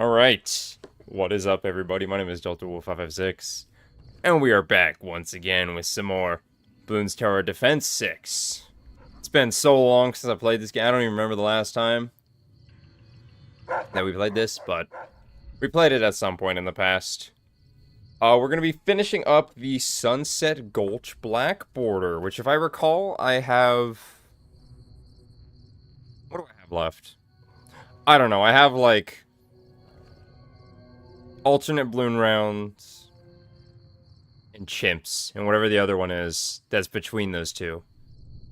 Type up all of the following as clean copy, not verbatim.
Alright, what is up everybody? My name is Delta Wolf 556, and we are back once again with some more Bloons Tower Defense 6. It's been so long since I played this game, I don't even remember the last time that we played this, but we played it at some point in the past. We're going to be finishing up the Sunset Gulch Black Border, which if I recall, I have... What do I have left? I don't know, I have like... alternate balloon rounds and chimps and whatever the other one is that's between those two.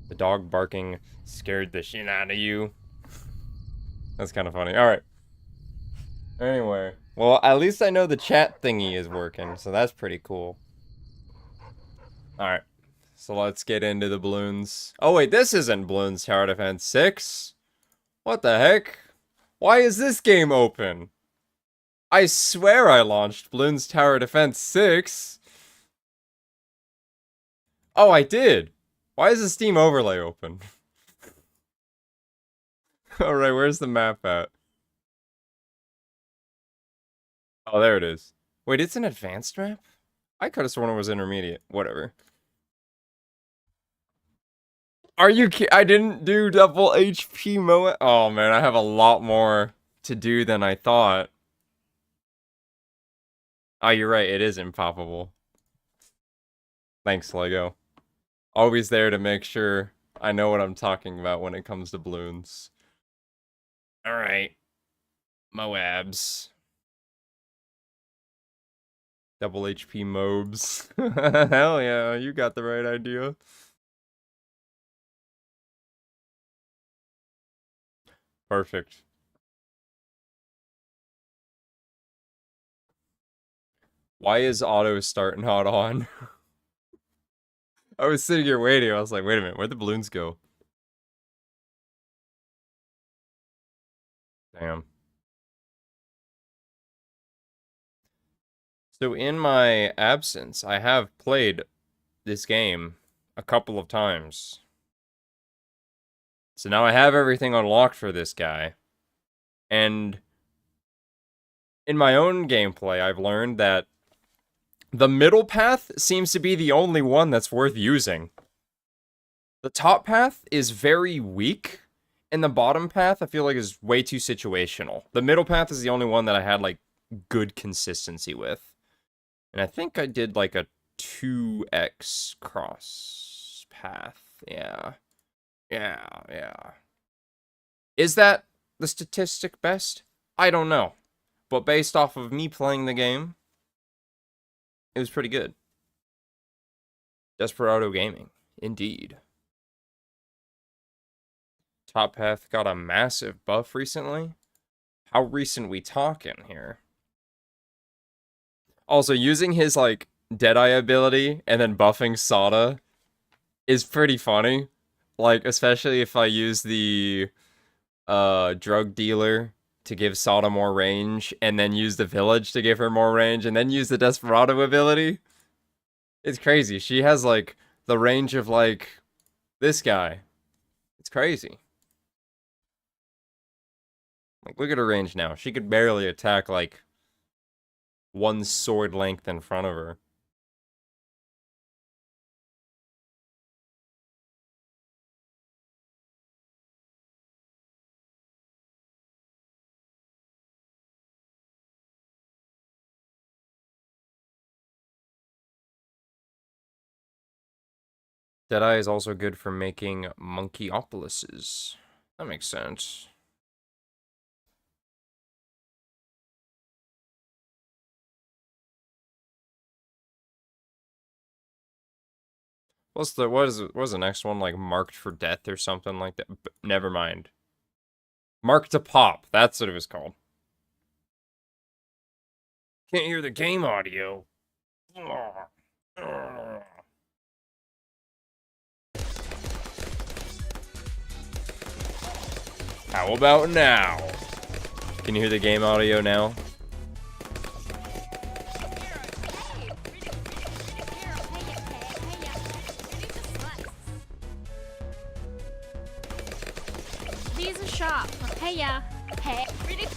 The dog barking scared the shit out of you. That's kind of funny. Alright. Anyway. Well, at least I know the chat thingy is working, so that's pretty cool. Alright. So let's get into the balloons. Oh wait, this isn't Bloons Tower Defense 6. What the heck? Why is this game open? I swear I launched Bloons Tower Defense 6. Oh, I did. Why is the Steam overlay open? Alright, where's the map at? Oh, there it is. Wait, it's an advanced map? I could have sworn it was intermediate. Whatever. Are you kidding? I didn't do double HP Moe. Oh man, I have a lot more to do than I thought. Oh, you're right, it is impoppable. Thanks, Lego. Always there to make sure I know what I'm talking about when it comes to balloons. Alright. Moabs. Double HP mobs. Hell yeah, you got the right idea. Perfect. Why is auto start not on? I was sitting here waiting. I was like, wait a minute, where'd the balloons go? Damn. So in my absence, I have played this game a couple of times. So now I have everything unlocked for this guy. And in my own gameplay, I've learned that the middle path seems to be the only one that's worth using. The top path is very weak, and the bottom path I feel like is way too situational. The middle path is the only one that I had like good consistency with. And I think I did like a 2x cross path. Yeah. Is that the statistic best? I don't know. But based off of me playing the game, it was pretty good. Desperado Gaming, indeed. Top Path got a massive buff recently. How recent we talking here? Also, using his, like, Deadeye ability and then buffing Sada is pretty funny. Like, especially if I use the drug dealer to give Sada more range, and then use the village to give her more range, and then use the Desperado ability. It's crazy. She has, like, the range of, like, this guy. It's crazy. Like, look at her range now. She could barely attack, like, one sword length in front of her. Deadeye is also good for making Monkeyopoluses. That makes sense. What is the next one, like Marked for Death or something like that? Never mind. Marked to Pop, that's what it was called. Can't hear the game audio. How about now? Can you hear the game audio now? These are sharp. Hey ya. Hey,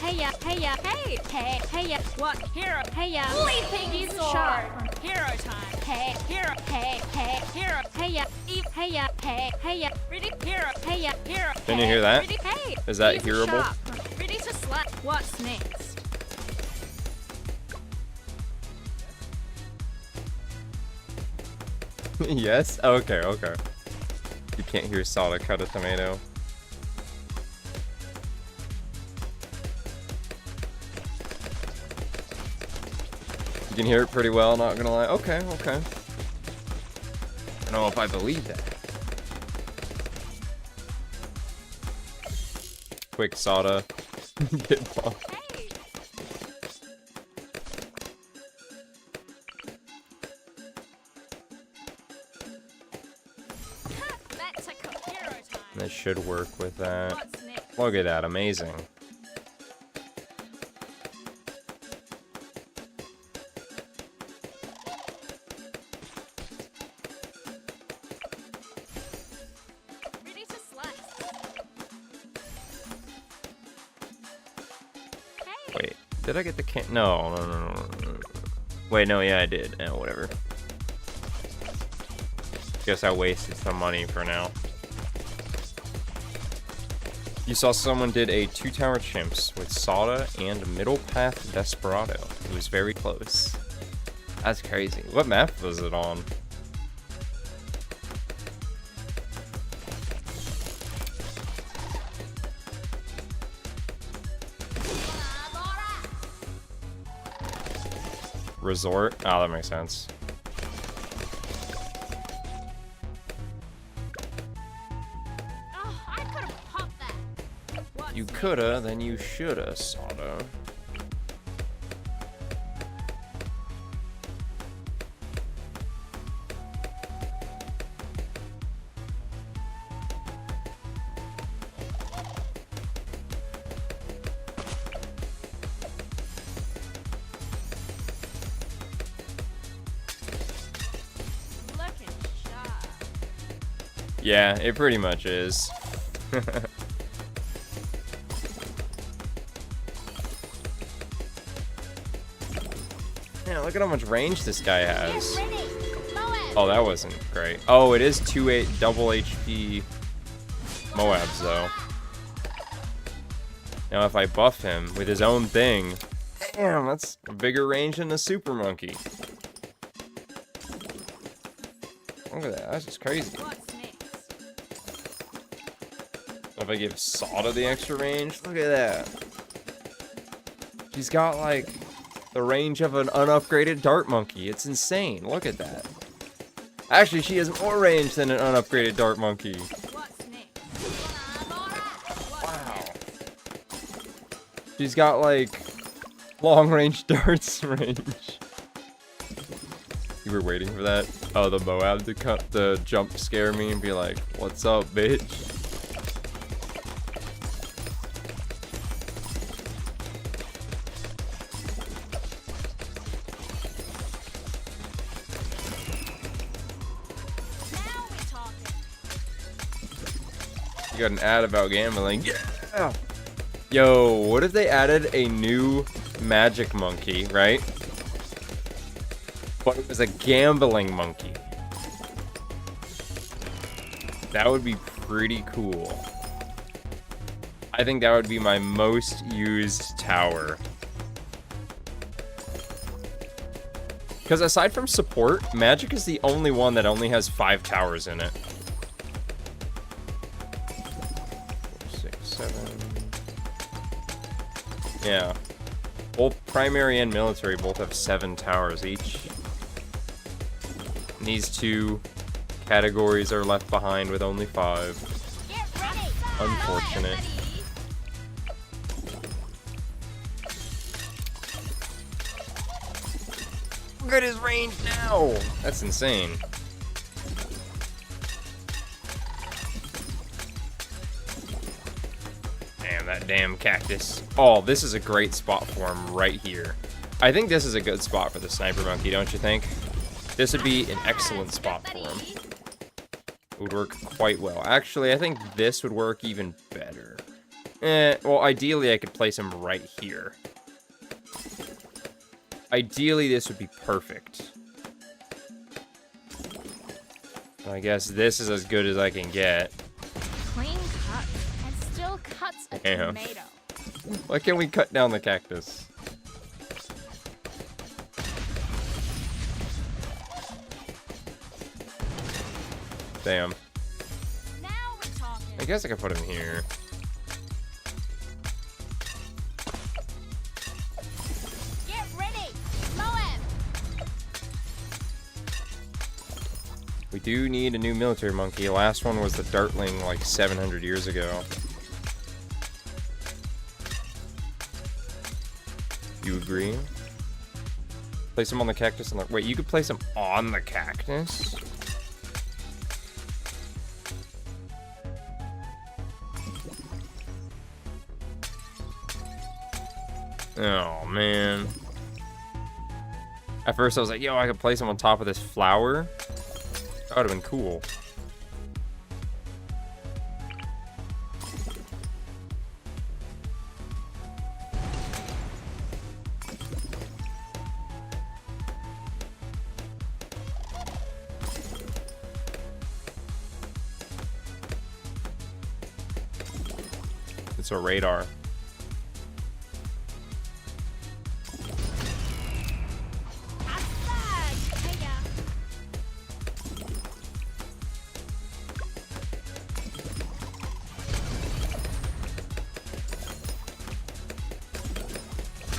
hey ya, hey ya. What hero? Hey ya, leaping sword. Hero time. Hey, hero, hey ya, hey ya, hey ya. Hero, hey ya, hero. Can you hear that? Hey, is that hearable? Ready to slap. What's next? Yes? Okay, okay. You can't hear Sada cut a tomato. You can hear it pretty well, not gonna lie. Okay, okay. I don't know if I believe that. Quick Sada. Get bumped. Hey. Let's take a hero time. That should work with that. What's next? Look at that, amazing. Ready to slice. Hey. Wait, did I get the can? No. Wait, no, yeah, I did. Oh, whatever. Guess I wasted some money for now. You saw someone did a 2-tower chimps with Sada and middle path Desperado. It was very close. That's crazy. What map was it on? Resort? Oh, that makes sense. Oh, I could have popped that. What's You next? coulda, then you shoulda, Sada. Looking sharp. Yeah, it pretty much is. Yeah, look at how much range this guy has. Get ready. Moab. Oh, that wasn't great. Oh, it is 2-8 double HP Moabs, though. Now, if I buff him with his own thing, damn, that's a bigger range than the Super Monkey. Look at that, that's just crazy. What's next? If I give Sada the extra range, look at that. She's got, like, the range of an unupgraded Dart Monkey. It's insane. Look at that. Actually, she has more range than an unupgraded Dart Monkey. What's next? Wow. She's got, like, long-range darts range. You were waiting for that? Oh, the Moab to cut the jump scare me and be like, what's up, bitch? Now we're talking. You got an ad about gambling. Yeah! Yo, what if they added a new magic monkey, right? But it was a gambling monkey. That would be pretty cool. I think that would be my most used tower. Because aside from support, Magic is the only one that only has 5 towers in it. 4, 6, 7. Yeah. Both primary and military both have 7 towers each. And these two categories are left behind with only 5. Get ready. Unfortunate. Look at his range now! That's insane. Damn, that damn cactus. Oh, this is a great spot for him right here. I think this is a good spot for the sniper monkey, don't you think? This would be an excellent spot for him. It would work quite well. Actually, I think this would work even better. Well, ideally I could place him right here. Ideally, this would be perfect. I guess this is as good as I can get. Clean cuts and still cuts a Damn. tomato. Why can't we cut down the cactus? Damn. Now we're talking. I guess I could put him here. Get ready. Mow him. We do need a new military monkey. The last one was the Dartling like 700 years ago. You agree? Place him on the cactus. Wait, you could place him on the cactus? Oh, man. At first I was like, yo, I could place him on top of this flower. That would have been cool. It's a radar.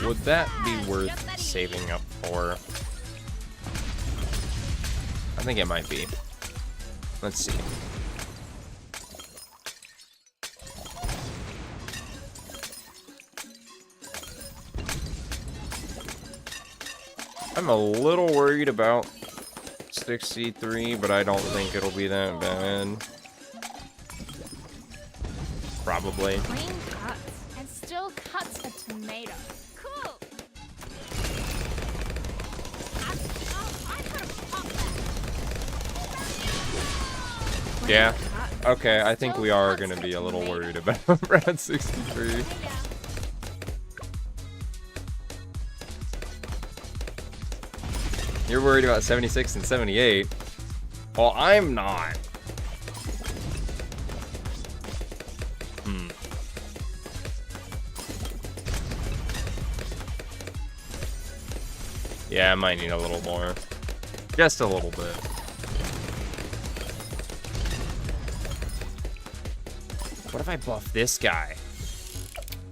Would that be worth saving up for? I think it might be. Let's see. I'm a little worried about 63, but I don't think it'll be that bad. Probably. Clean cuts and still cuts a tomato. Cool. I could have popped that. Yeah. Okay, I think we are gonna be a little worried about Brad 63. You're worried about 76 and 78. Well, I'm not. Yeah, I might need a little more. Just a little bit. What if I buff this guy?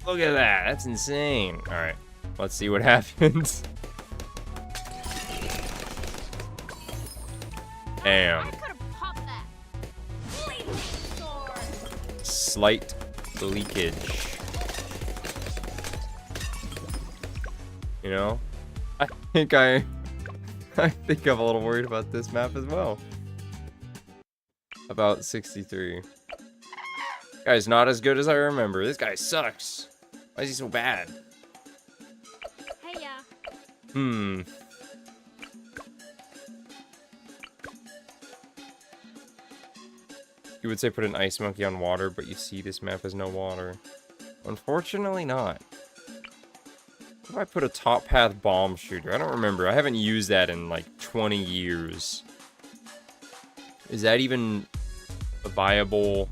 Look at that. That's insane. Alright. Let's see what happens. Damn. I could have popped that. Bleeding sword. Slight leakage. You know? I think I'm a little worried about this map as well. About 63. Guy's not as good as I remember. This guy sucks. Why is he so bad? Hey, yeah. You would say put an ice monkey on water, but you see this map has no water. Unfortunately not. What if I put a top path bomb shooter? I don't remember. I haven't used that in like 20 years. Is that even a viable...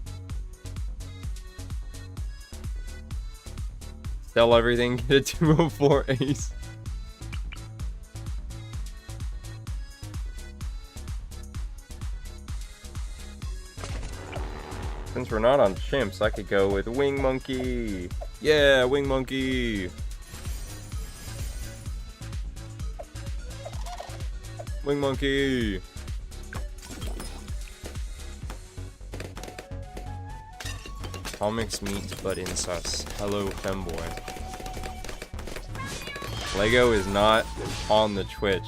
Sell everything, get a 204 ace. Since we're not on chimps, I could go with Wing Monkey. Yeah, Wing Monkey. Wing Monkey. Comics meet but insus. Hello, femboy. Lego is not on the Twitch.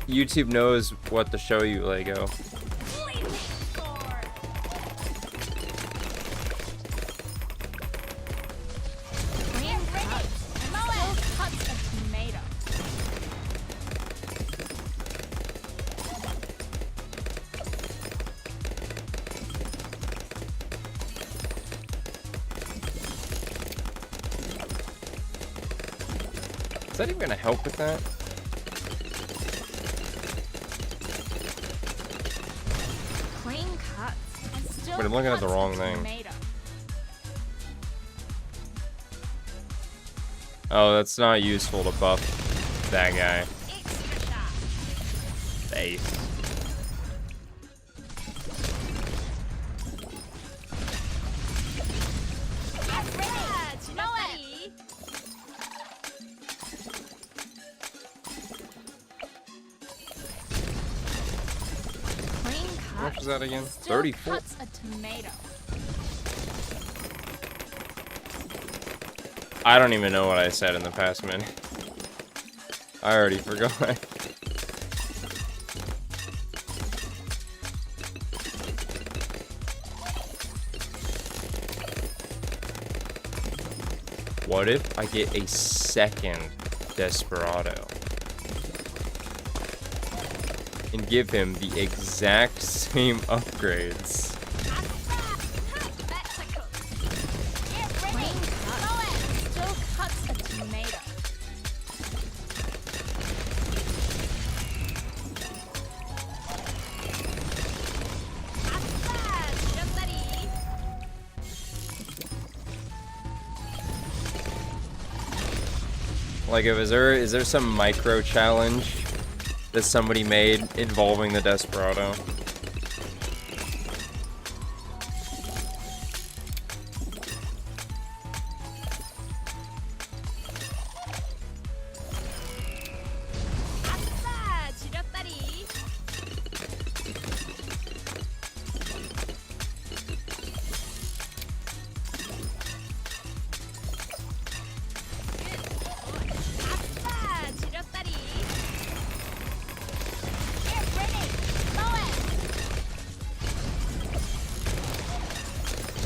YouTube knows what to show you, Lego. Bleeding sword. Clean cuts and still cuts a tomato. that even gonna help with that? Clean cuts and still Wait, I'm looking at the cuts wrong a thing. tomato. Oh, that's not useful to buff that guy. Extra shot. Ace. Get ready. Know it. Clean cuts. How much is that again? Still 34. cuts a tomato. I don't even know what I said in the past minute. I already forgot. What if I get a second Desperado and give him the exact same upgrades? That's a cook. Get ready. Know it. Still cuts a tomato. Like, is there some micro challenge that somebody made involving the Desperado?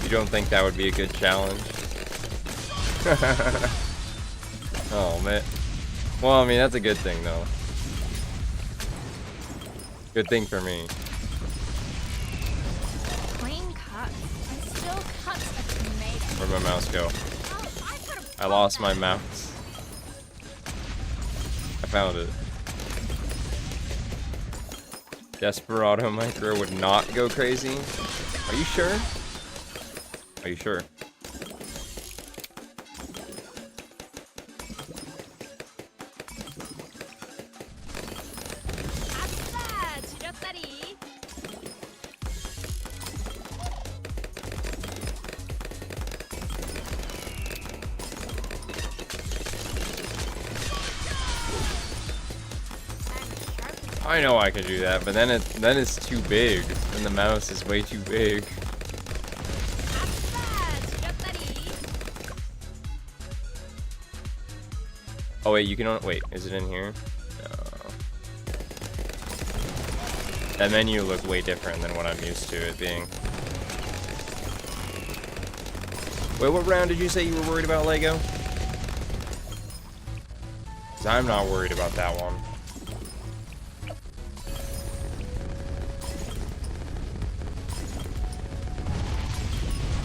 You don't think that would be a good challenge? Oh, man. Well, I mean, that's a good thing, though. Good thing for me. Clean cuts and still cuts a tomato. Where'd my mouse go? Oh, I lost my mouse. I found it. Desperado Micro would not go crazy. Are you sure? Are you sure? I know I could do that, but then it's too big, and the mouse is way too big. Oh wait, you can wait. Is it in here? No. That menu looked way different than what I'm used to it being. Wait, what round did you say you were worried about, Lego? 'Cause I'm not worried about that one.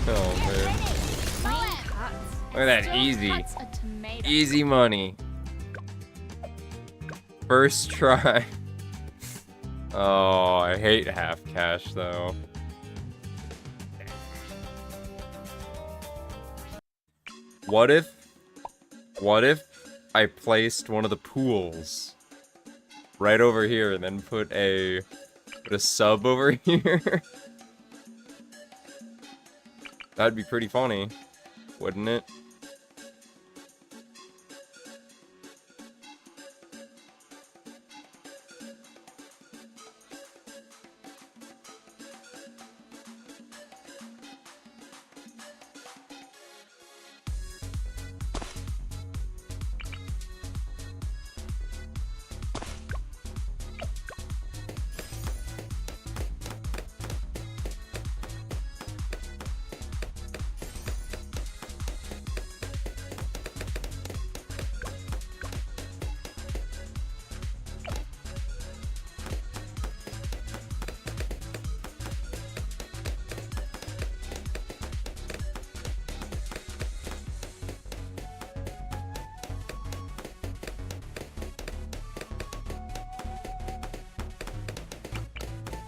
Oh man. Look at that, easy. Easy money. First try. Oh, I hate half cash though. What if I placed one of the pools right over here and then put a sub over here? That'd be pretty funny, wouldn't it?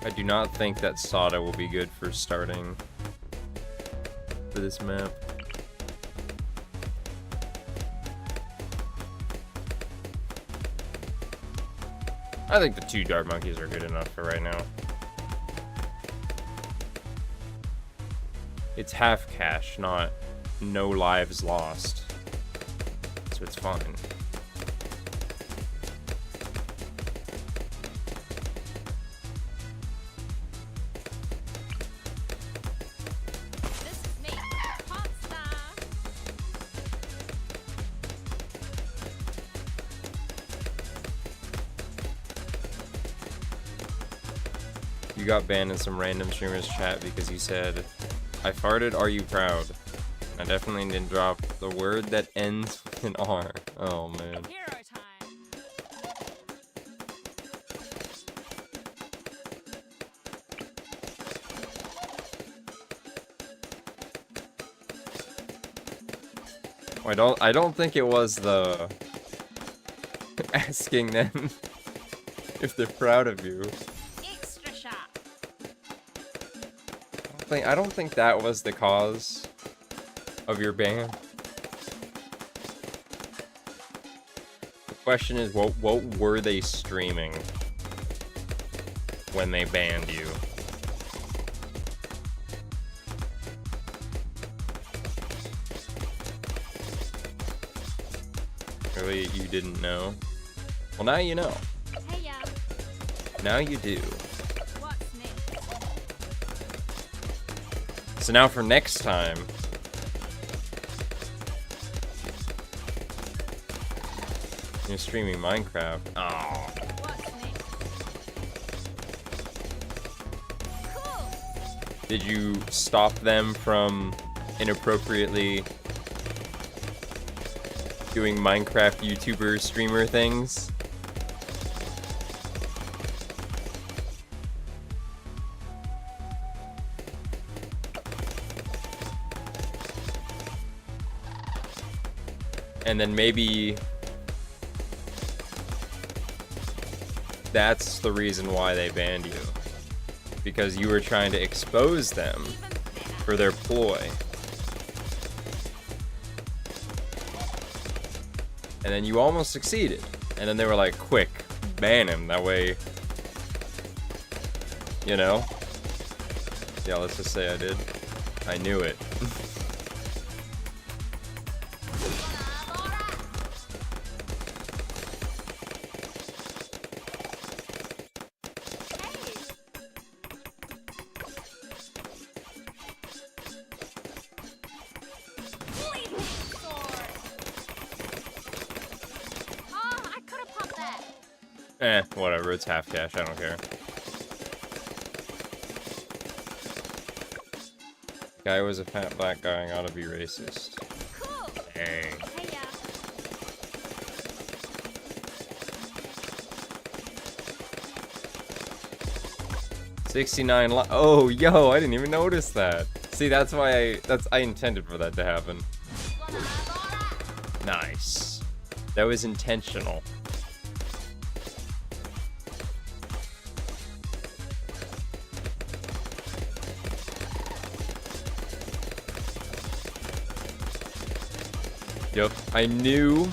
I do not think that Sada will be good for starting for this map. I think the 2 dart monkeys are good enough for right now. It's half cash, not no lives lost. So it's fine. This is me, pop star. You got banned in some random streamer's chat because you said, "I farted, are you proud?" I definitely didn't drop the word that ends with an R. Oh man. Hero time. I don't think it was the asking them if they're proud of you. Extra sharp. I don't think that was the cause of your ban. The question is, what were they streaming when they banned you? Really, you didn't know? Well, now you know. Hey ya. Now you do. What's next? So now for next time, you're streaming Minecraft. Oh. What's next? Cool. Did you stop them from inappropriately doing Minecraft YouTuber streamer things? And then maybe that's the reason why they banned you. Because you were trying to expose them Even better. for their ploy. And then you almost succeeded. And then they were like, quick, ban him. That way, you know? Yeah, let's just say I did. I knew it. Whatever, it's half cash, I don't care. Guy was a fat black guy, gotta be racist. Cool. Dang. Hey ya. 69 oh, yo, I didn't even notice that. See, that's why I intended for that to happen. Nice. That was intentional. Yep, I knew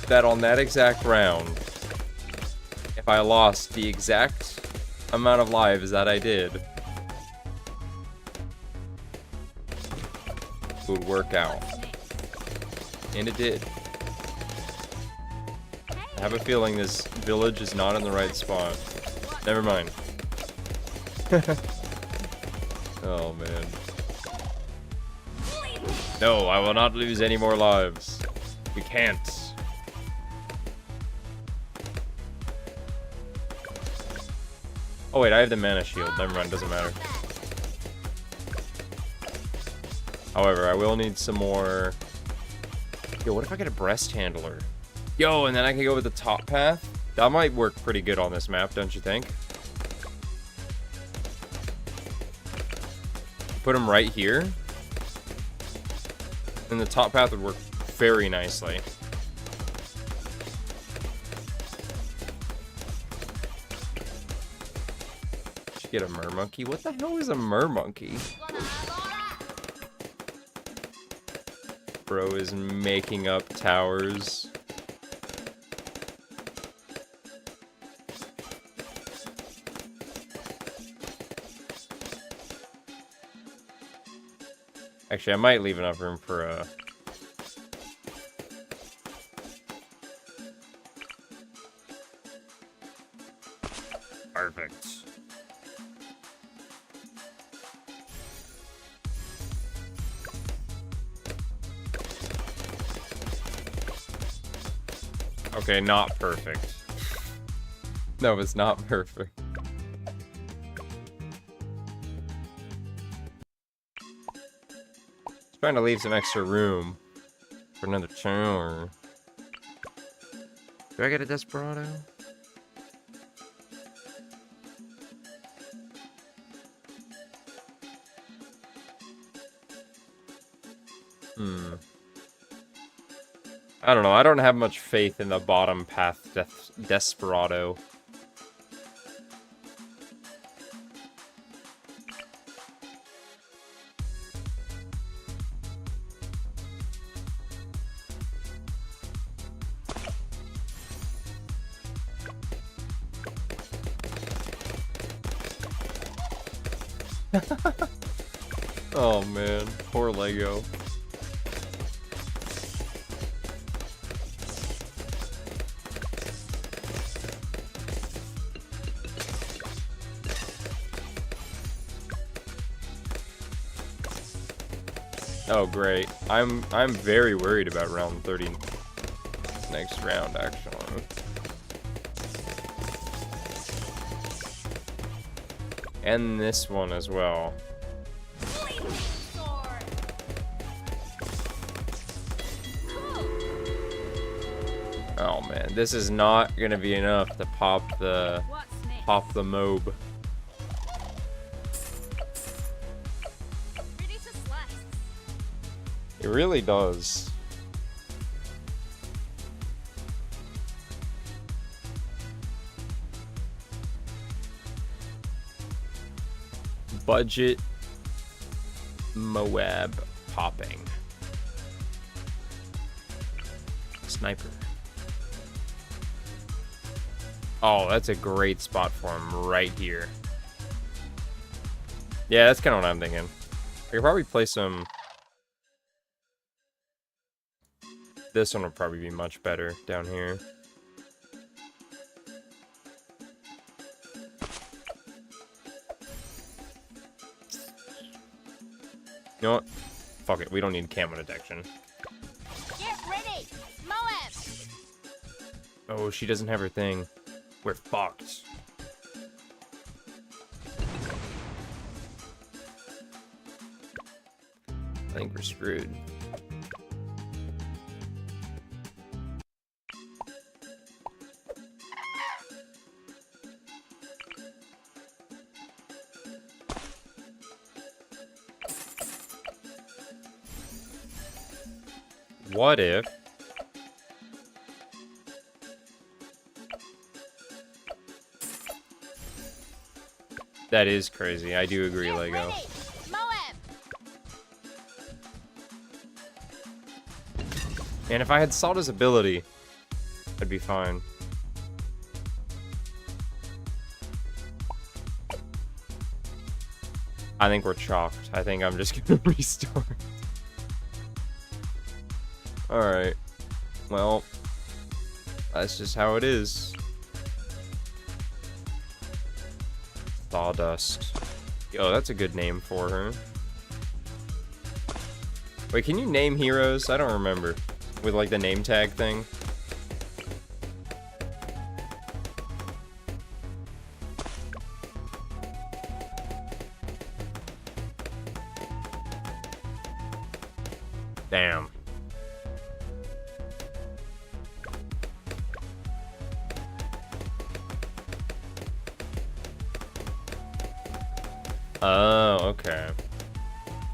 that on that exact round, if I lost the exact amount of lives that I did, it would work out. And it did. I have a feeling this village is not in the right spot. Never mind. Oh, man. No, I will not lose any more lives. We can't. Oh wait, I have the mana shield. Never mind, doesn't matter. However, I will need some more... Yo, what if I get a breast handler? Yo, and then I can go with the top path? That might work pretty good on this map, don't you think? Put him right here. And the top path would work very nicely. Get a mermonkey. What the hell is a mermonkey? Bro is making up towers. Actually, I might leave enough room for a... Perfect. Okay, not perfect. No, it's not perfect. Trying to leave some extra room for another tower. Do I get a Desperado? I don't know. I don't have much faith in the bottom path Desperado. Oh man, poor Lego. Oh great. I'm very worried about round 30 next round actually. And this one as well. Oh man, this is not gonna be enough to pop the mob. It really does. Budget Moab popping. Sniper. Oh, that's a great spot for him right here. Yeah, that's kind of what I'm thinking. I could probably play some... This one would probably be much better down here. You know what? Fuck it, we don't need camo detection. Get ready, Moab. Oh, she doesn't have her thing. We're fucked. I think we're screwed. What if... That is crazy. I do agree, Lego. And if I had Salda's ability, I'd be fine. I think we're chalked. I think I'm just gonna restart. Alright. Well, that's just how it is. Sawdust. Yo, that's a good name for her. Wait, can you name heroes? I don't remember. With like the name tag thing. Damn. Oh, okay.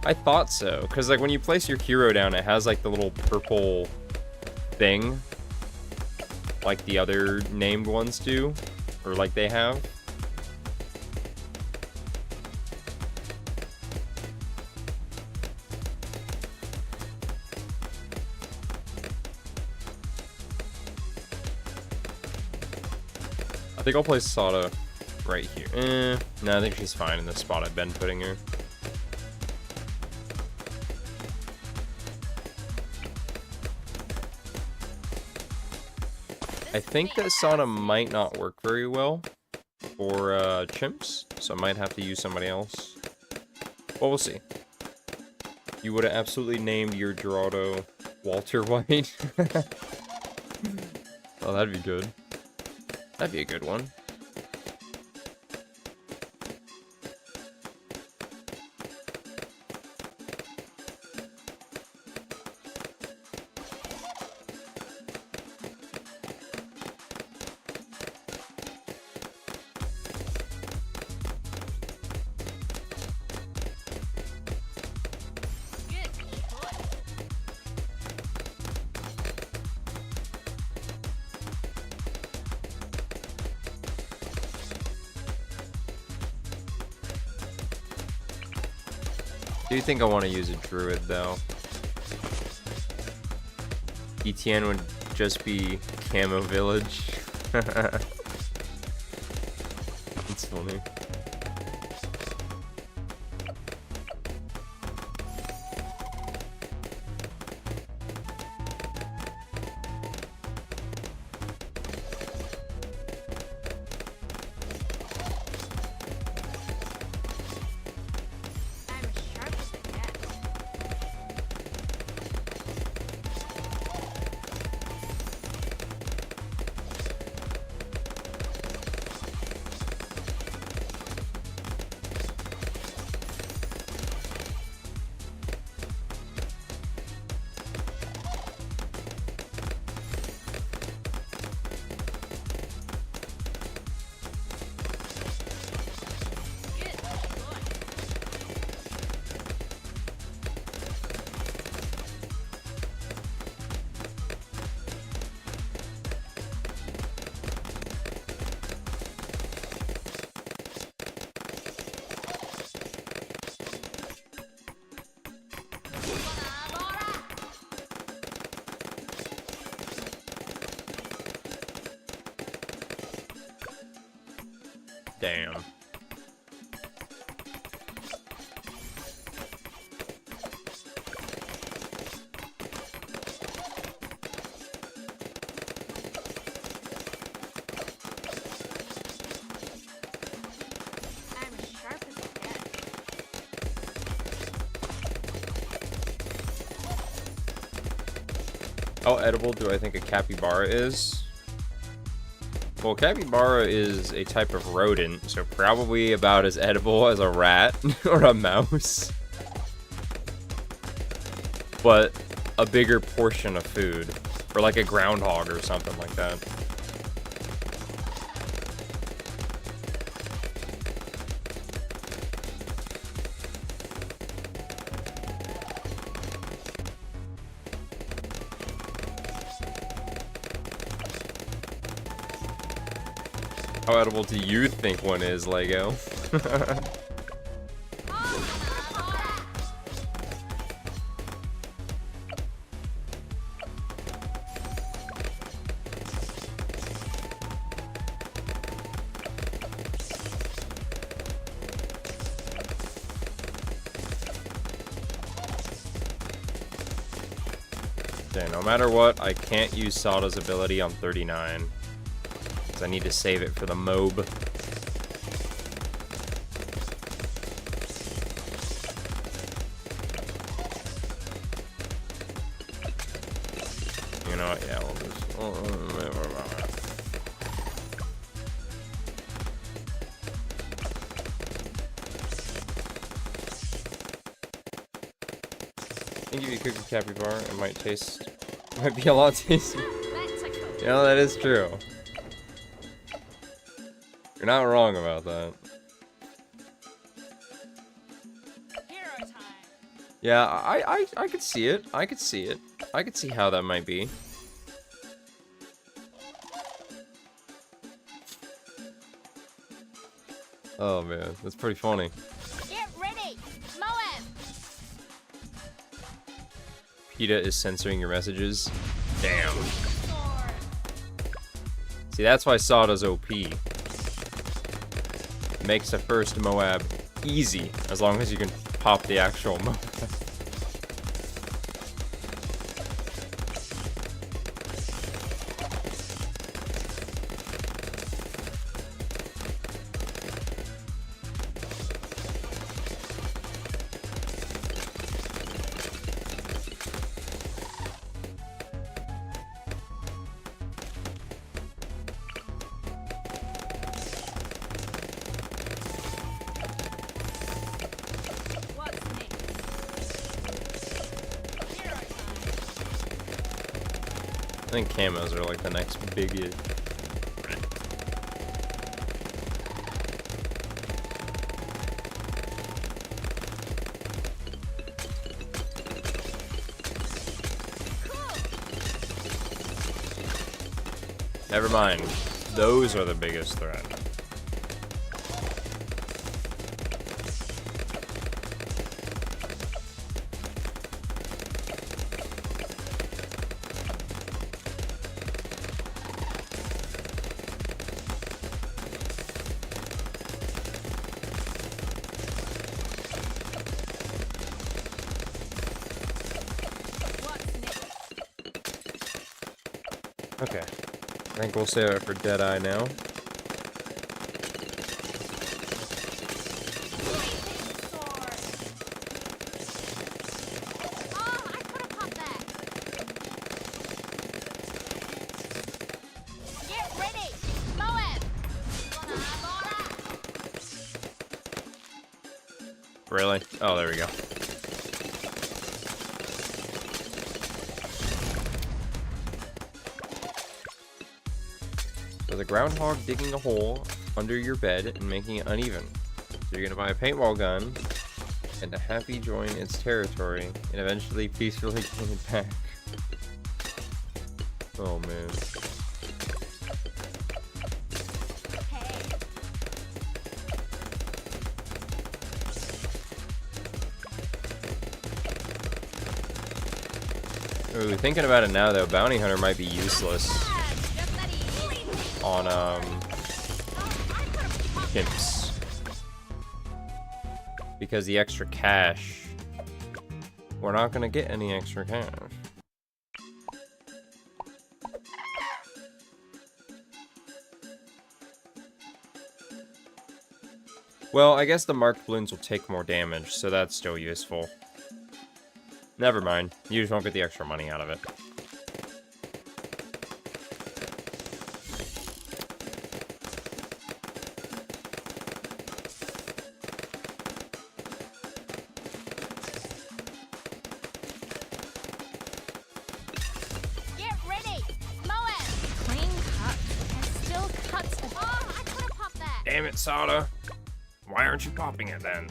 I thought so, because like when you place your hero down, it has like the little purple thing, like the other named ones do, or like they have. think I'll place Sada right here. No, I think she's fine in the spot I've been putting her. I think that Sada might not work very well for chimps, so I might have to use somebody else. Well, we'll see. You would have absolutely named your Gerardo Walter White. Oh, that'd be good. That'd be a good one. I do think I want to use a druid though. ETN would just be Camo Village. It's funny. Damn. How edible do I think a capybara is? Well, capybara is a type of rodent, so probably about as edible as a rat or a mouse. But a bigger portion of food. Or like a groundhog or something like that. How edible do you think one is, Lego? Okay, no matter what, I can't use Sada's ability on 39. I need to save it for the MOB. You know what? Yeah, we'll just. I think if you cook a capybara, it might taste. Might be a lot tastier. You know, that is true. You're not wrong about that. Hero time. Yeah, I could see it. I could see it. I could see how that might be. Oh man, that's pretty funny. Get ready. Moab. PETA is censoring your messages. Damn. See, that's why Sada's OP. makes the first Moab easy, as long as you can pop the actual Moab. I think camos are like the next biggie. Never mind. Those are the biggest threat. Okay. I think we'll save it for Deadeye now. Really? Oh, there we go. So the groundhog digging a hole under your bed and making it uneven. So you're gonna buy a paintball gun and to happy join its territory and eventually peacefully gain it back. Oh man. Ooh, thinking about it now though, Bounty Hunter might be useless on pimps. Because the extra cash, we're not gonna get any extra cash. Well, I guess the marked balloons will take more damage, so that's still useful. Never mind. You just won't get the extra money out of it. Get ready! Moab! Clean cut. And still cuts. Oh, I could have popped that. Damn it, Sada. Why aren't you popping it then?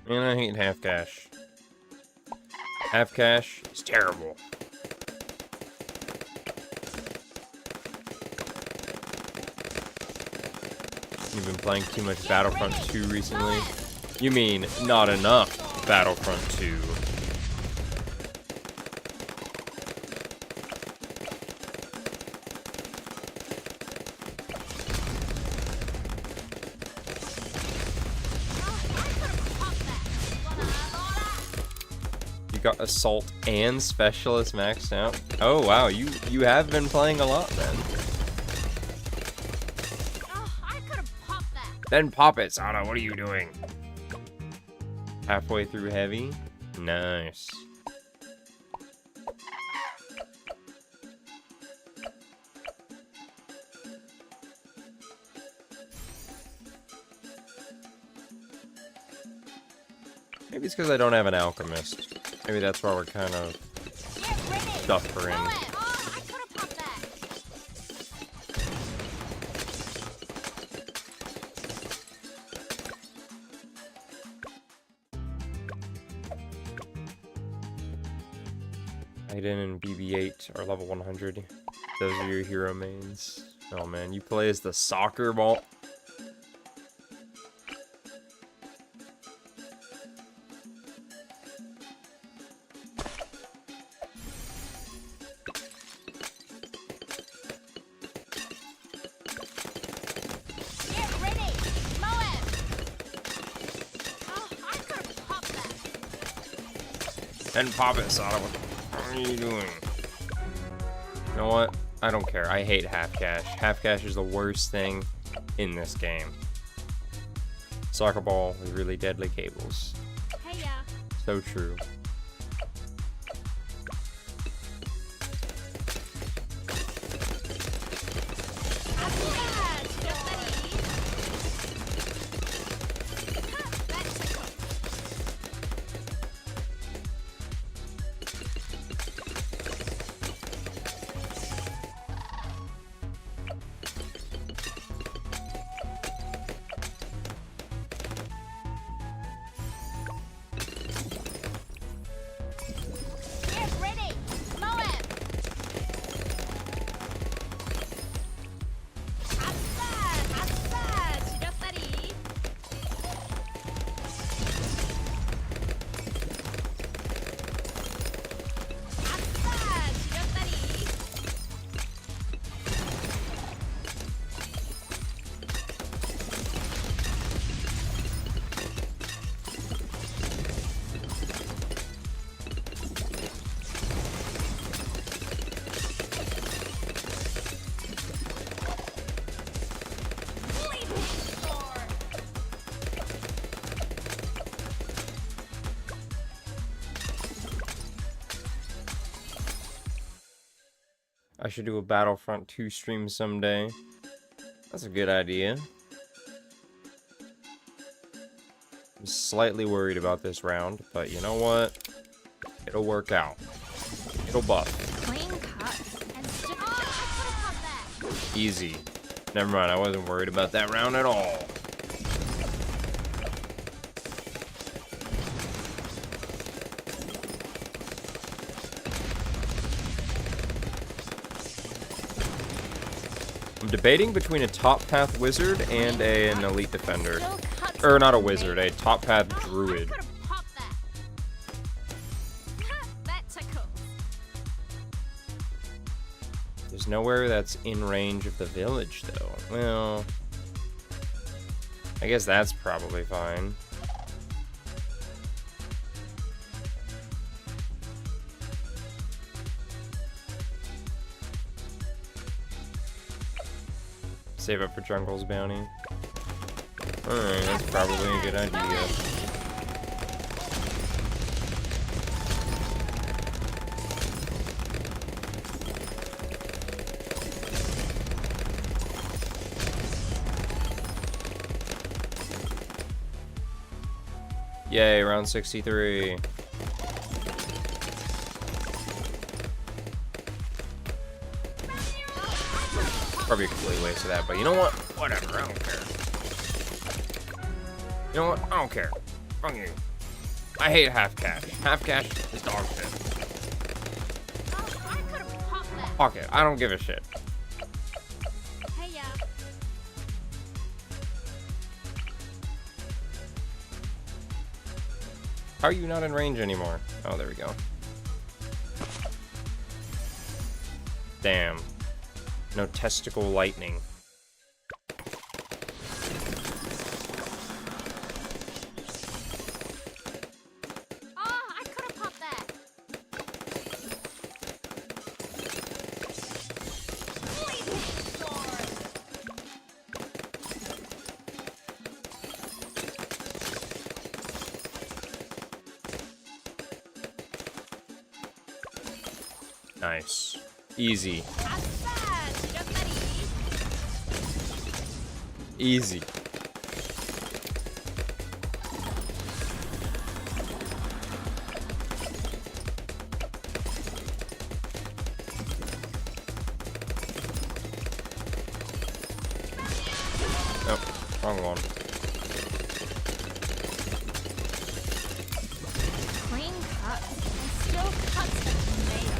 Man, I hate half cash. Half cash is terrible. You've been playing too much Battlefront 2 recently? You mean, not enough Battlefront 2. Got assault and specialist maxed out. Oh wow, you have been playing a lot then. Oh, I could have popped that. Then pop it, Sada. What are you doing? Halfway through heavy. Nice. Maybe it's because I don't have an alchemist. Maybe that's why we're kind of suffering. Oh, I could have popped that. Aiden and BB-8 are level 100. Those are your hero mains. Oh man, you play as the soccer ball. Then pop it, Sodom. What are you doing? You know what? I don't care. I hate half cash. Half cash is the worst thing in this game. Soccer ball with really deadly cables. Hey ya. So true. I should do a Battlefront 2 stream someday. That's a good idea. I'm slightly worried about this round, but you know what? It'll work out. It'll buff. Clean cut. And still. Oh, I could have that. Easy. Never mind, I wasn't worried about that round at all. I'm debating between a top path wizard and an elite defender. Or not a wizard, a top path druid. There's nowhere that's in range of the village though. Well, I guess that's probably fine. Save up for Jungle's bounty. Alright, that's probably a good idea. Yay, round 63. Probably a complete waste of that, but you know what? Whatever, I don't care. You know what? I don't care. Fuck you. I hate half cash. Half cash is dog shit. Fuck it, I don't give a shit. Hey ya. How are you not in range anymore? Oh, there we go. Damn. No testicle lightning. Oh, I could have popped that. Nice. Easy. Easy. Oh, wrong one. Clean cut. And still cuts the tomato.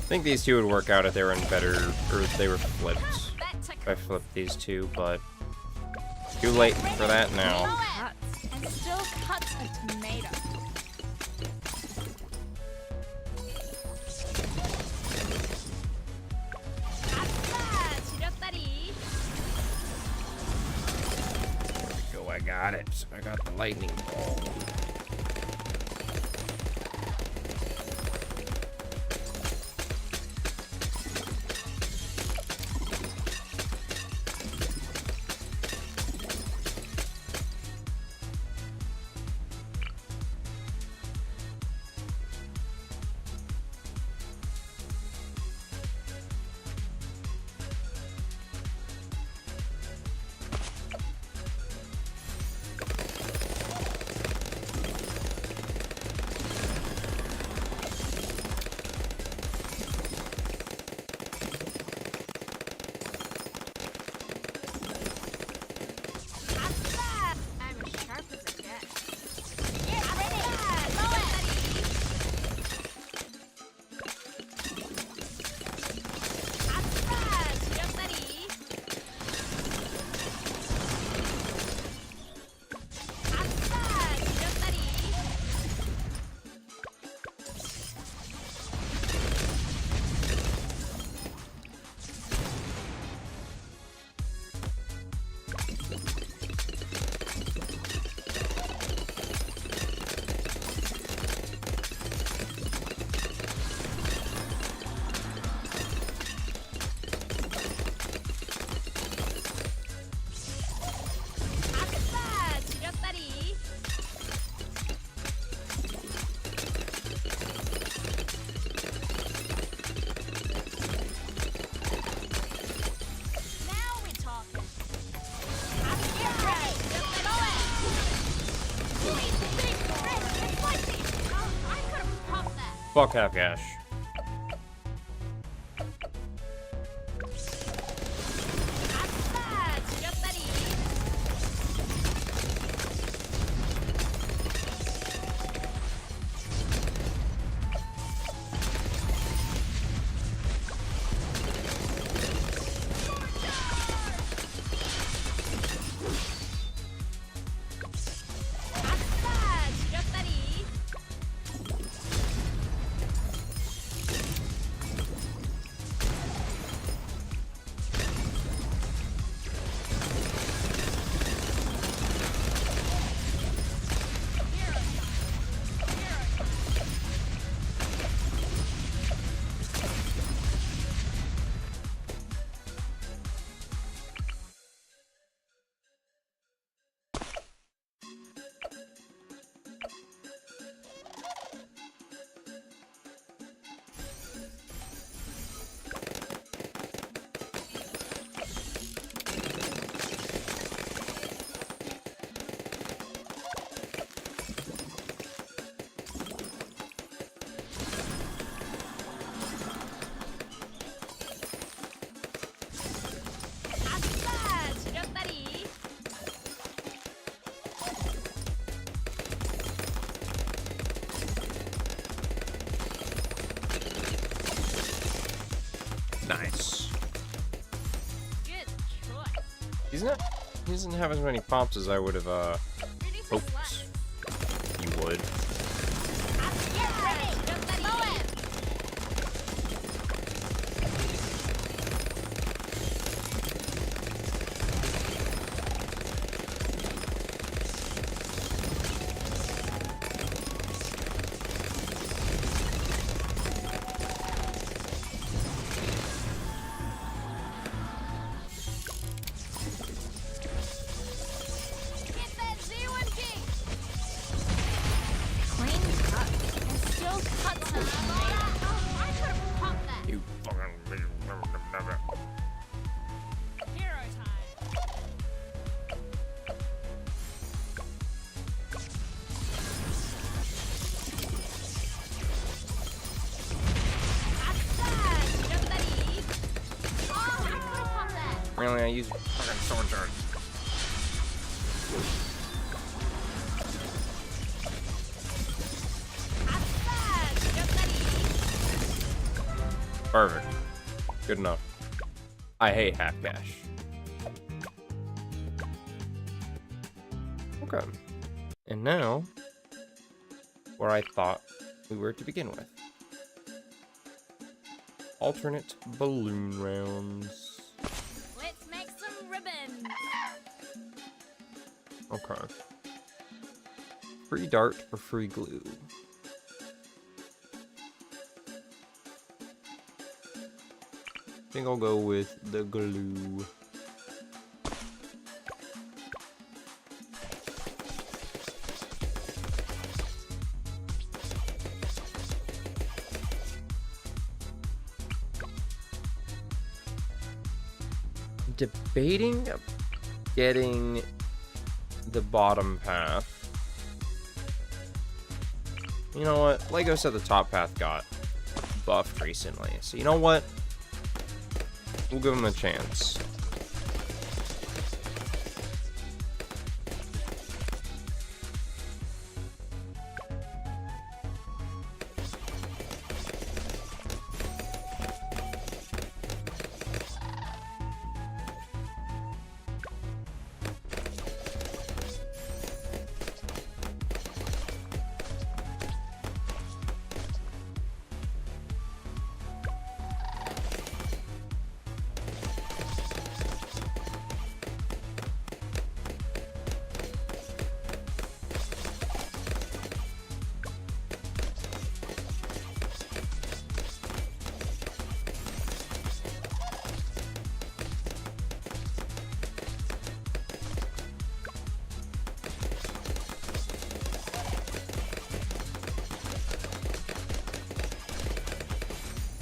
I think these two would work out if they were in better, or if they were flipped. If I flipped these two, but too late for that now. And still cuts a tomato. got it. I got the lightning ball. Fuck half cash. Nice. Good choice. He doesn't have as many pops as I would have hoped he would. Get ready. Really, I use fucking sword charge. Perfect. Good enough. I hate half cash. Okay. And now, where I thought we were to begin with. Alternate balloon rounds. Let's make some ribbons. Okay. Free dart or free glue? I think I'll go with the glue. Debating getting the bottom path. You know what? Lego said the top path got buffed recently. So you know what? We'll give him a chance.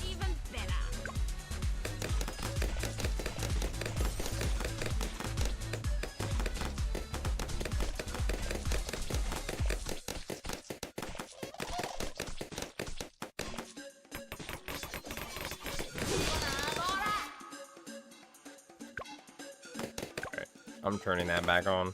Even better. Alright, I'm turning that back on.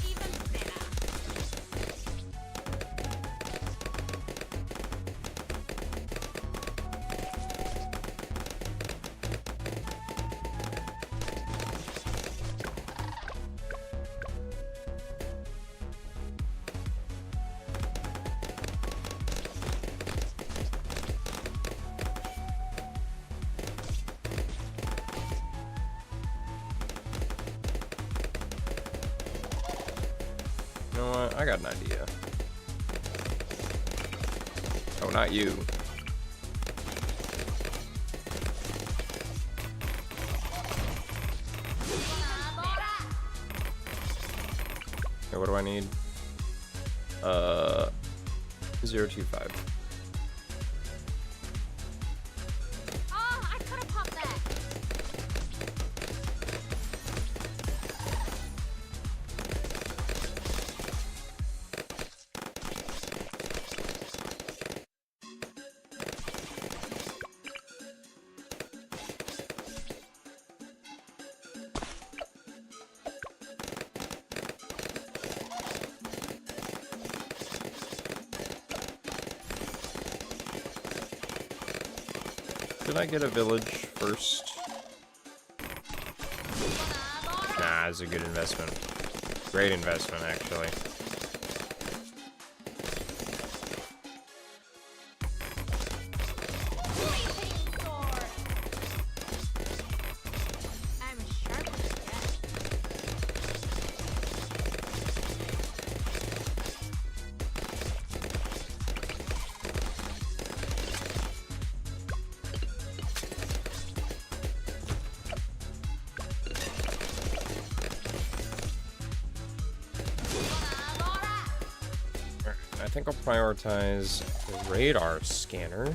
Even better. You know what? I got an idea. Oh, not you. Okay, what do I need? 025. Oh, I could have popped that. Did I get a village first? Nah, it's a good investment. Great investment, actually. Sleeping sword. I'm sharp as death. I think I'll prioritize the radar scanner.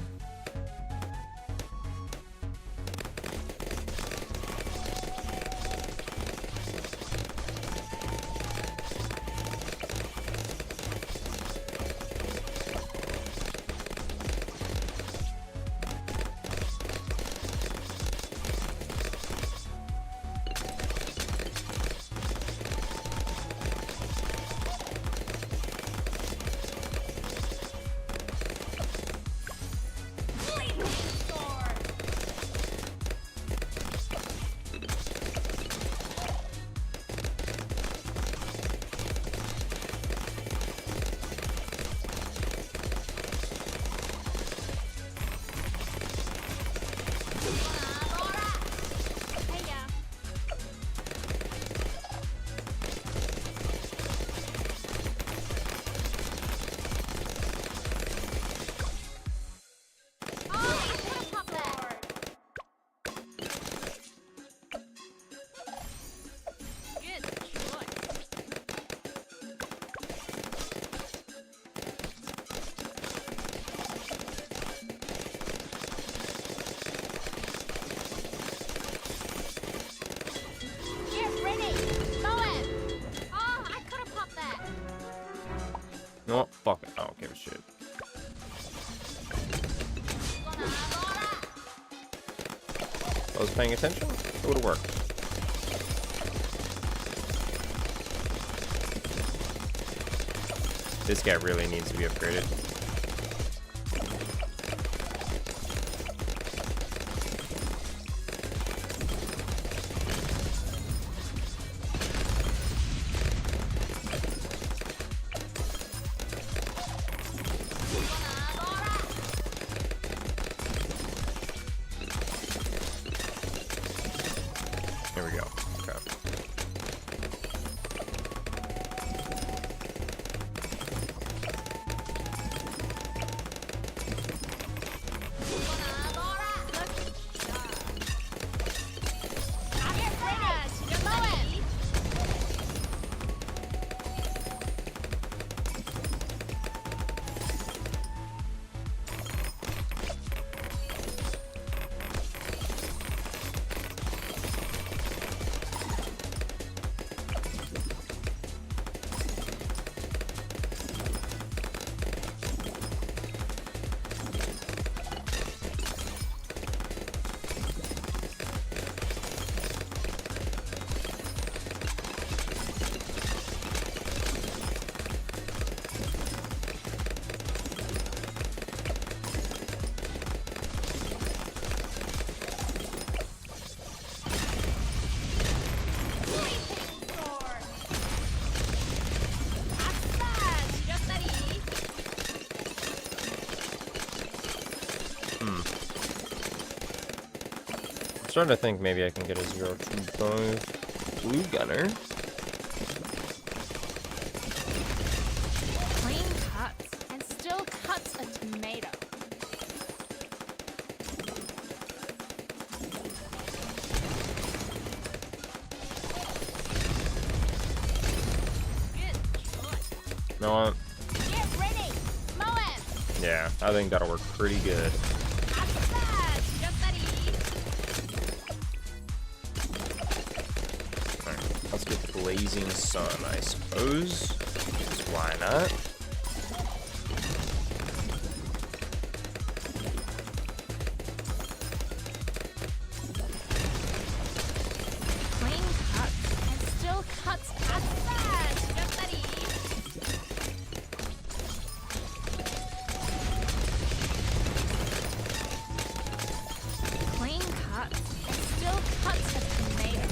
If I was paying attention, it would have worked. This guy really needs to be upgraded. There we go. Okay. I'm starting to think maybe I can get a 025 blue gunner. Clean cuts and still cuts a tomato. Good choice. You know what? Get ready. Mow him. Yeah, I think that'll work pretty good. Let's get the blazing sun, I suppose. Why not? Clean cuts and still cuts outside. Get ready. Clean cuts and still cuts a tomato.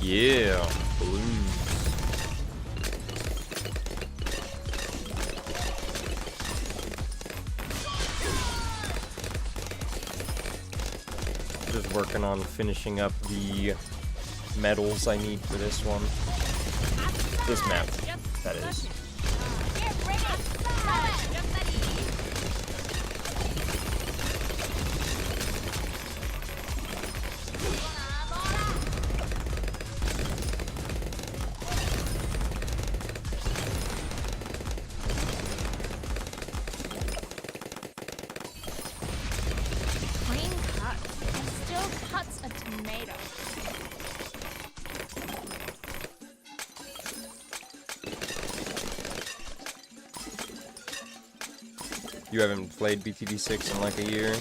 Yeah, blues. Just working on finishing up the medals I need for this one. This map, that is. Get ready. Get ready. Clean cuts and still cuts a tomato. You haven't played BTD6 in like a year?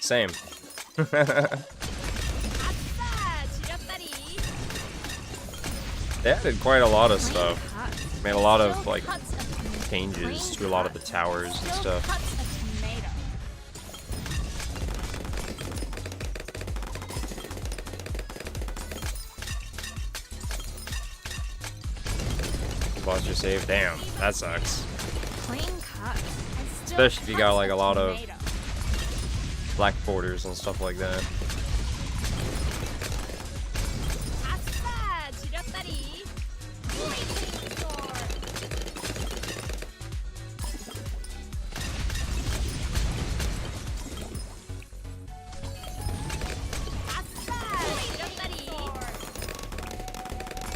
Same. They added quite a lot of stuff. Made a lot of like changes to a lot of the towers and stuff. Lost your save. Damn, that sucks. Especially if you got like a lot of black borders and stuff like that.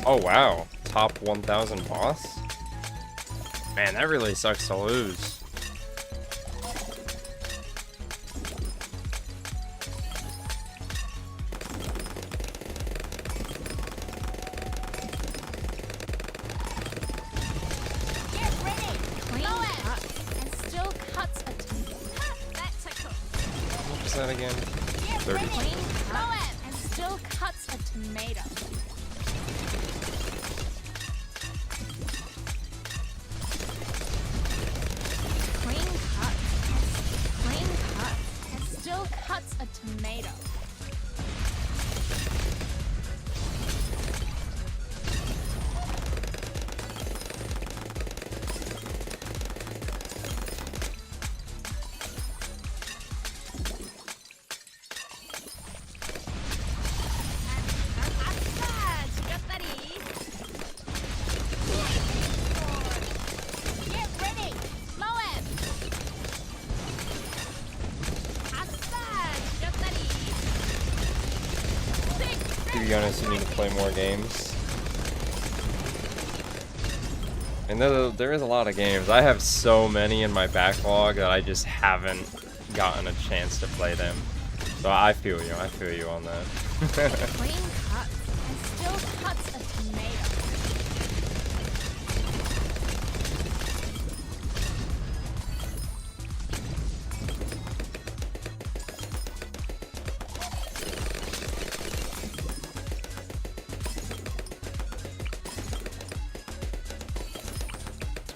Oh wow, top 1000 boss? Man, that really sucks to lose. that again? Get 30. ready. Clean cut and still cuts a tomato. Clean cut and still cuts a tomato. To be honest, you need to play more games. And there is a lot of games. I have so many in my backlog that I just haven't gotten a chance to play them. So I feel you on that. Clean cut and still cuts a tomato.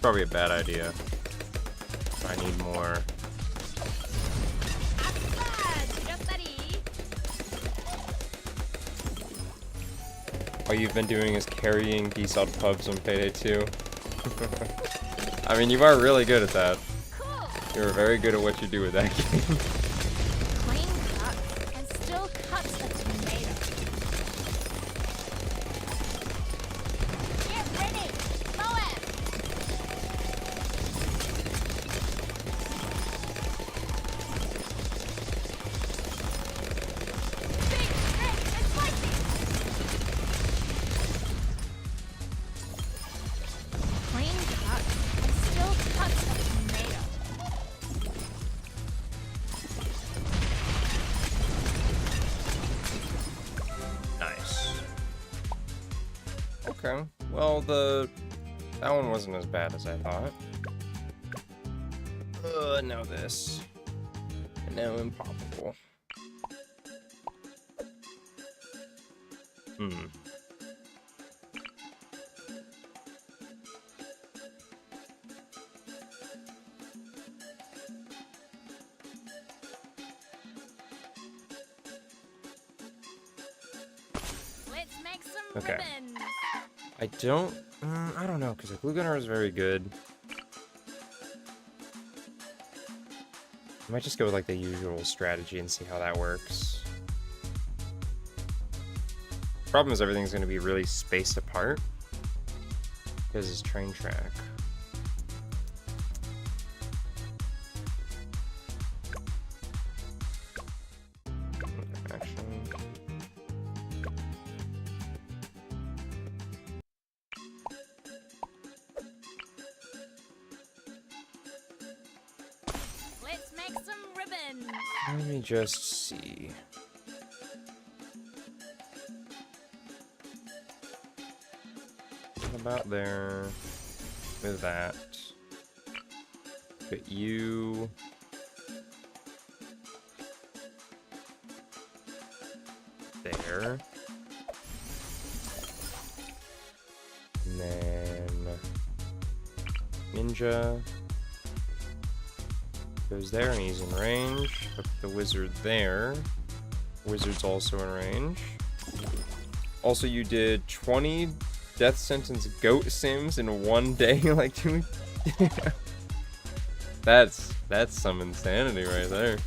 Probably a bad idea. I need more. All you've been doing is carrying desalt pubs on Payday 2. I mean, you are really good at that. You're very good at what you do with that game. Clean cut and still cuts a tomato. Get ready, Moab. Big, red, and spicy. Clean cut and still cuts a tomato. Nice. Okay. Well, that one wasn't as bad as I thought. Now this. And now impossible. Let's make some Okay. ribbons. I don't know, because the glue gunner is very good. I might just go with like the usual strategy and see how that works. Problem is everything's going to be really spaced apart because it's train track. Action. Let's make some ribbons. Let me just see. About there with that. Put you there. And then Ninja goes there and he's in range. Put the wizard there. Wizard's also in range. Also, you did 20 death sentence goat sims in one day. Like, dude, that's some insanity right there.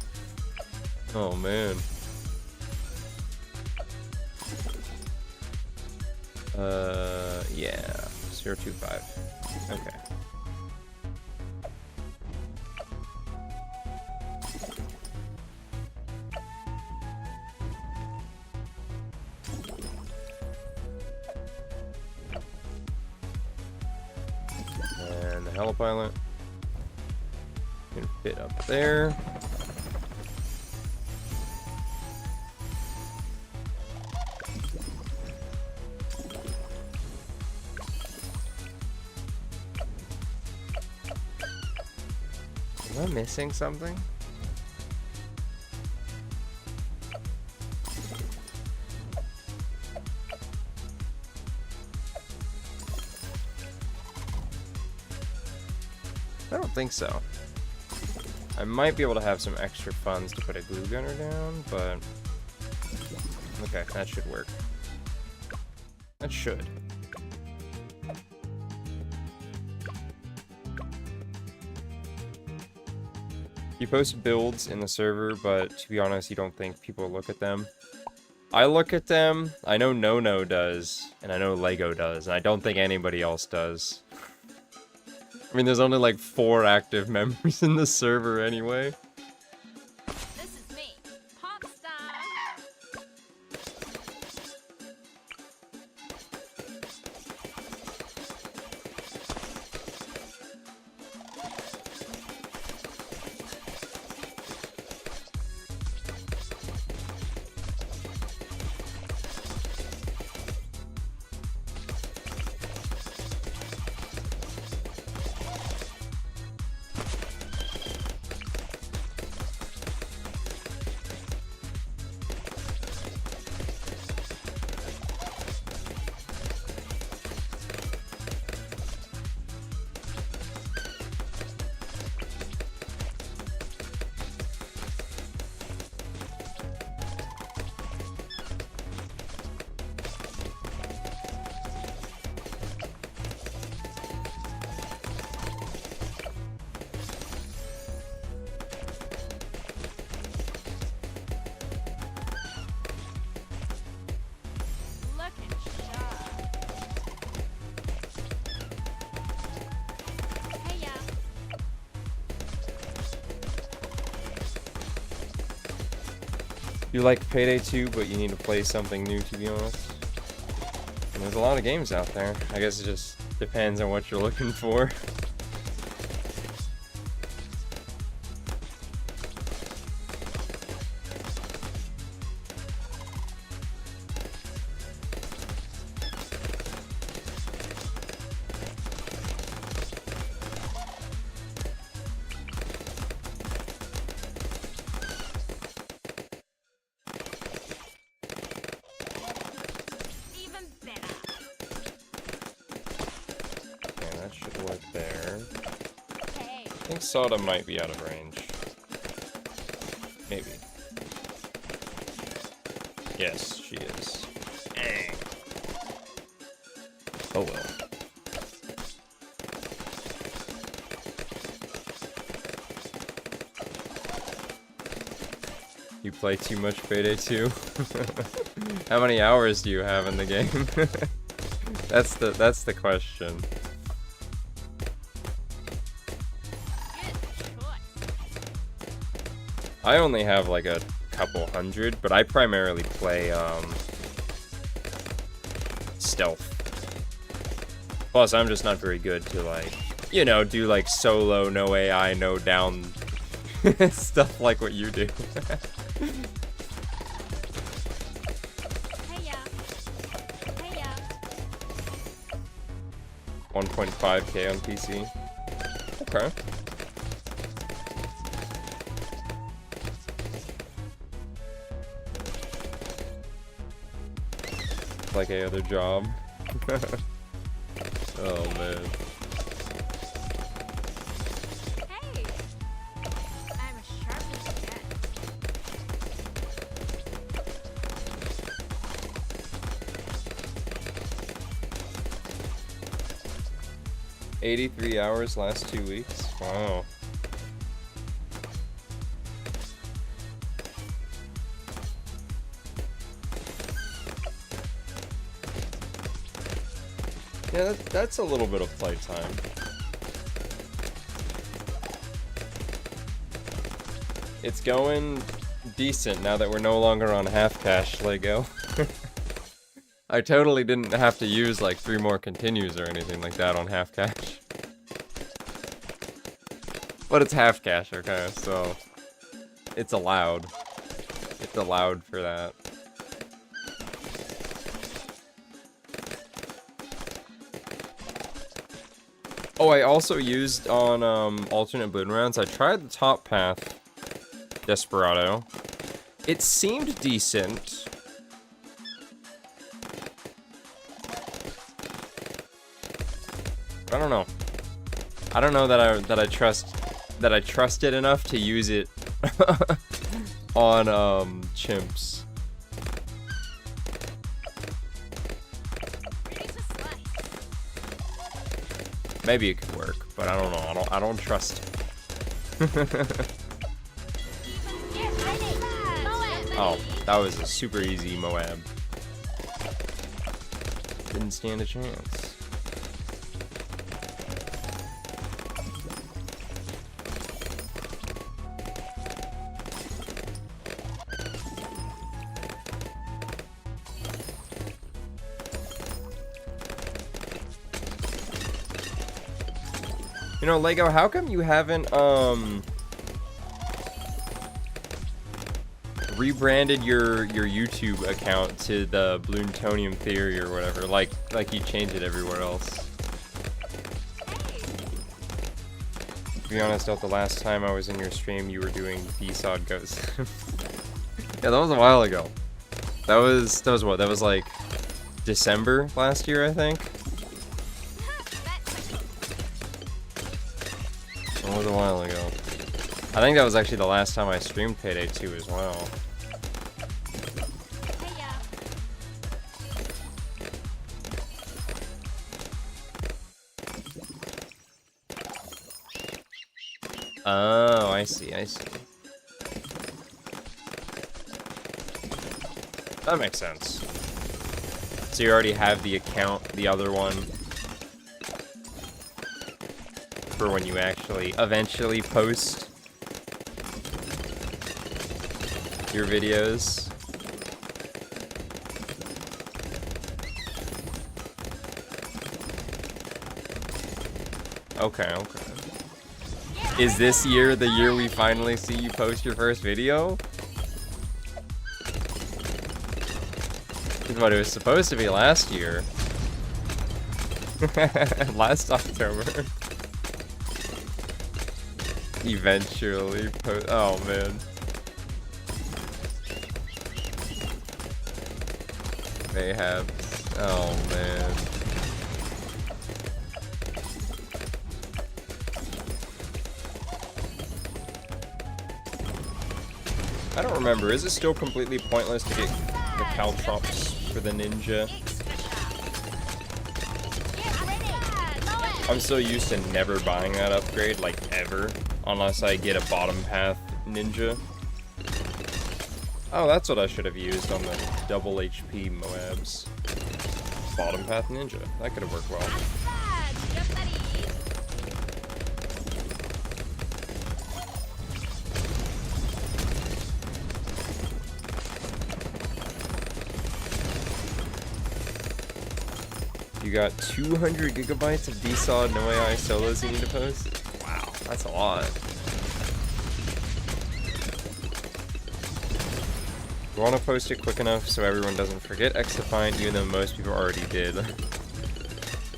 Oh man. Yeah, 025. Okay. And the helipilot can fit up there. Am I missing something? I don't think so. I might be able to have some extra funds to put a glue gunner down, but... Okay, that should work. That should. You post builds in the server, but to be honest, you don't think people look at them. I look at them, I know No does, and I know Lego does, and I don't think anybody else does. I mean, there's only like 4 active members in the server anyway. This is me, pop star. Looking sharp. Hey ya. You like Payday 2, but you need to play something new, to be honest. And there's a lot of games out there. I guess it just depends on what you're looking for. Even better. Okay, that should work there. Hey. I think Soda might be out of range. Maybe. Yes, she is. Dang. Oh well. You play too much Payday 2? How many hours do you have in the game? That's the question. Good choice. I only have like a couple hundred, but I primarily play stealth. Plus, I'm just not very good to like, you know, do like solo, no AI, no down stuff like what you do. Hey ya. Hey ya. 1.5k on PC. Okay. Like a other job. Oh man. Hey. I'm as sharp as you get. 83 hours last 2 weeks. Wow. Yeah, that's a little bit of playtime. It's going decent now that we're no longer on half cash Lego. I totally didn't have to use like 3 more continues or anything like that on half cash. But it's half cash, okay, so it's allowed. It's allowed for that. Oh, I also used on alternate balloon rounds, I tried the top path Desperado. It seemed decent. I don't know. I don't know that I trust it enough to use it on chimps. Maybe it could work, but I don't know. I don't trust it. Oh, that was a super easy Moab. Didn't stand a chance. You know, Lego, how come you haven't rebranded your YouTube account to the Bloontonium Theory or whatever, like you change it everywhere else? To be honest, the last time I was in your stream, you were doing B-Sod Ghost. Yeah, that was a while ago. That was what? That was like December last year, I think. That was a while ago. I think that was actually the last time I streamed Payday 2 as well. Oh, I see. That makes sense. So you already have the account, the other one, for when you actually eventually post your videos. Okay. Is this year the year we finally see you post your first video? But it was supposed to be last year. Last October. Eventually post. Oh man. They have. Oh man. I don't remember. Is it still completely pointless to get the caltrops for the ninja? I'm so used to never buying that upgrade, like ever, unless I get a bottom path ninja. Oh, that's what I should have used on the double HP Moabs. Bottom path ninja. That could have worked well. You got 200 gigabytes of B-Sod no AI solos you need to post? Wow, that's a lot. You want to post it quick enough so everyone doesn't forget X-Defiant, even though most people already did.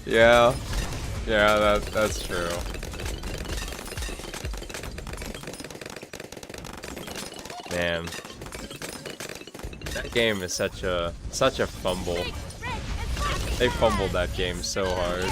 Yeah, that's true. Man, that game is such a fumble. They fumbled that game so hard.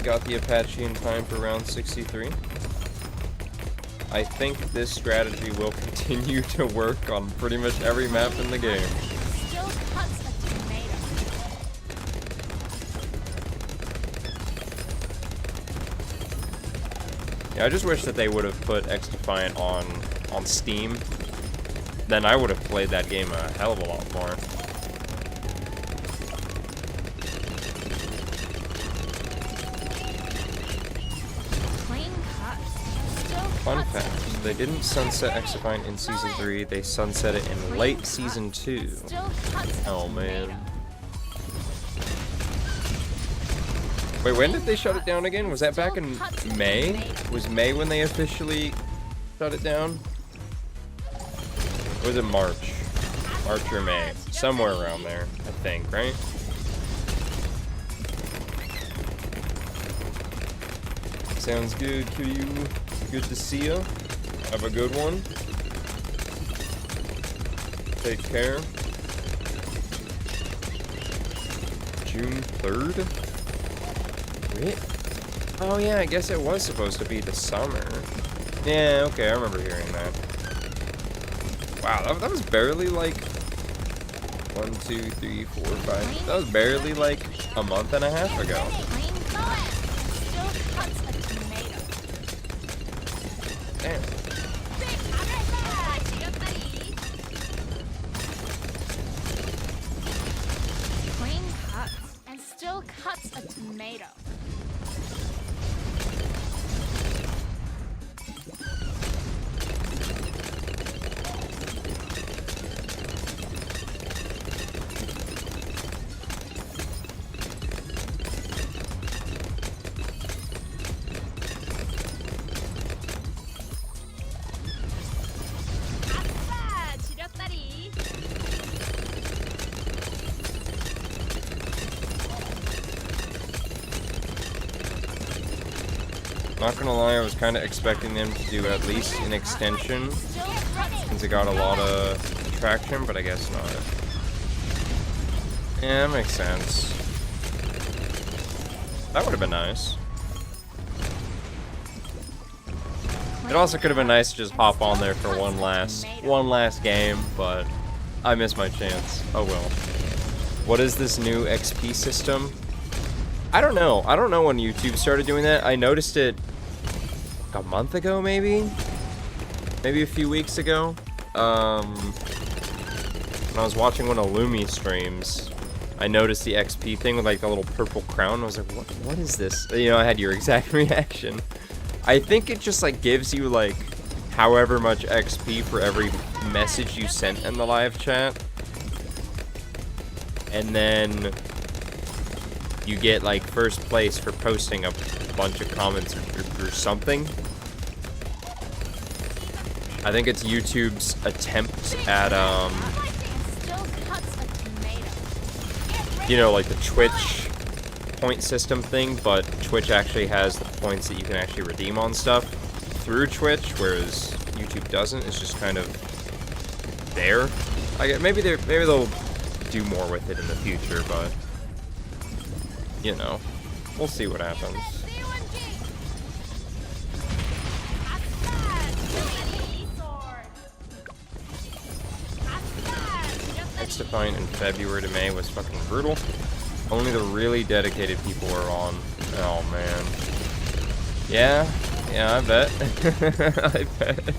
Got the Apache in time for round 63. I think this strategy will continue to work on pretty much every map in the game. Yeah, I just wish that they would have put X-Defiant on Steam. Then I would have played that game a hell of a lot more. Fun fact, they didn't sunset X-Defiant in Season 3, they sunset it in late Season 2. Oh man. Wait, when did they shut it down again? Was that back in May? Was May when they officially shut it down? Or was it March? March or May? Somewhere around there, I think, right? Sounds good, Kiryu. Good to see you. Have a good one. Take care. June 3rd? Wait. Oh yeah, I guess it was supposed to be the summer. Yeah, okay, I remember hearing that. Wow, that was barely like 1, 2, 3, 4, 5. That was barely like a month and a half ago. Damn. Clean cuts and still cuts a tomato. Not gonna lie, I was kind of expecting them to do at least an extension, since it got a lot of traction, but I guess not. Yeah, that makes sense. That would have been nice. It also could have been nice to just hop on there for one last game, but I missed my chance. Oh well. What is this new XP system? I don't know. I don't know when YouTube started doing that. I noticed it a month ago, maybe? Maybe a few weeks ago. When I was watching one of Lumi's streams, I noticed the XP thing with like the little purple crown. I was like, what is this? You know, I had your exact reaction. I think it just like gives you like however much XP for every message you sent in the live chat. And then you get like first place for posting a bunch of comments or something. I think it's YouTube's attempt at you know, like the Twitch point system thing, but Twitch actually has the points that you can actually redeem on stuff through Twitch, whereas YouTube doesn't. It's just kind of there. I guess maybe they'll do more with it in the future, but you know, we'll see what happens. X-Define in February to May was fucking brutal. Only the really dedicated people are on. Oh man. Yeah, I bet. I bet.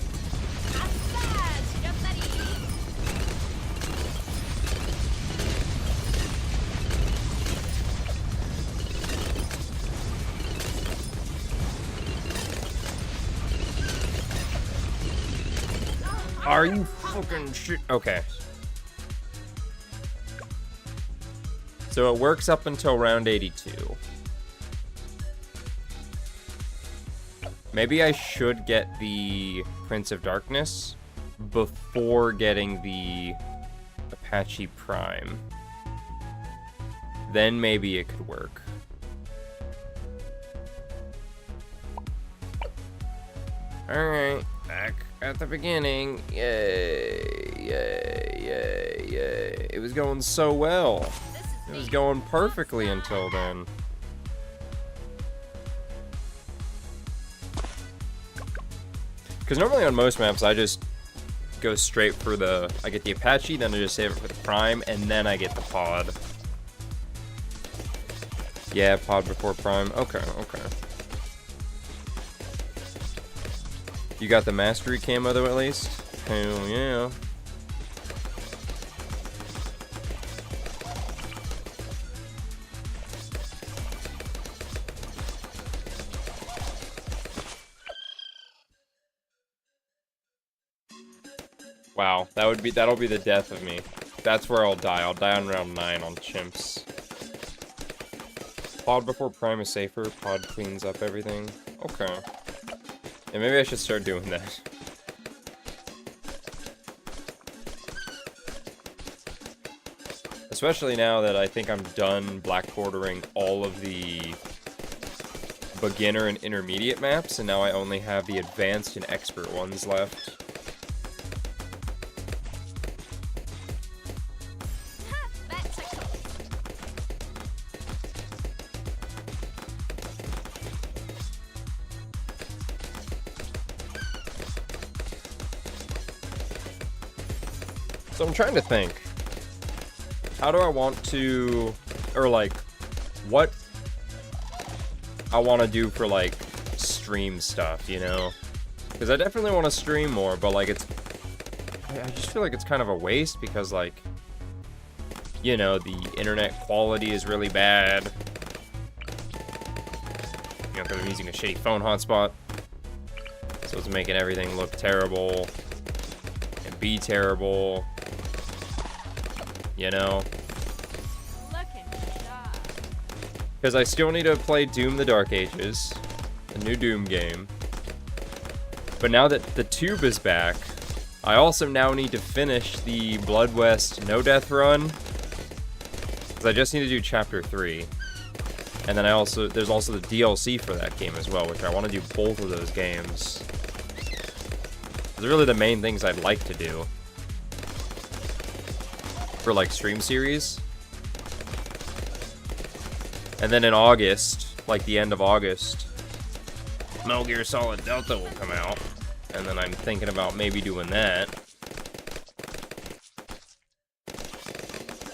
Are you fucking shit? Okay. So it works up until round 82. Maybe I should get the Prince of Darkness before getting the Apache Prime. Then maybe it could work. Alright, back at the beginning. Yay, yay, yay, yay. It was going so well. It was going perfectly until then. Because normally on most maps, I just go straight for the... I get the Apache, then I just save it for the Prime, and then I get the Pod. Yeah, Pod before Prime. Okay, okay. You got the Mastery camo though, at least? Hell yeah. Wow, that'll be the death of me. That's where I'll die. I'll die on round 9 on chimps. Pod before Prime is safer. Pod cleans up everything. Okay. Yeah, maybe I should start doing that. Especially now that I think I'm done blackboarding all of the beginner and intermediate maps, and now I only have the advanced and expert ones left. That's a cool. So I'm trying to think. How do I want to, or like, what I want to do for like stream stuff, you know? Because I definitely want to stream more, but like I just feel like it's kind of a waste because like, you know, the internet quality is really bad. You know, because I'm using a shitty phone hotspot. So it's making everything look terrible and be terrible. You know? Because I still need to play Doom the Dark Ages, a new Doom game. But now that the Tube is back, I also now need to finish the Blood West No Death run. Because I just need to do Chapter 3. And then there's also the DLC for that game as well, which I want to do both of those games. Those are really the main things I'd like to do. For like stream series. And then in August, like the end of August, Metal Gear Solid Delta will come out. And then I'm thinking about maybe doing that.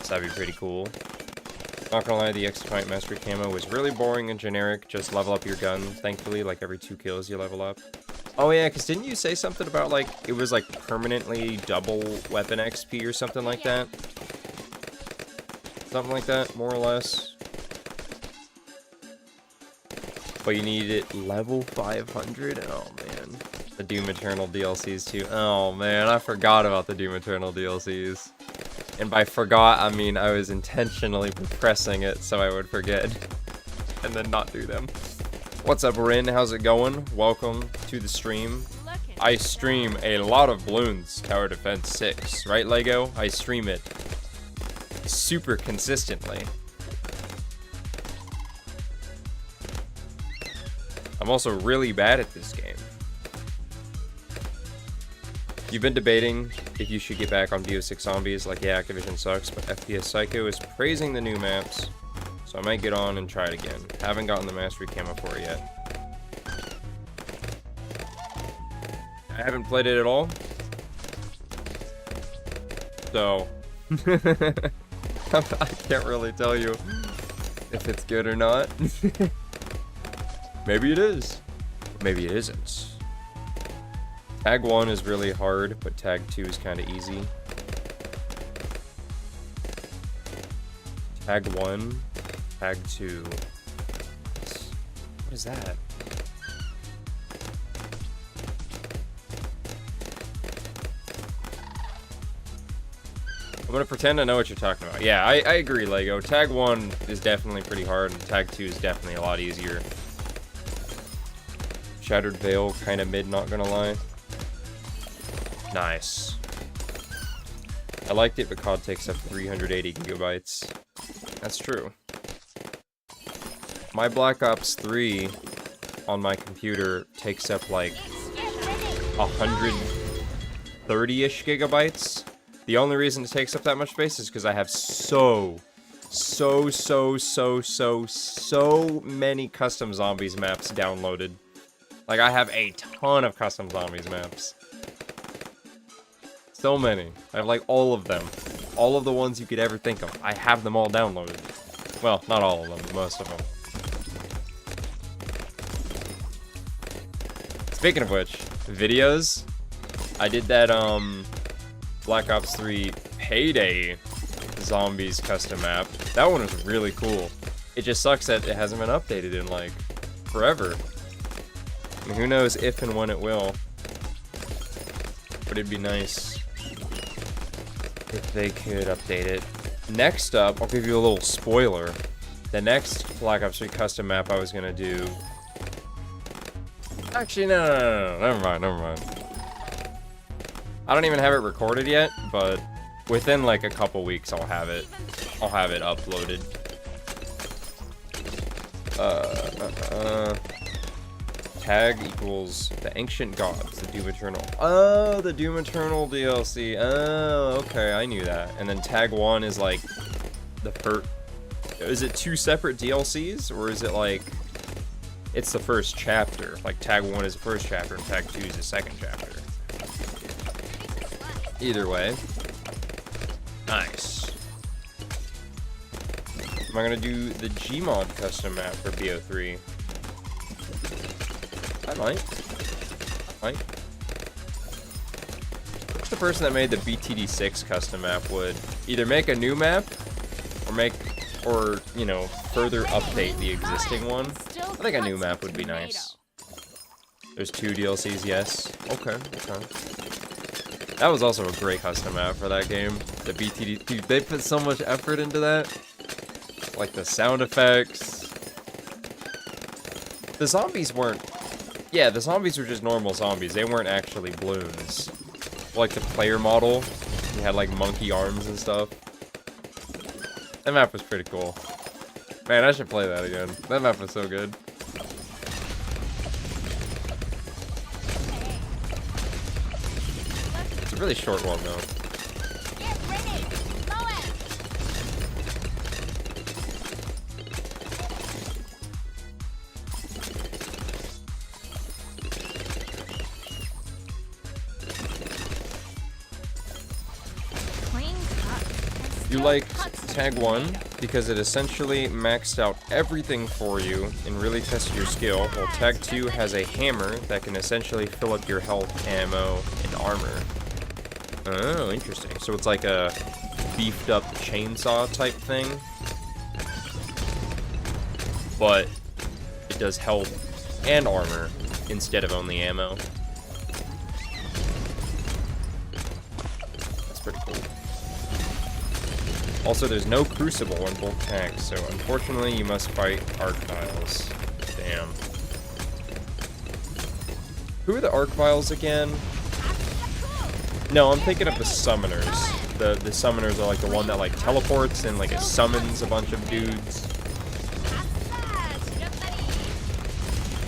So that'd be pretty cool. Not gonna lie, the X-Defiant Mastery camo was really boring and generic. Just level up your gun, thankfully, like every 2 kills you level up. Oh yeah, because didn't you say something about like, it was like permanently double weapon XP or something like that? Something like that, more or less. But you need it level 500? Oh man. The Doom Eternal DLCs too. Oh man, I forgot about the Doom Eternal DLCs. And by forgot, I mean I was intentionally pressing it so I would forget. And then not do them. What's up, Rin? How's it going? Welcome to the stream. I stream a lot of Bloons Tower Defense 6. Right, Lego? I stream it super consistently. I'm also really bad at this game. You've been debating if you should get back on BO6 Zombies. Like, yeah, Activision sucks, but FPS Psycho is praising the new maps. So I might get on and try it again. Haven't gotten the Mastery Camo for it yet. I haven't played it at all. So... I can't really tell you if it's good or not. Maybe it is. Maybe it isn't. Tag 1 is really hard, but Tag 2 is kind of easy. Tag 1, Tag 2. What is that? I'm gonna pretend I know what you're talking about. Yeah, I agree, Lego. Tag 1 is definitely pretty hard, and Tag 2 is definitely a lot easier. Shattered Veil, kind of mid, not gonna lie. Nice. I liked it, but COD takes up 380 gigabytes. That's true. My Black Ops 3 on my computer takes up like 130-ish gigabytes. The only reason it takes up that much space is because I have so many custom zombies maps downloaded. Like, I have a ton of custom zombies maps. So many. I have like all of them. All of the ones you could ever think of. I have them all downloaded. Well, not all of them, but most of them. Speaking of which, videos. I did that, Black Ops 3 Payday Zombies custom map. That one was really cool. It just sucks that it hasn't been updated in, like, forever. I mean, who knows if and when it will. But it'd be nice if they could update it. Next up, I'll give you a little spoiler. The next Black Ops 3 custom map I was gonna do... Actually, no. Never mind. I don't even have it recorded yet, but within like a couple weeks I'll have it uploaded. Tag equals the Ancient Gods, the Doom Eternal. Oh, the Doom Eternal DLC. Oh, okay, I knew that. And then Tag 1 is like the is it 2 separate DLCs, or is it like it's the first chapter? Like Tag 1 is the first chapter and Tag 2 is the second chapter. Either way. Nice. Am I gonna do the Gmod custom map for BO3? I might. Wish the person that made the BTD6 custom map would either make a new map or you know, further update the existing one. I think a new map would be nice. There's 2 DLCs, yes. Okay. That was also a great custom map for that game. The BTD, dude, they put so much effort into that. Like the sound effects. The zombies weren't... Yeah, the zombies were just normal zombies. They weren't actually balloons. Like the player model, you had like monkey arms and stuff. That map was pretty cool. Man, I should play that again. That map was so good. It's a really short one though. You liked Tag 1 because it essentially maxed out everything for you and really tested your skill, while Tag 2 has a hammer that can essentially fill up your health, ammo, and armor. Oh, interesting. So it's like a beefed up chainsaw type thing, but it does health and armor instead of only ammo. That's pretty cool. Also, there's no crucible in both tags, so unfortunately you must fight Arc-Vials. Damn. Who are the Arc-Vials again? No, I'm thinking of the Summoners. The Summoners are like the one that like teleports and like it summons a bunch of dudes.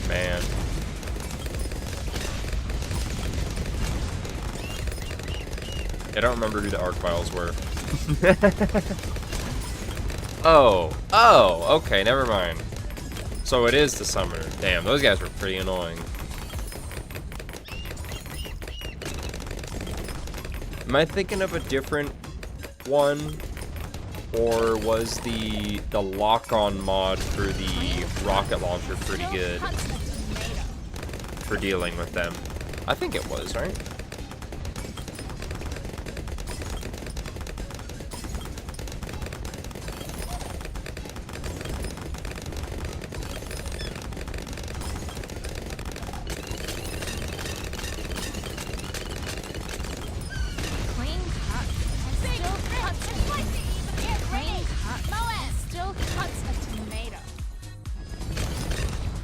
Man. I don't remember who the Arc-Vials were. Oh, okay, never mind. So it is the Summoner. Damn, those guys were pretty annoying. Am I thinking of a different one? Or was the lock-on mod for the rocket launcher pretty good for dealing with them? I think it was, right?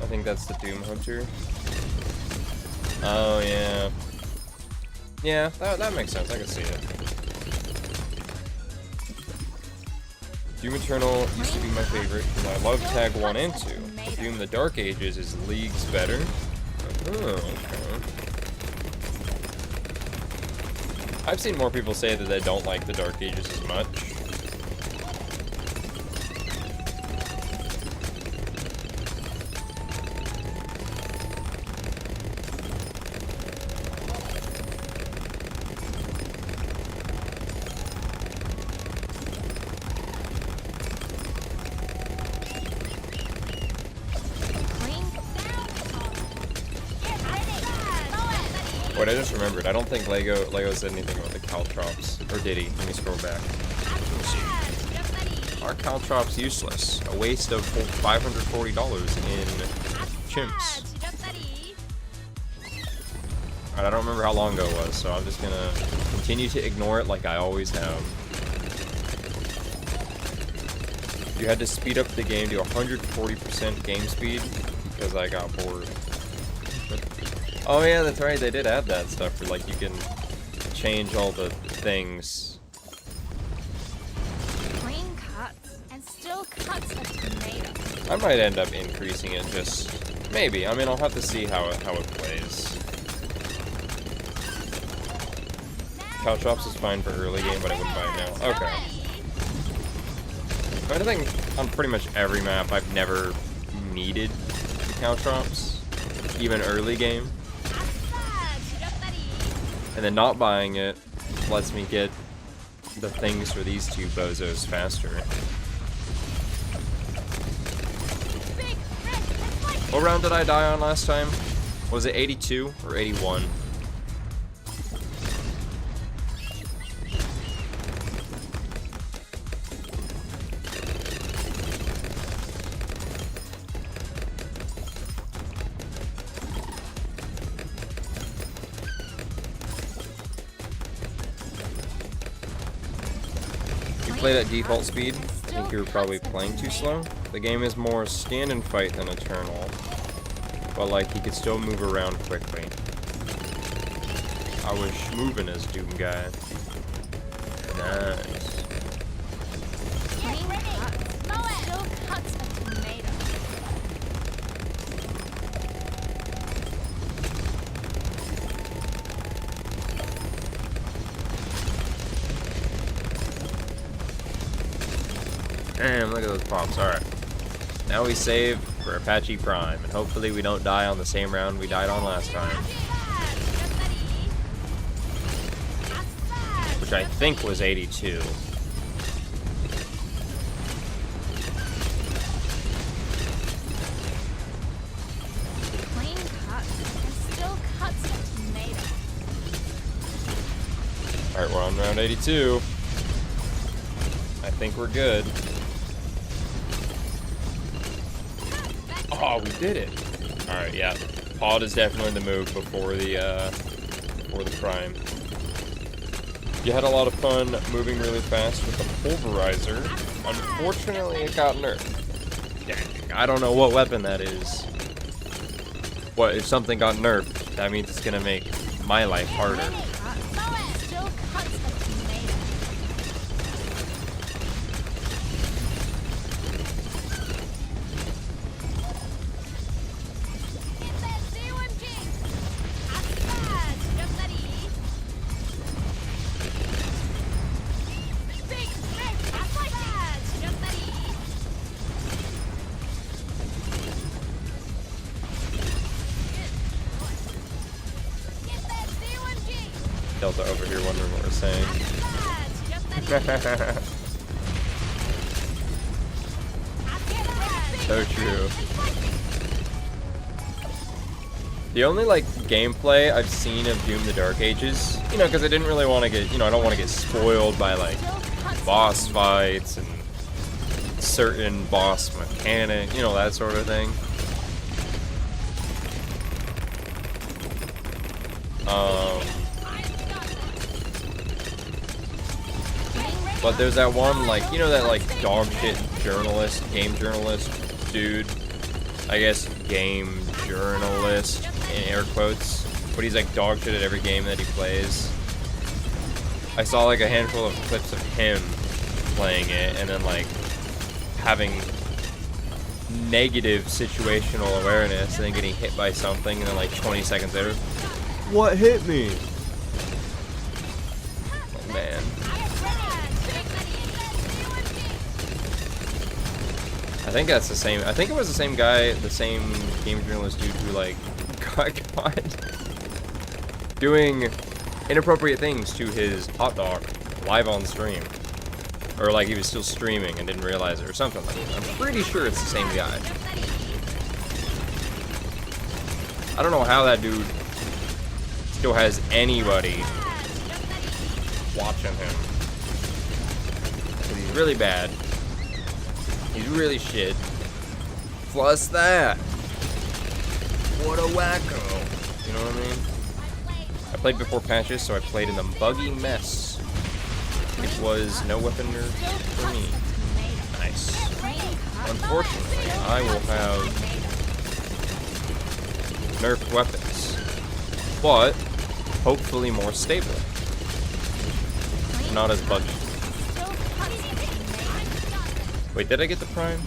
I think that's the Doom Hunter. Oh, yeah. Yeah, that makes sense. I can see it. Doom Eternal used to be my favorite because I love Tag 1 and 2. But Doom the Dark Ages is leagues better. Oh, okay. I've seen more people say that they don't like the Dark Ages as much. Wait, I just remembered. I don't think Lego said anything about the Caltrops. Or did he? Let me scroll back. Let's see. Are Caltrops useless? A waste of $540 in chimps. Alright, I don't remember how long ago it was, so I'm just gonna continue to ignore it like I always have. You had to speed up the game to 140% game speed because I got bored. Oh yeah, that's right, they did add that stuff where like you can change all the things. Clean cuts and still cuts a tomato. I might end up increasing it just maybe. I mean, I'll have to see how it plays. Caltrops is fine for early game, but I wouldn't buy it now. Okay. I think on pretty much every map I've never needed Caltrops, even early game. And then not buying it lets me get the things for these two bozos faster. What round did I die on last time? Was it 82 or 81? Played at default speed. I think you were probably playing too slow. The game is more stand and fight than Eternal, but like he could still move around quickly. I was moving as Doom guy. Nice. Damn, look at those pops. Alright. Now we save for Apache Prime, and hopefully we don't die on the same round we died on last time. Which I think was 82. Alright, we're on round 82. I think we're good. Oh, we did it. Alright, yeah. Pod is definitely the move before the prime. You had a lot of fun moving really fast with the pulverizer. Unfortunately, it got nerfed. Dang, I don't know what weapon that is. What, if something got nerfed, that means it's gonna make my life harder. Delta over here wondering what we're saying. So true. The only like gameplay I've seen of Doom the Dark Ages, you know, because I didn't really want to get, you know, I don't want to get spoiled by like boss fights and certain boss mechanic, you know, that sort of thing. But there's that one, like, you know, that like dog shit journalist, game journalist dude, I guess game journalist in air quotes, but he's like dog shit at every game that he plays. I saw like a handful of clips of him playing it and then like having negative situational awareness and then getting hit by something and then like 20 seconds later, what hit me? Oh, man. I think that's the same. I think it was the same guy, the same game journalist dude who like got caught doing inappropriate things to his hot dog live on stream, or like he was still streaming and didn't realize it or something like that. I'm pretty sure it's the same guy. I don't know how that dude still has anybody watching him. But he's really bad. He's really shit. Plus that. What a wacko. You know what I mean? I played before patches, so I played in the buggy mess. It was no weapon nerf for me. Nice. Unfortunately, I will have nerfed weapons, but hopefully more stable. Not as budget. Wait, did I get the prime?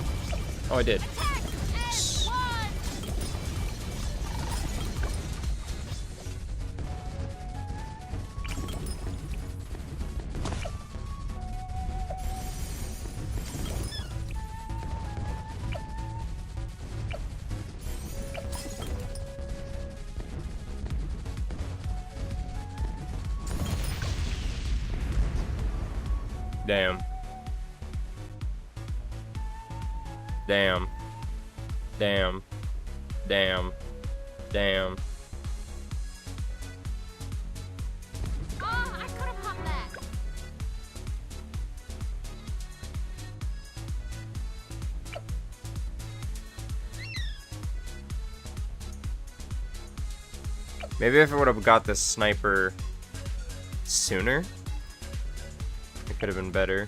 Oh, I did. Damn. Damn. Damn. Damn. Damn. Oh, I could have popped that. Maybe if I would have got this sniper sooner, it could have been better.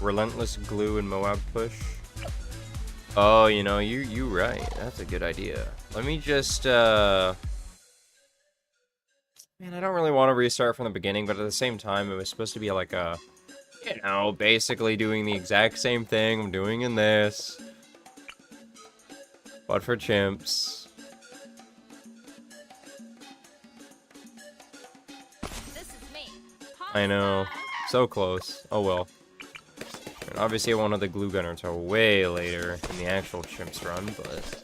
Relentless glue and Moab push. Oh, you know, you right. That's a good idea. Let me just man, I don't really want to restart from the beginning, but at the same time it was supposed to be like a, you know, basically doing the exact same thing I'm doing in this, but for chimps. This is me. I know. So close. Oh well. And obviously I wanted the glue gunner until way later in the actual chimps run, but...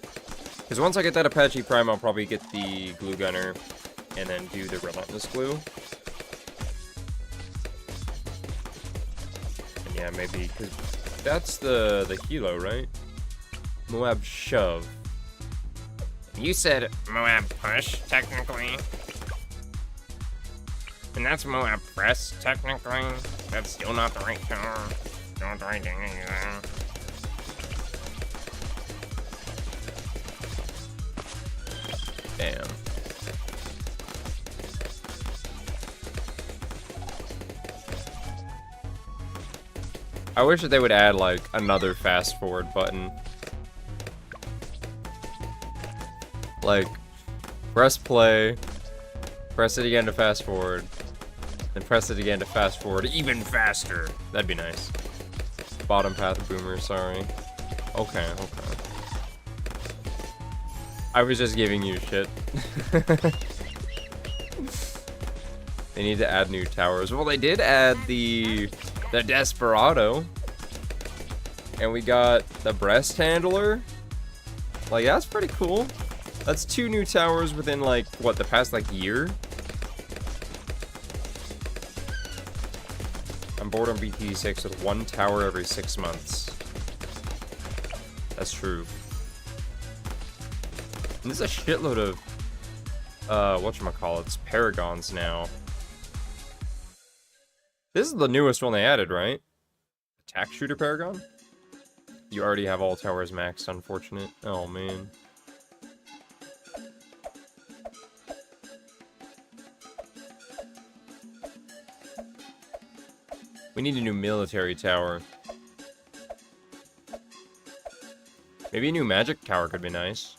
Because once I get that Apache Prime, I'll probably get the glue gunner and then do the relentless glue. And yeah, maybe, because that's the helo, right? Moab shove. You said Moab push, technically. And that's Moab press, technically. That's still not the right term. Not the right thing either. Damn. I wish that they would add, like, another fast forward button. Like, press play, press it again to fast forward, then press it again to fast forward even faster. That'd be nice. Bottom path boomer, sorry. Okay, okay. I was just giving you shit. They need to add new towers. Well, they did add the Desperado. And we got the breast handler. Like, that's pretty cool. That's 2 new towers within, like, what, the past, like, year? I'm bored on BTD6 with 1 tower every 6 months. That's true. And there's a shitload of, whatchamacallits, Paragons now. This is the newest one they added, right? Attack Shooter Paragon? You already have all towers maxed, unfortunate. Oh, man. We need a new military tower. Maybe a new magic tower could be nice.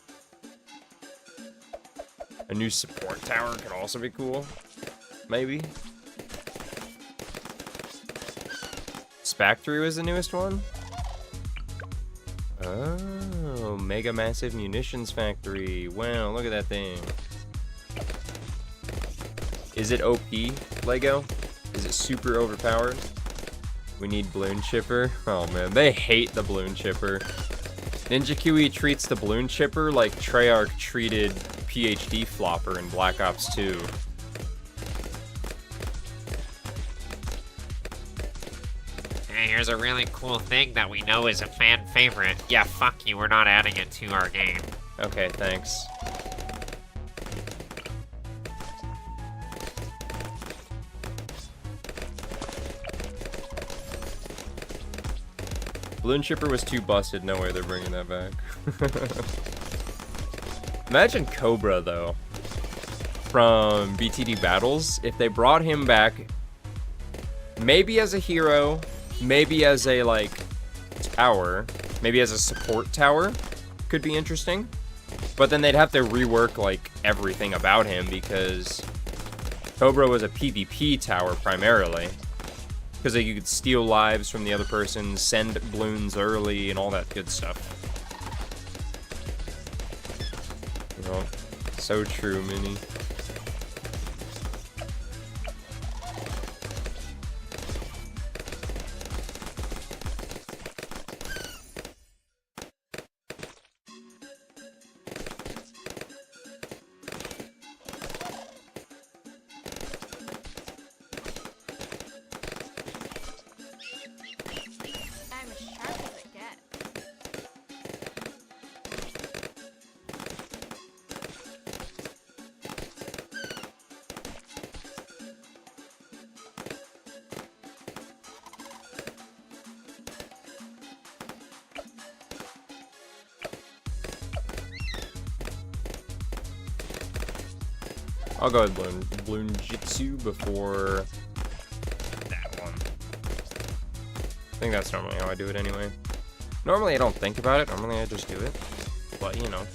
A new support tower could also be cool. Maybe. Factory was the newest one? Oh, Mega Massive Munitions Factory. Wow, look at that thing. Is it OP, Lego? Is it super overpowered? We need Balloon Chipper. Oh man, they hate the Balloon Chipper. Ninja QE treats the Balloon Chipper like Treyarch treated PhD Flopper in Black Ops 2. Hey, here's a really cool thing that we know is a fan favorite. Yeah, fuck you, we're not adding it to our game. Okay, thanks. Balloon Chipper was too busted. No way they're bringing that back. Imagine Cobra, though, from BTD Battles. If they brought him back, maybe as a hero, maybe as a, like, tower, maybe as a support tower, could be interesting. But then they'd have to rework, like, everything about him, because Cobra was a PvP tower primarily. Because you could steal lives from the other person, send balloons early, and all that good stuff. You know, so true, Minnie. I'm as sharp as it gets. I'll go with Balloon Jitsu before that one. I think that's normally how I do it anyway. Normally I don't think about it, normally I just do it. But, you know.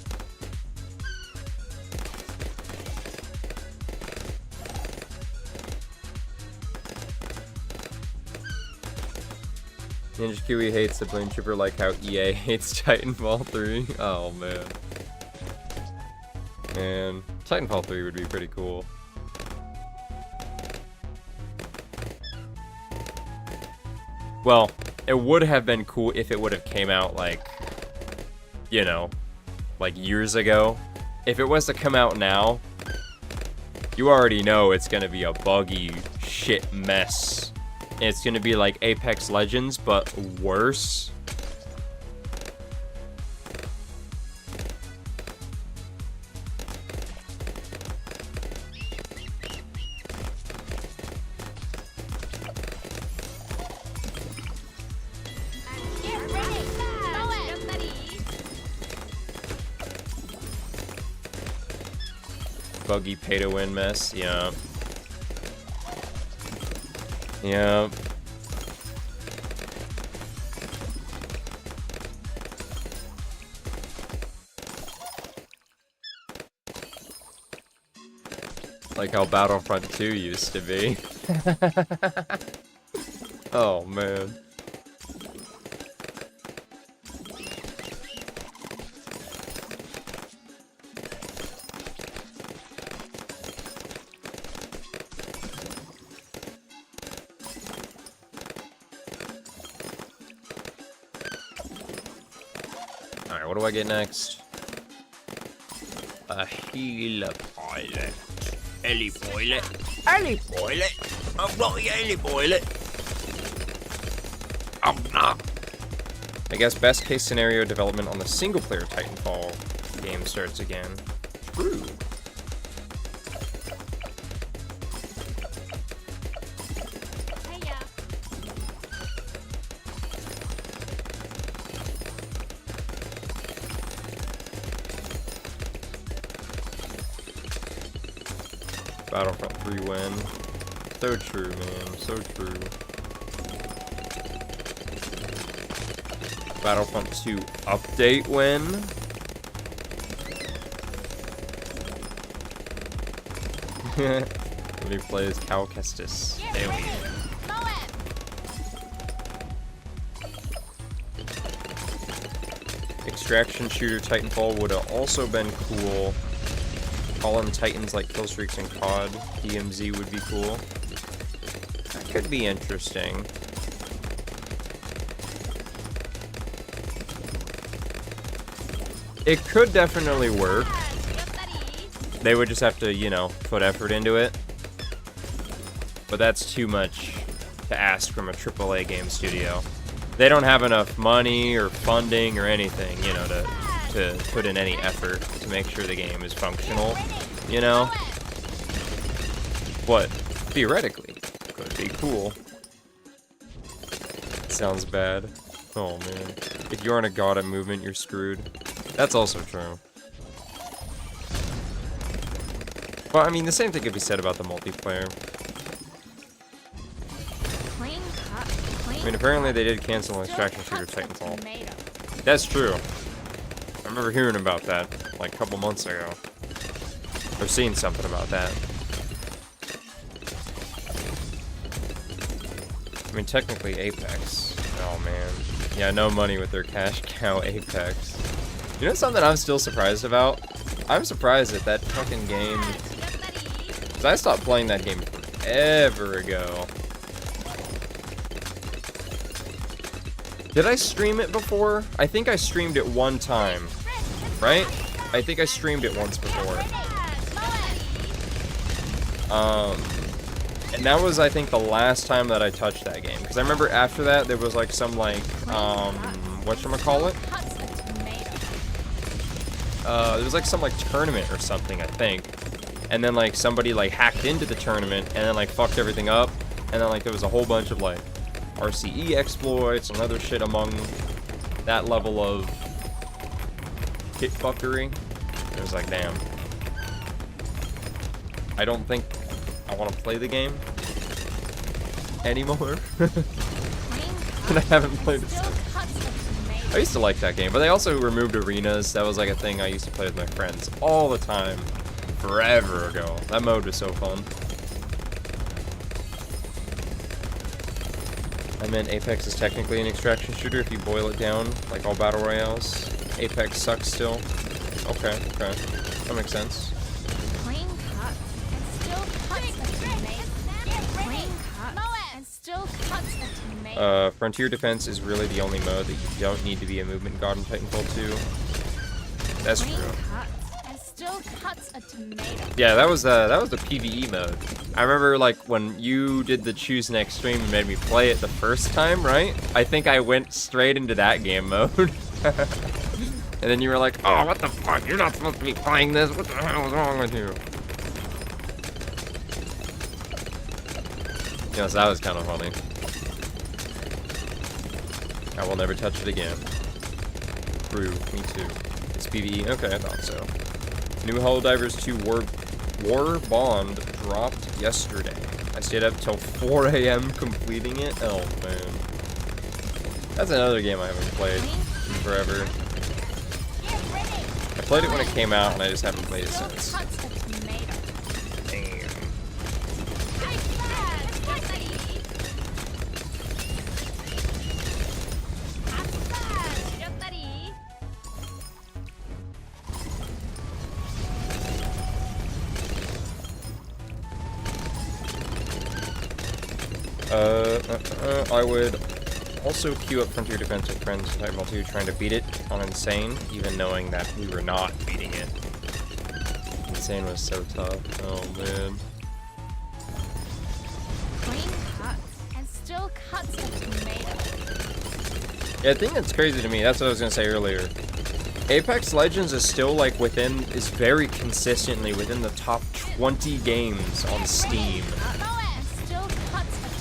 Ninja Kiwi hates the Balloon Trooper like how EA hates Titanfall 3. Oh, man. Man, Titanfall 3 would be pretty cool. Well, it would have been cool if it would have came out, like, you know, like years ago. If it was to come out now, you already know it's gonna be a buggy shit mess. It's gonna be like Apex Legends, but worse. Get ready! Go it! Buddy! Buggy pay-to-win mess, yeah. Yeah. Like how Battlefront 2 used to be. Oh, man. Alright, what do I get next? A healer pilot. Ellie Boilet. Ellie Boilet. I've got the Ellie Boilet. Oh, no. I guess best case scenario development on the single player Titanfall game starts again. True. Hey, yeah. Battlefront 3 win. So true, man. So true. Battlefront 2 update win. When he plays Cal Kestis. Get There we ready! go. Go it! Extraction shooter Titanfall would have also been cool. Fallen Titans like Killstreaks and COD. DMZ would be cool. That could be interesting. It could definitely work. Get buddy! They would just have to, you know, put effort into it. But that's too much to ask from a AAA game studio. They don't have enough money or funding or anything, you know, to put in any effort to make sure the game is functional, you know? But theoretically, could be cool. Sounds bad. Oh man. If you aren't a god at movement, you're screwed. That's also true. But I mean, the same thing could be said about the multiplayer. Clean cut. Clean mean, apparently they did cancel Extraction Shooter Titanfall. That's true. I remember hearing about that, like, a couple months ago. Or seeing something about that. I mean, technically Apex. Oh, man. Yeah, no money with their cash cow Apex. You know something I'm still surprised about? I'm surprised at that fucking game. Because I stopped playing that game forever ago. Did I stream it before? I think I streamed it one time. Right? I think I streamed it once before. And that was, I think, the last time that I touched that game. Because I remember after that, there was, like, some, like, whatchamacallit? There was, like, some, like, tournament or something, I think. And then, like, somebody, like, hacked into the tournament and then, like, fucked everything up. And then, like, there was a whole bunch of, like, RCE exploits and other shit among that level of hit fuckery. It was like, damn. I don't think I want to play the game anymore. And I haven't played it since. I used to like that game, but they also removed arenas. That was like a thing I used to play with my friends all the time, forever ago. That mode was so fun. I meant Apex is technically an extraction shooter if you boil it down, like all battle royales. Apex sucks still. Okay, okay. That makes sense. Frontier Defense is really the only mode that you don't need to be a movement god in Titanfall 2. That's true. Yeah, that was the PvE mode. I remember, like, when you did the choose next stream and made me play it the first time, right? I think I went straight into that game mode. And then you were like, oh, what the fuck? You're not supposed to be playing this. What the hell is wrong with you? Yeah, so that was kind of funny. I will never touch it again. True, me too. It's PvE? Okay, I thought so. New Helldivers 2 War Bond dropped yesterday. I stayed up till 4 AM completing it. Oh, man. That's another game I haven't played in forever. I played it when it came out, and I just haven't played it since. Damn. I would also queue up Frontier Defense with friends in Titanfall 2 trying to beat it on Insane, even knowing that we were not beating it. Insane was so tough. Oh, man. Yeah, I think that's crazy to me. That's what I was going to say earlier. Apex Legends is still, like, is very consistently within the top 20 games on Steam.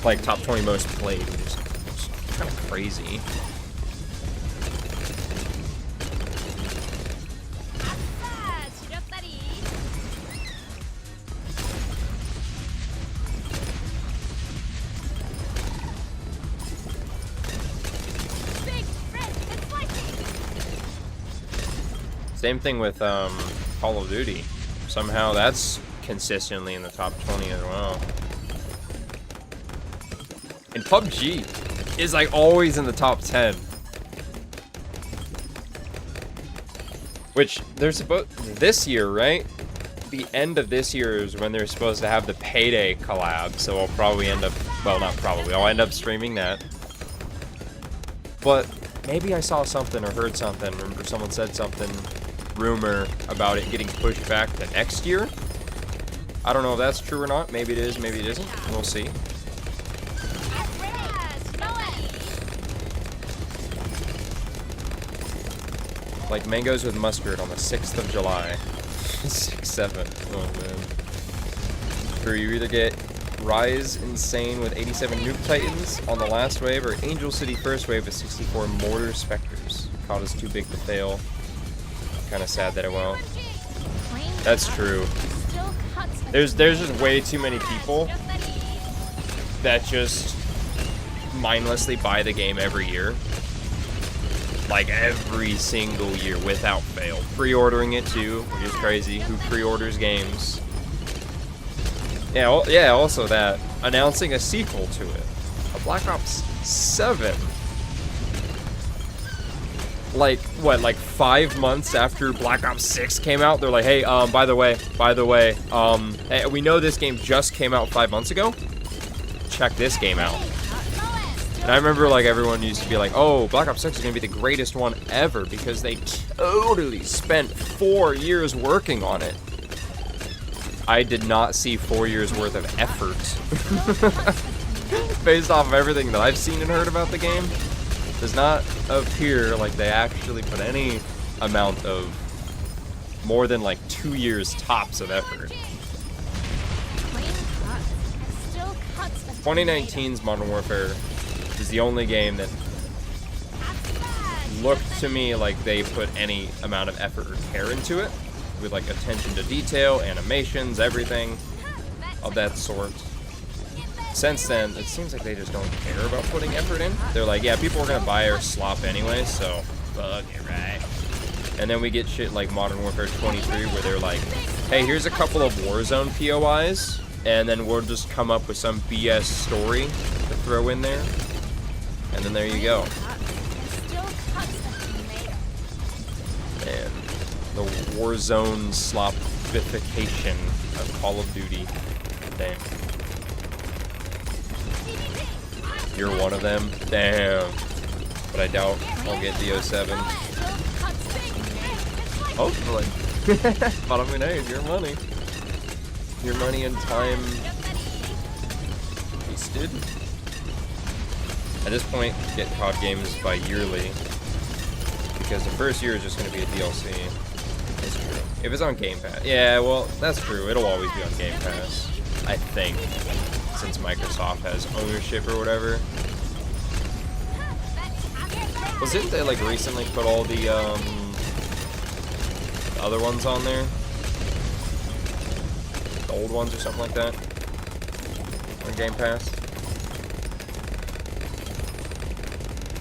Like, top 20 most played, which is kind of crazy. Same thing with Call of Duty. Somehow that's consistently in the top 20 as well. And PUBG is like always in the top 10. Which they're supposed this year, right? The end of this year is when they're supposed to have the Payday collab, so I'll probably end up, well, not probably, I'll end up streaming that. But maybe I saw something or heard something or someone said something, rumor about it getting pushed back to next year. I don't know if that's true or not. Maybe it is, maybe it isn't. We'll see. Like mangoes with mustard on the 6th of July. 6th, 7th. Oh man. Or you either get Rise Insane with 87 Nuke Titans on the last wave, or Angel City first wave with 64 Mortar Specters. COD is too big to fail. Kinda sad that it won't. That's true. There's just way too many people that just mindlessly buy the game every year. Like, every single year, without fail. Pre-ordering it, too, which is crazy. Who pre-orders games? Yeah, yeah, also that. Announcing a sequel to it. A Black Ops 7. Like, what, like 5 months after Black Ops 6 came out? They're like, hey, by the way, hey, we know this game just came out 5 months ago. Check this game out. And I remember, like, everyone used to be like, oh, Black Ops 6 is going to be the greatest one ever because they totally spent 4 years working on it. I did not see 4 years worth of effort. Based off of everything that I've seen and heard about the game, does not appear like they actually put any amount of more than, like, 2 years tops of effort. 2019's Modern Warfare is the only game that looked to me like they put any amount of effort or care into it, with like attention to detail, animations, everything of that sort. Since then, it seems like they just don't care about putting effort in. They're like, yeah, people are gonna buy our slop anyway, so fuck it, right? And then we get shit like Modern Warfare 23 where they're like, hey, here's a couple of Warzone POIs, and then we'll just come up with some BS story to throw in there. And then there you go. And the Warzone slopification of Call of Duty. Damn. You're one of them? Damn. But I doubt I'll get the 07. Hopefully. But I mean, hey, it's your money. Your money and time wasted. At this point, get COD games by yearly, because the first year is just going to be a DLC. That's true. If it's on Game Pass. Yeah, well, that's true. It'll always be on Game Pass, I think, since Microsoft has ownership or whatever. Was it they, like, recently put all the other ones on there? The old ones or something like that? On Game Pass?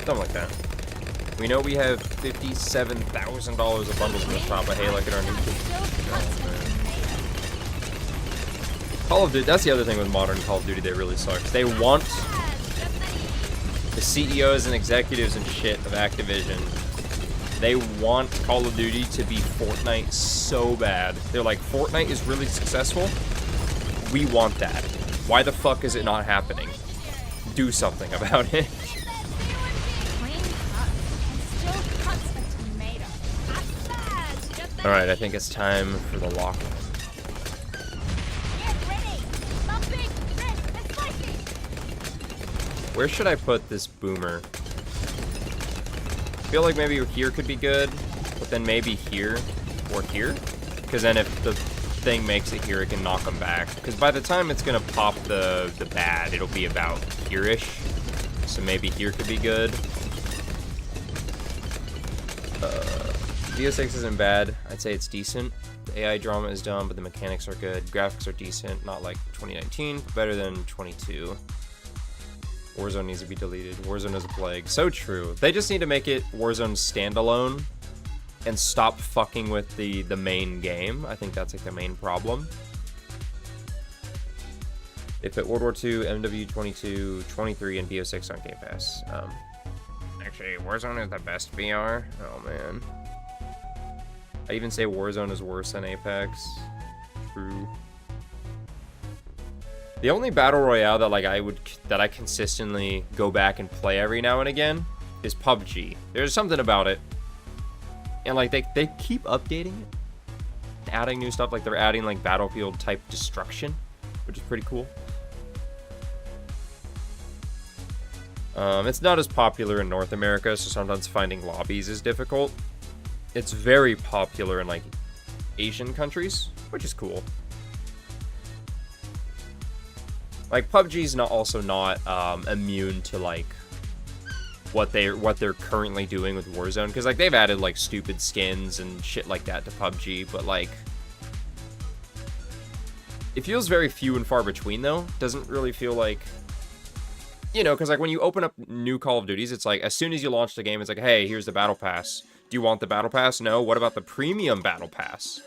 Something like that. We know we have $57,000 of bundles in the shop, but hey, look at our new Call of Duty, that's the other thing with modern Call of Duty that really sucks. They want the CEOs and executives and shit of Activision, they want Call of Duty to be Fortnite so bad. They're like, Fortnite is really successful. We want that. Why the fuck is it not happening? Do something about it. Alright, I think it's time for the lock. Where should I put this boomer? I feel like maybe here could be good, but then maybe here or here? Because then if the thing makes it here, it can knock them back. Because by the time it's going to pop the bad, it'll be about here-ish. So maybe here could be good. BTD6 isn't bad. I'd say it's decent. The AI drama is dumb, but the mechanics are good. Graphics are decent. Not like 2019, but better than 22. Warzone needs to be deleted. Warzone is a plague. So true. They just need to make it Warzone standalone and stop fucking with the main game. I think that's like the main problem. They put World War II, MW22, 23, and BO6 on Game Pass. Actually, Warzone is the best VR. Oh man. I even say Warzone is worse than Apex. True. The only battle royale that I consistently go back and play every now and again is PUBG. There's something about it, and like they keep updating it, adding new stuff. Like they're adding like Battlefield type destruction, which is pretty cool. It's not as popular in North America, so sometimes finding lobbies is difficult. It's very popular in like Asian countries, which is cool. Like PUBG's also not immune to like what they're currently doing with Warzone, because like they've added like stupid skins and shit like that to PUBG, but like it feels very few and far between though. Doesn't really feel like You know, because like when you open up new Call of Duties, it's like as soon as you launch the game, it's like, hey, here's the Battle Pass. Do you want the Battle Pass? No. What about the Premium Battle Pass?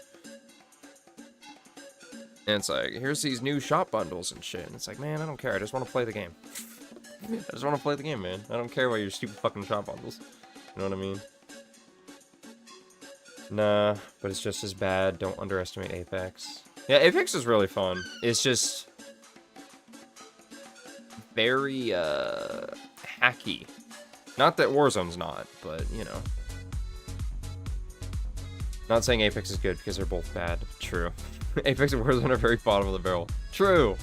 And it's like, here's these new shop bundles and shit. And it's like, man, I don't care. I just want to play the game. I just want to play the game, man. I don't care about your stupid fucking shop bundles. You know what I mean? Nah, but it's just as bad. Don't underestimate Apex. Yeah, Apex is really fun. It's just very, hacky. Not that Warzone's not, but, you know. Not saying Apex is good, because they're both bad. True. Apex and Warzone are very bottom of the barrel. True!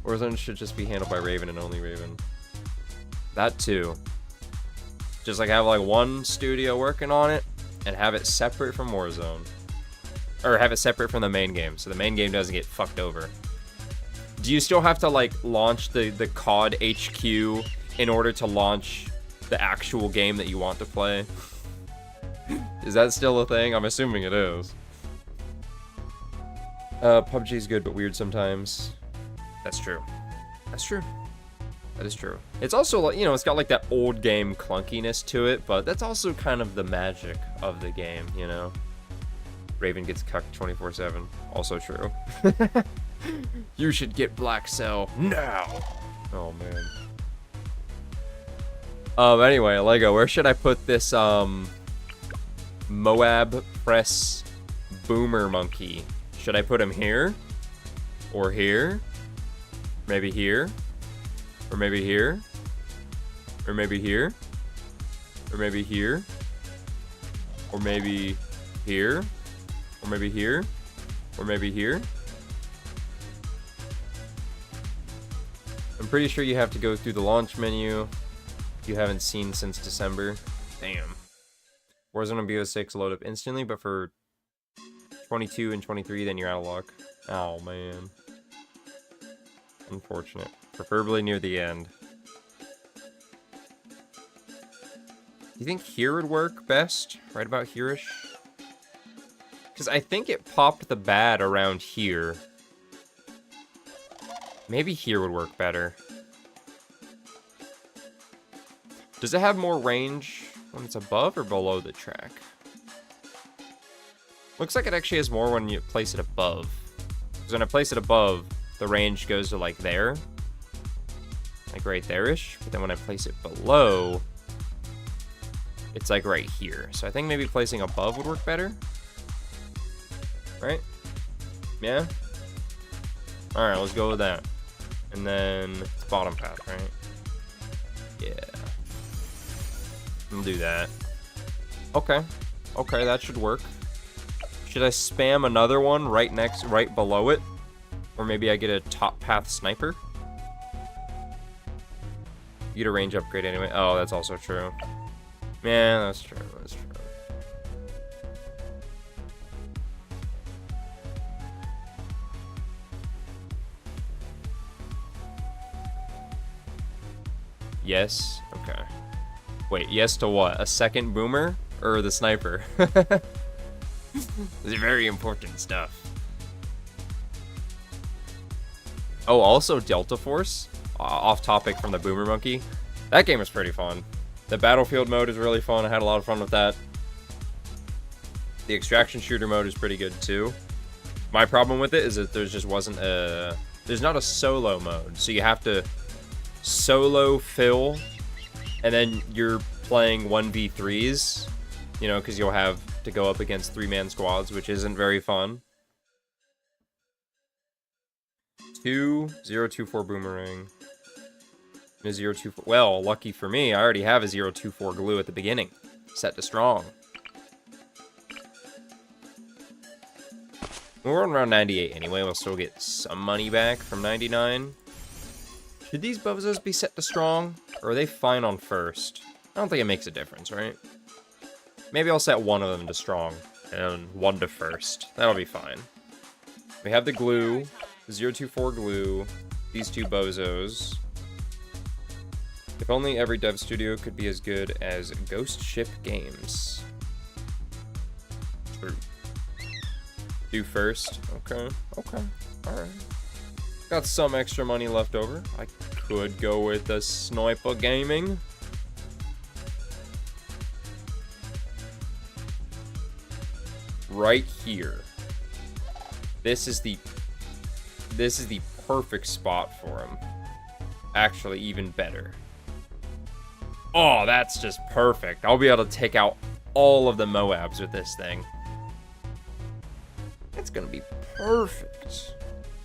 Warzone should just be handled by Raven and only Raven. That too. Just like have like one studio working on it, and have it separate from Warzone. Or have it separate from the main game, so the main game doesn't get fucked over. Do you still have to like launch the COD HQ in order to launch the actual game that you want to play? Is that still a thing? I'm assuming it is. PUBG is good but weird sometimes. That's true. That's true. That is true. It's also like, you know, it's got like that old game clunkiness to it, but that's also kind of the magic of the game, you know? Raven gets cucked 24/7. Also true. You should get Black Cell now. Oh man. Anyway, Lego, where should I put this Moab Press Boomer Monkey? Should I put him here? Or here? Maybe here? Or maybe here? Or maybe here? Or maybe here? Or maybe here? Or maybe here? Or maybe here? I'm pretty sure you have to go through the launch menu. You haven't seen since December. Damn. Warzone and BO6 load up instantly, but for 22 and 23, then you're out of luck. Oh, man. Unfortunate. Preferably near the end. Do you think here would work best? Right about here-ish? Because I think it popped the bad around here. Maybe here would work better. Does it have more range when it's above or below the track? Looks like it actually has more when you place it above. Because when I place it above, the range goes to like there. Like right there-ish. But then when I place it below, it's like right here. So I think maybe placing above would work better. Right? Yeah? Alright, let's go with that. And then it's bottom path, right? Yeah. We'll do that. Okay. Okay, that should work. Should I spam another one right below it? Or maybe I get a top path sniper? You get a range upgrade anyway. Oh, that's also true. Yeah, that's true. That's true. Yes? Okay. Wait, yes to what? A second boomer? Or the sniper? This is very important stuff. Oh, also Delta Force? Off topic from the Boomer Monkey. That game is pretty fun. The Battlefield mode is really fun. I had a lot of fun with that. The Extraction Shooter mode is pretty good too. My problem with it is that there's just wasn't a... There's not a solo mode. So you have to solo fill, and then you're playing 1v3s, you know, because you'll have to go up against 3-man squads, which isn't very fun. 024 boomerang. And a 024. Well, lucky for me, I already have a 024 glue at the beginning, set to strong. We're on around 98 anyway. We'll still get some money back from 99. Should these bozos be set to strong, or are they fine on first? I don't think it makes a difference, right? Maybe I'll set one of them to strong, and one to first. That'll be fine. We have the glue, the 024 glue, these two bozos. If only every dev studio could be as good as Ghost Ship Games. True. Do first. Okay. Okay. Alright. Got some extra money left over. I could go with the sniper gaming. Right here. This is the perfect spot for him. Actually, even better. Oh, that's just perfect. I'll be able to take out all of the Moabs with this thing. It's gonna be perfect.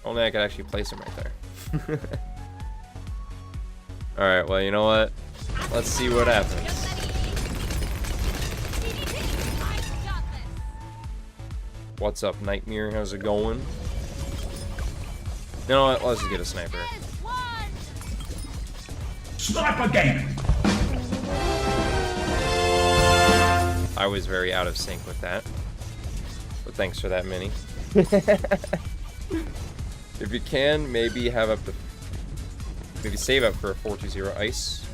Only I could actually place him right there. Alright, well, you know what? Let's see what happens. What's up, Nightmare? How's it going? You know what? Let's just get a sniper. Sniper game! I was very out of sync with that. But thanks for that, Mini. If you can, maybe have up to... Maybe save up for a 420 ice.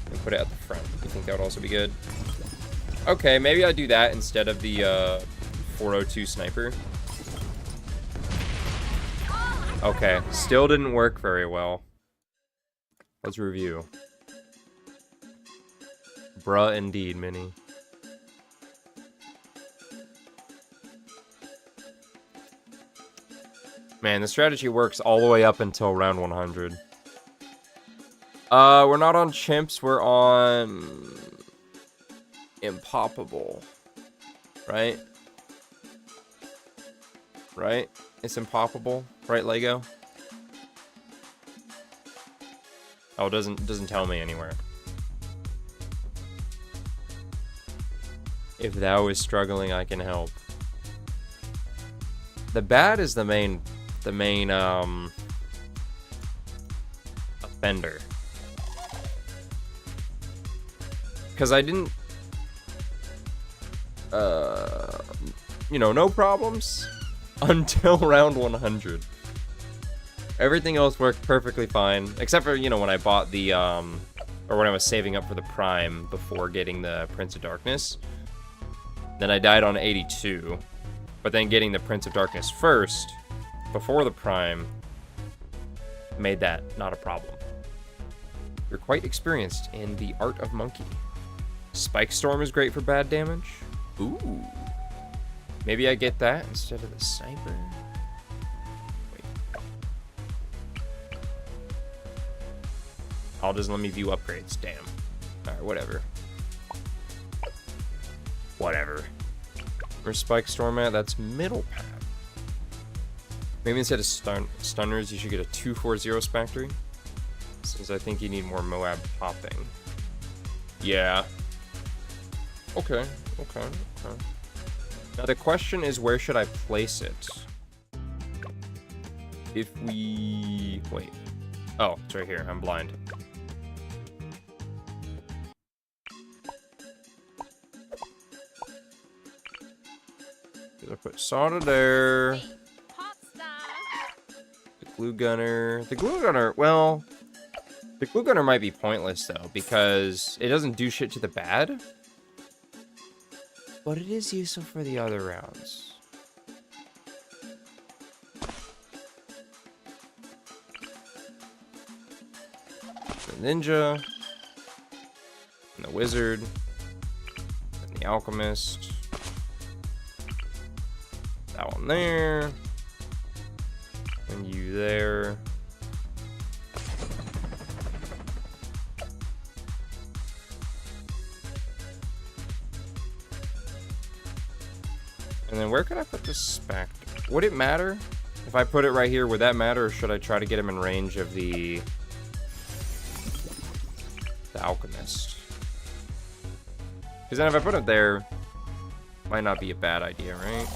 And put it at the front. You think that would also be good? Okay, maybe I'll do that instead of the 402 sniper. Okay, still didn't work very well. Let's review. Bruh indeed, Mini. Man, the strategy works all the way up until round 100. We're not on chimps, we're on... Impoppable. Right? Right? It's impoppable, right, Lego? Oh, it doesn't tell me anywhere. If thou is struggling, I can help. The bat is the main offender. Because I didn't you know, no problems until round 100. Everything else worked perfectly fine, except for, you know, when I bought the or when I was saving up for the Prime before getting the Prince of Darkness. Then I died on 82, but then getting the Prince of Darkness first before the Prime made that not a problem. You're quite experienced in the art of monkey. Spike Storm is great for bad damage. Ooh. Maybe I get that instead of the sniper. Wait. Oh, doesn't let me view upgrades. Damn. Alright, whatever. Whatever. Where's Spike Storm at? That's middle path. Maybe instead of stunners, you should get a 240 Spectre. Since I think you need more Moab popping. Yeah. Okay. Now the question is, where should I place it? If we... Wait. Oh, it's right here. I'm blind. I put Soda there. The glue gunner. The glue gunner, well... The glue gunner might be pointless, though, because it doesn't do shit to the bad. But it is useful for the other rounds. The ninja. And the wizard. And the alchemist. That one there. And you there. And then where could I put this Spectre? Would it matter? If I put it right here, would that matter? Or should I try to get him in range of the alchemist? Because then if I put it there, might not be a bad idea, right?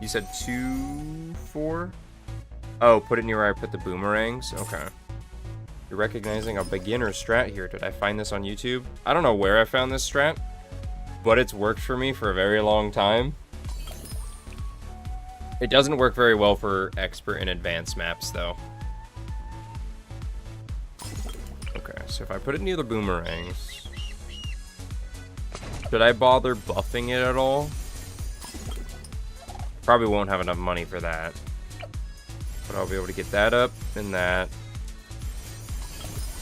You said 2, 4? Oh, put it near where I put the boomerangs? Okay. You're recognizing a beginner strat here. Did I find this on YouTube? I don't know where I found this strat, but it's worked for me for a very long time. It doesn't work very well for expert and advanced maps, though. Okay, so if I put it near the boomerangs... Should I bother buffing it at all? Probably won't have enough money for that. But I'll be able to get that up and that.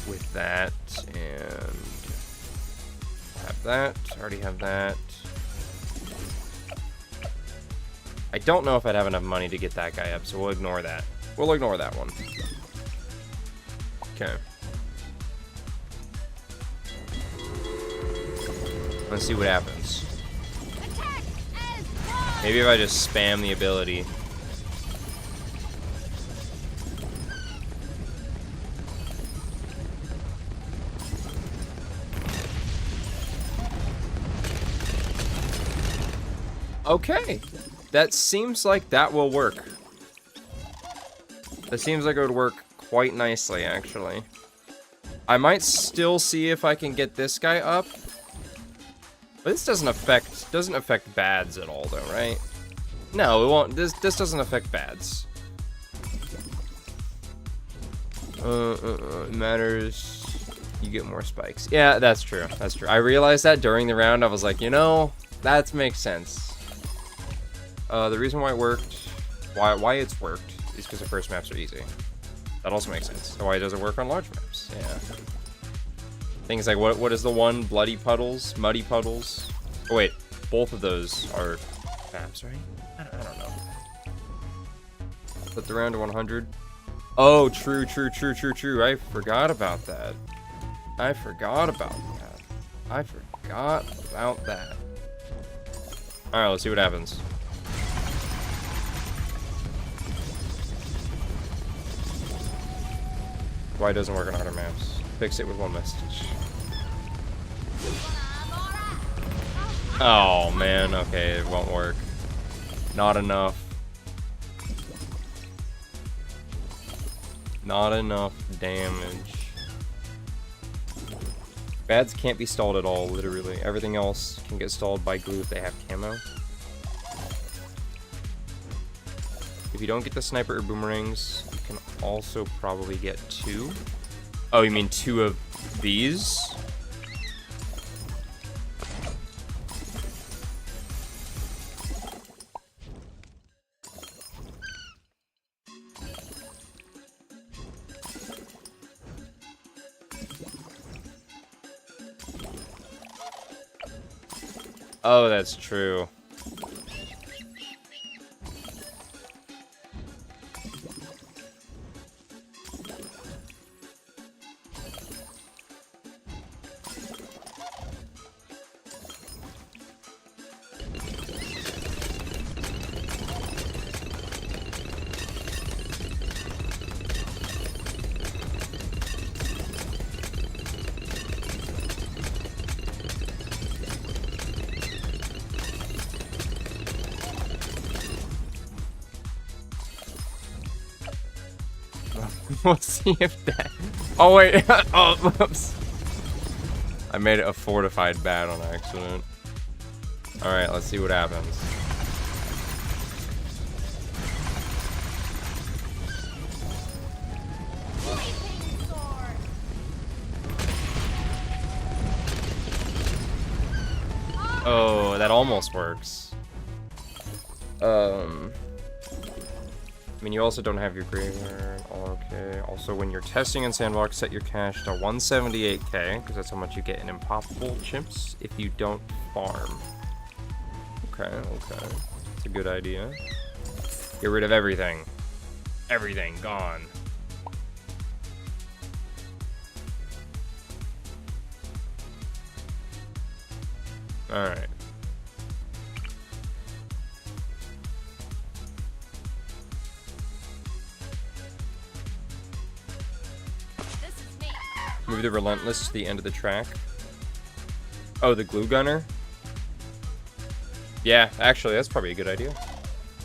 with that, and have that. Already have that. I don't know if I'd have enough money to get that guy up, so we'll ignore that. We'll ignore that one. Okay. Let's see what happens. Maybe if I just spam the ability. Okay. That seems like that will work. That seems like it would work quite nicely, actually. I might still see if I can get this guy up. But this doesn't affect bads at all, though, right? No, it won't. This doesn't affect bads. It matters. You get more spikes. Yeah, that's true. That's true. I realized that during the round. I was like, you know, that makes sense. The reason why it worked, why it's worked, is because the first maps are easy. That also makes sense. So why does it work on large maps? Yeah. Things like what is the one? Bloody puddles, muddy puddles. Oh wait, both of those are maps, right? I don't know. Put the round to 100. Oh, true. I forgot about that. I forgot about that. All right, let's see what happens. Why it doesn't work on other maps? Fix it with one message. Oh man, okay, it won't work. Not enough. Not enough damage. Bads can't be stalled at all, literally. Everything else can get stalled by glue if they have camo. If you don't get the sniper or boomerangs, you can also probably get 2. Oh, you mean 2 of these? Oh, that's true. We'll see if that... Oh, wait. Oh, whoops. I made it a fortified bat on accident. Alright, let's see what happens. Oh, that almost works. I mean, you also don't have your graveyard. Okay. Also, when you're testing in Sandbox, set your cash to 178k, because that's how much you get in impoppable chimps if you don't farm. Okay, okay. That's a good idea. Get rid of everything. Everything gone. Alright. Move the Relentless to the end of the track. Oh, the glue gunner? Yeah, actually, that's probably a good idea.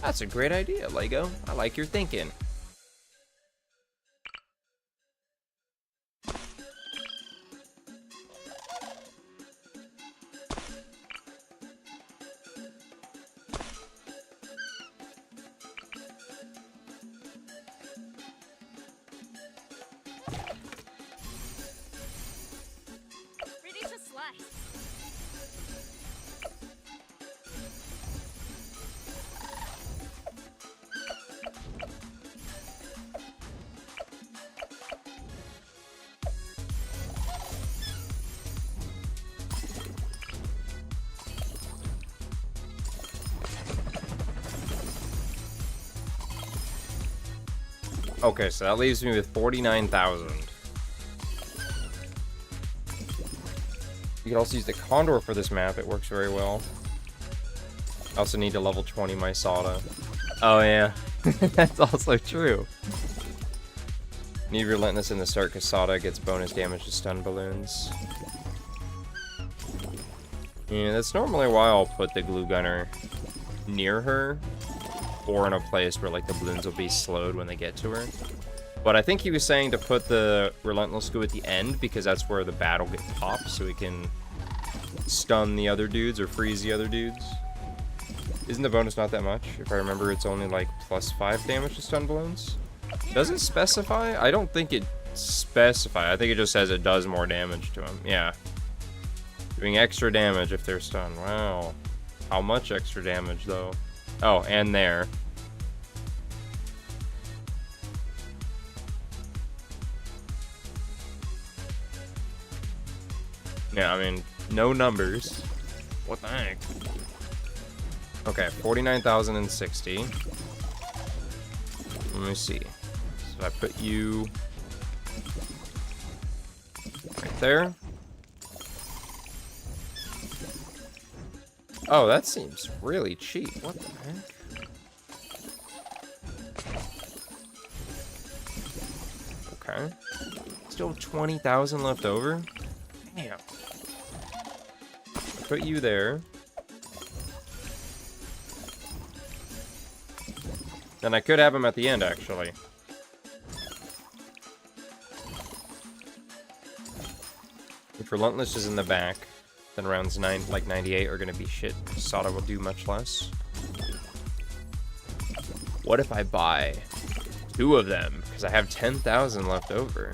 That's a great idea, Lego. I like your thinking. Okay, so that leaves me with 49,000. You could also use the Condor for this map. It works very well. I also need to level 20 my Sada. Oh, yeah. That's also true. Need Relentless in the start because Sada gets bonus damage to stun balloons. Yeah, that's normally why I'll put the glue gunner near her, or in a place where like the balloons will be slowed when they get to her. But I think he was saying to put the Relentless glue at the end because that's where the battle gets popped, so he can stun the other dudes or freeze the other dudes. Isn't the bonus not that much? If I remember, it's only like +5 damage to stun balloons. Does it specify? I don't think it specifies. I think it just says it does more damage to them. Yeah. Doing extra damage if they're stunned. Wow. How much extra damage, though? Oh, and there. Yeah, I mean, no numbers. What the heck? Okay, 49,060. Let me see. So I put you right there. Oh, that seems really cheap. What the heck? Okay. Still 20,000 left over? Damn. Put you there. Then I could have him at the end, actually. If Relentless is in the back, then rounds 98 are going to be shit. Sada will do much less. What if I buy 2 of them? Because I have 10,000 left over.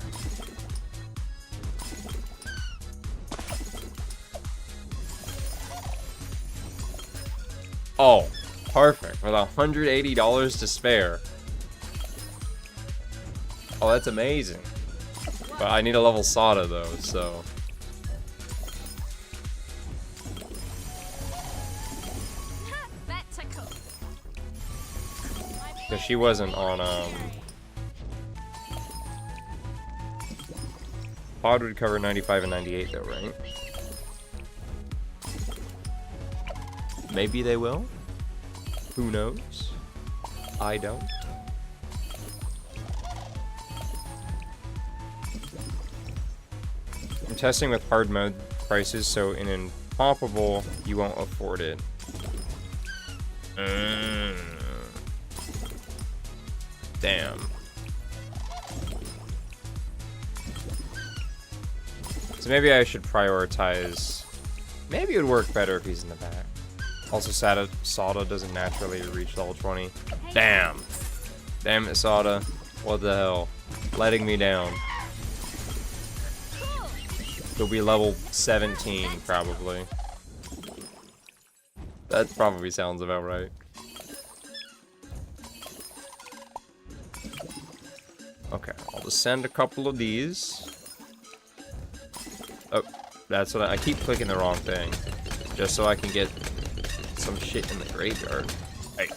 Oh, perfect. With $180 to spare. Oh, that's amazing. But I need a level Sada, though, so... Because she wasn't on, Pod would cover 95 and 98, though, right? Maybe they will? Who knows? I don't. I'm testing with hard mode prices, so in Impoppable, you won't afford it. Damn. So maybe I should prioritize... Maybe it would work better if he's in the back. Also, Sada doesn't naturally reach level 20. Damn. Damn it, Sada. What the hell? Letting me down. He'll be level 17, probably. That probably sounds about right. Okay, I'll just send a couple of these. Oh, that's what I keep clicking the wrong thing. Just so I can get some shit in the graveyard. Hey.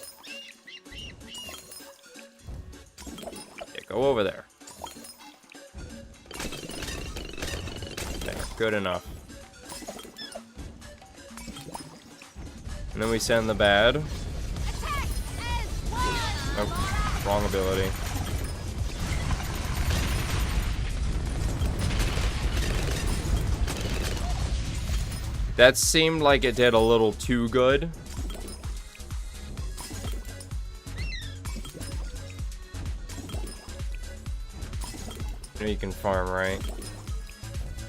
Yeah, go over there. There, good enough. And then we send the bad. Oh, wrong ability. That seemed like it did a little too good. You can farm, right?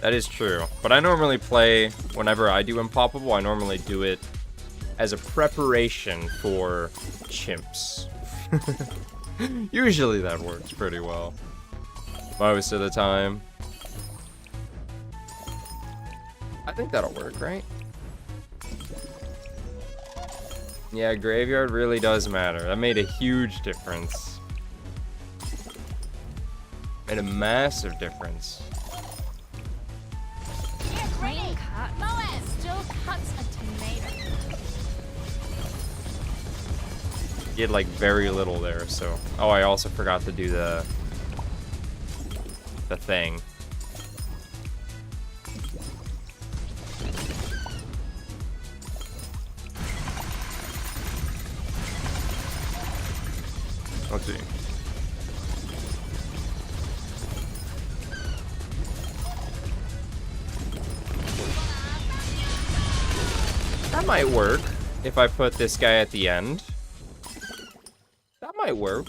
That is true. But I normally play, whenever I do Impoppable, I normally do it as a preparation for chimps. Usually that works pretty well. Most of the time. I think that'll work, right? Yeah, graveyard really does matter. That made a huge difference. Made a massive difference. Clean cut. Moas still cuts a tomato. He had like very little there, so. Oh, I also forgot to do the thing. Let's see. That might work if I put this guy at the end. That might work.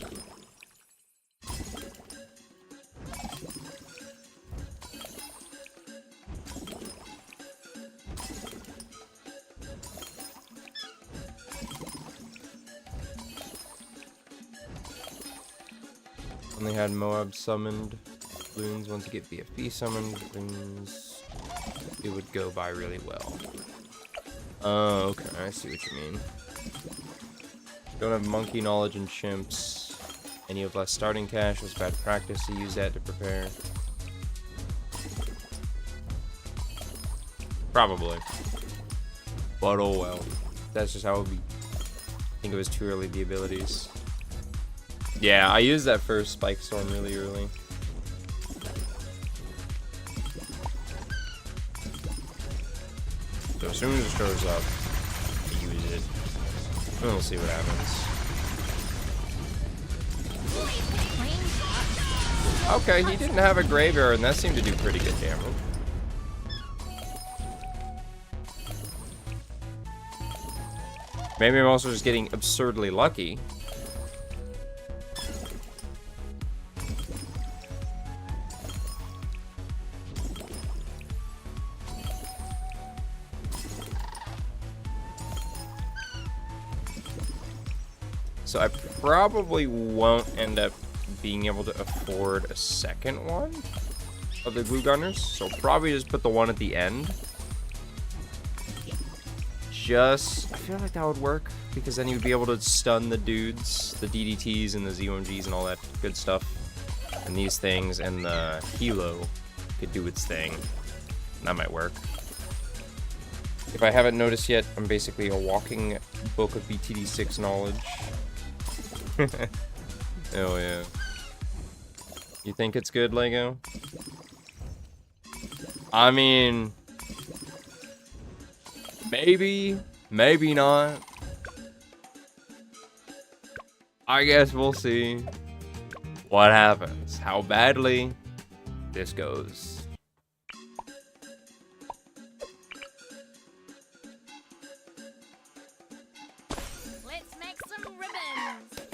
Only had Moab summoned balloons. Once you get BFB summoned balloons, it would go by really well. Oh, okay, I see what you mean. Don't have monkey knowledge and chimps. And you have less starting cash. It was bad practice to use that to prepare. Probably. But oh well. That's just how it would be. I think it was too early, the abilities. Yeah, I used that first Spike Storm really early. So as soon as it shows up, use it. And we'll see what happens. Okay, he didn't have a graveyard, and that seemed to do pretty good damage. Maybe I'm also just getting absurdly lucky. So I probably won't end up being able to afford a second one of the glue gunners. So I'll probably just put the one at the end. I feel like that would work, because then you'd be able to stun the dudes, the DDTs and the ZOMGs and all that good stuff. And these things, and the Hilo could do its thing. That might work. If I haven't noticed yet, I'm basically a walking book of BTD6 knowledge. Oh yeah. You think it's good, Lego? I mean, maybe, maybe not. I guess we'll see what happens, how badly this goes. Let's make some ribbons.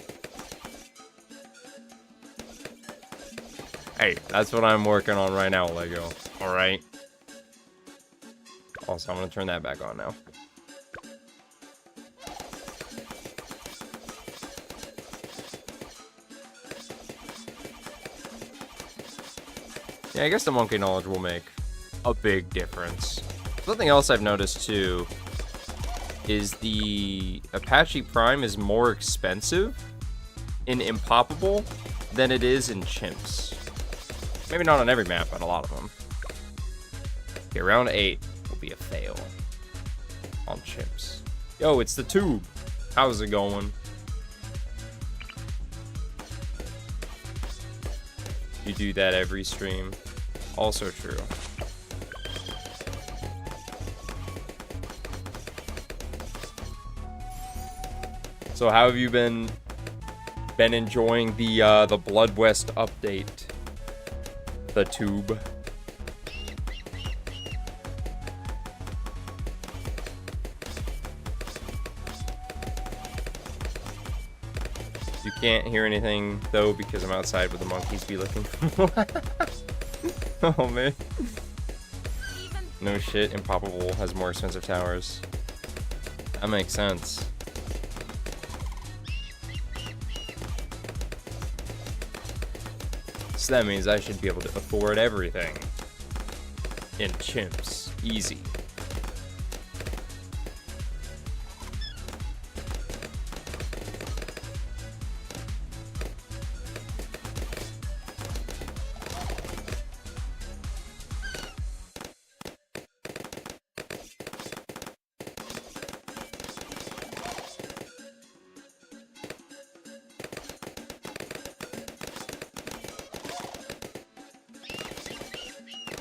Hey, that's what I'm working on right now, Lego. Alright. Also, I'm gonna turn that back on now. Yeah, I guess the monkey knowledge will make a big difference. Something else I've noticed too is the Apache Prime is more expensive in Impoppable than it is in Chimps. Maybe not on every map, but a lot of them. Okay, round 8 will be a fail on Chimps. Yo, it's the tube. How's it going? You do that every stream. Also true. So how have you been enjoying the Blood West update? The tube. You can't hear anything though because I'm outside where the monkeys be looking. Oh man. No shit, Impoppable has more expensive towers. That makes sense. So that means I should be able to afford everything in Chimps. Easy.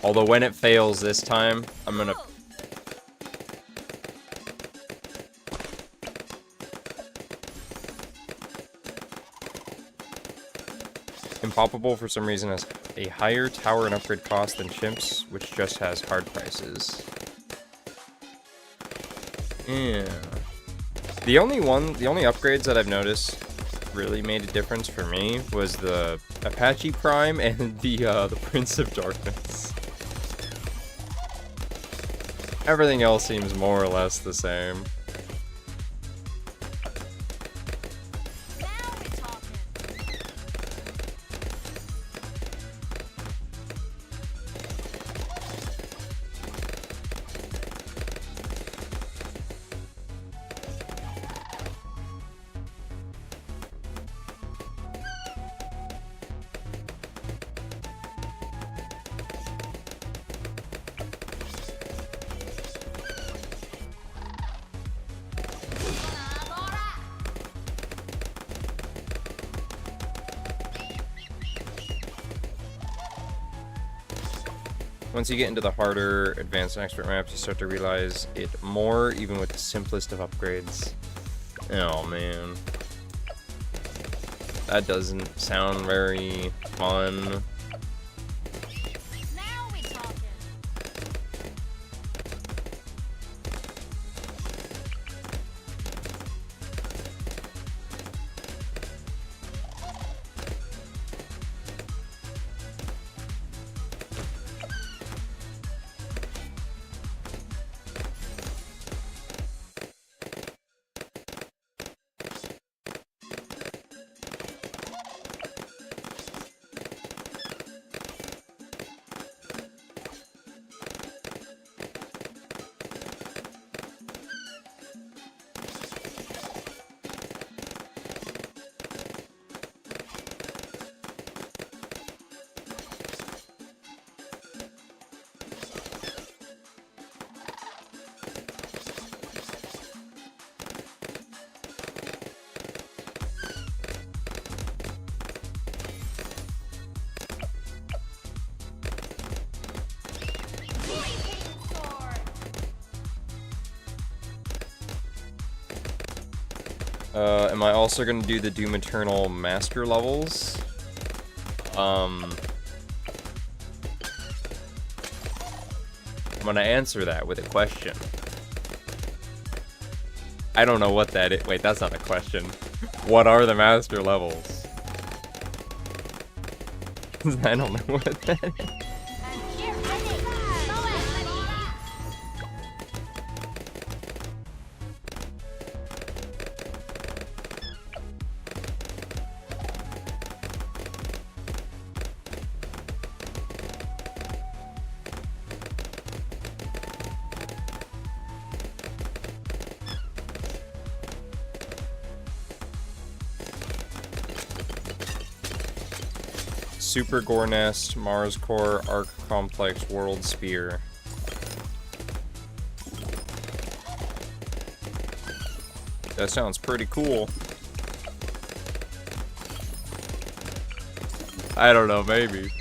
Although when it fails this time, I'm gonna... Impoppable, for some reason, has a higher tower and upgrade cost than Chimps, which just has hard prices. Yeah. The only upgrades that I've noticed really made a difference for me was the Apache Prime and the Prince of Darkness. Everything else seems more or less the same. Now we're talking. Once you get into the harder, advanced and expert maps, you start to realize it more, even with the simplest of upgrades. Oh man. That doesn't sound very fun. Now we're talking. Am I also gonna do the Doom Eternal Master levels? I'm gonna answer that with a question. I don't know what that is. Wait, that's not a question. What are the Master levels? I don't know what that is. Super Gore Nest, Mars Core, Arc Complex, World Spear. That sounds pretty cool. I don't know, maybe.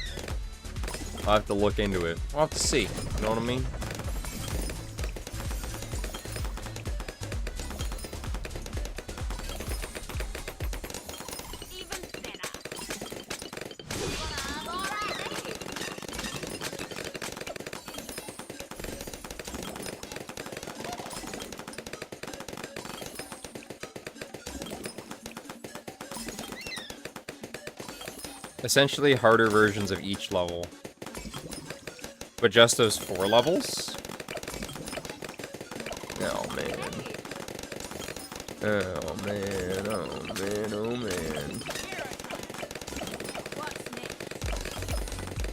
I'll have to look into it. I'll have to see. You know what I mean? Essentially harder versions of each level. But just those 4 levels? Oh man. Oh man, oh man, oh man.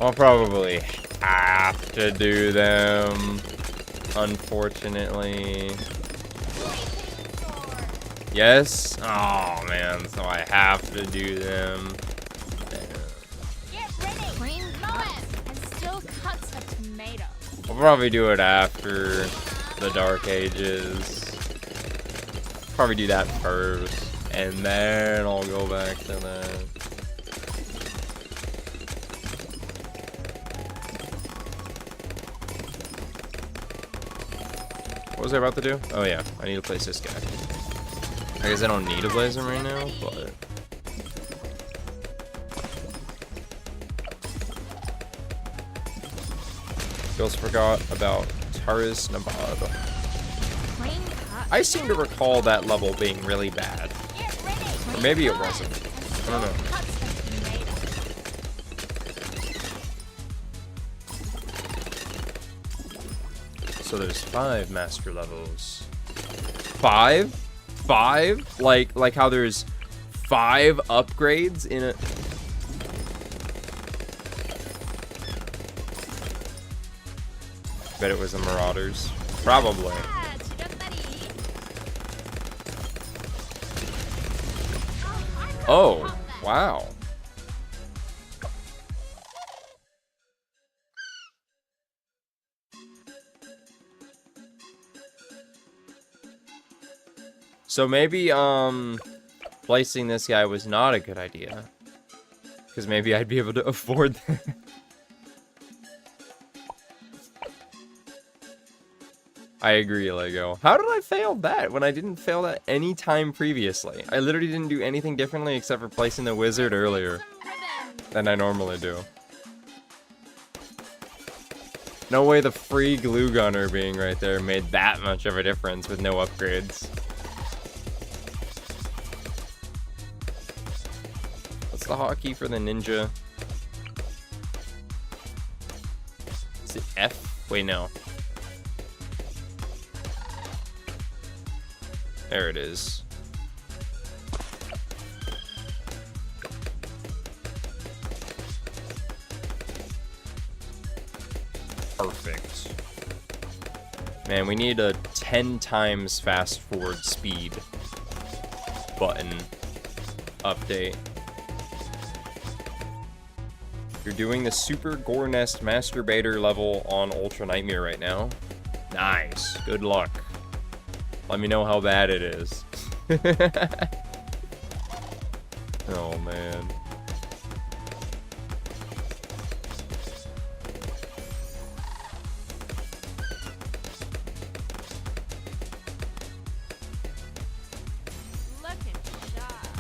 I'll probably have to do them, unfortunately. Yes? Oh man, so I have to do them. I'll probably do it after the Dark Ages. Probably do that first, and then I'll go back to that. What was I about to do? Oh yeah, I need to place this guy. I guess I don't need to place him right now, but... Just forgot about Taurus Nabad. Clean cut. I seem to recall that level being really bad. Get ready. Or maybe it wasn't. I don't know. So there's 5 master levels. 5? 5? Like how there's 5 upgrades in it. Bet it was the Marauders. Probably. Oh, wow. So maybe, placing this guy was not a good idea. Because maybe I'd be able to afford that. I agree, Lego. How did I fail that when I didn't fail that any time previously? I literally didn't do anything differently except for placing the wizard earlier than I normally do. No way the free glue gunner being right there made that much of a difference with no upgrades. What's the hotkey for the ninja? Is it F? Wait, no. There it is. Perfect. Man, we need a 10 times fast forward speed button update. You're doing the Super Gore Nest Masturbator level on Ultra Nightmare right now. Nice. Good luck. Let me know how bad it is. Oh, man. Looking sharp.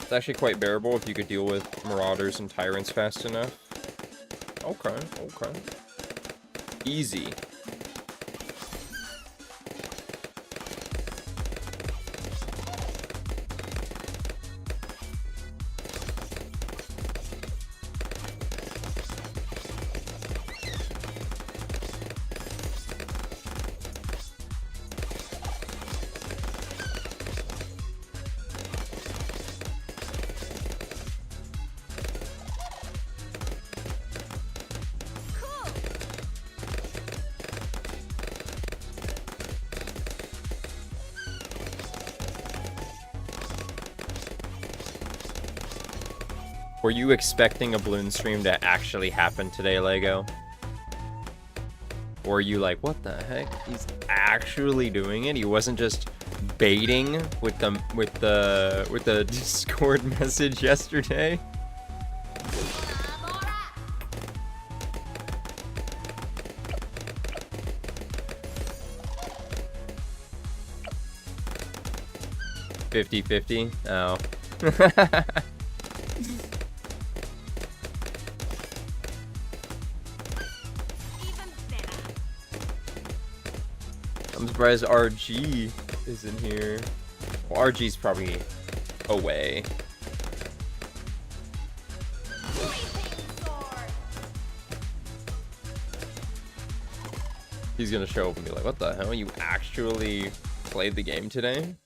It's actually quite bearable if you could deal with Marauders and Tyrants fast enough. Okay, okay. Easy. Were you expecting a balloon stream to actually happen today, Lego? Or are you like, what the heck? He's actually doing it? He wasn't just baiting with the Discord message yesterday? $50-50? Oh. I'm surprised RG isn't here. Well, RG's probably away. He's gonna show up and be like, what the hell? You actually played the game today?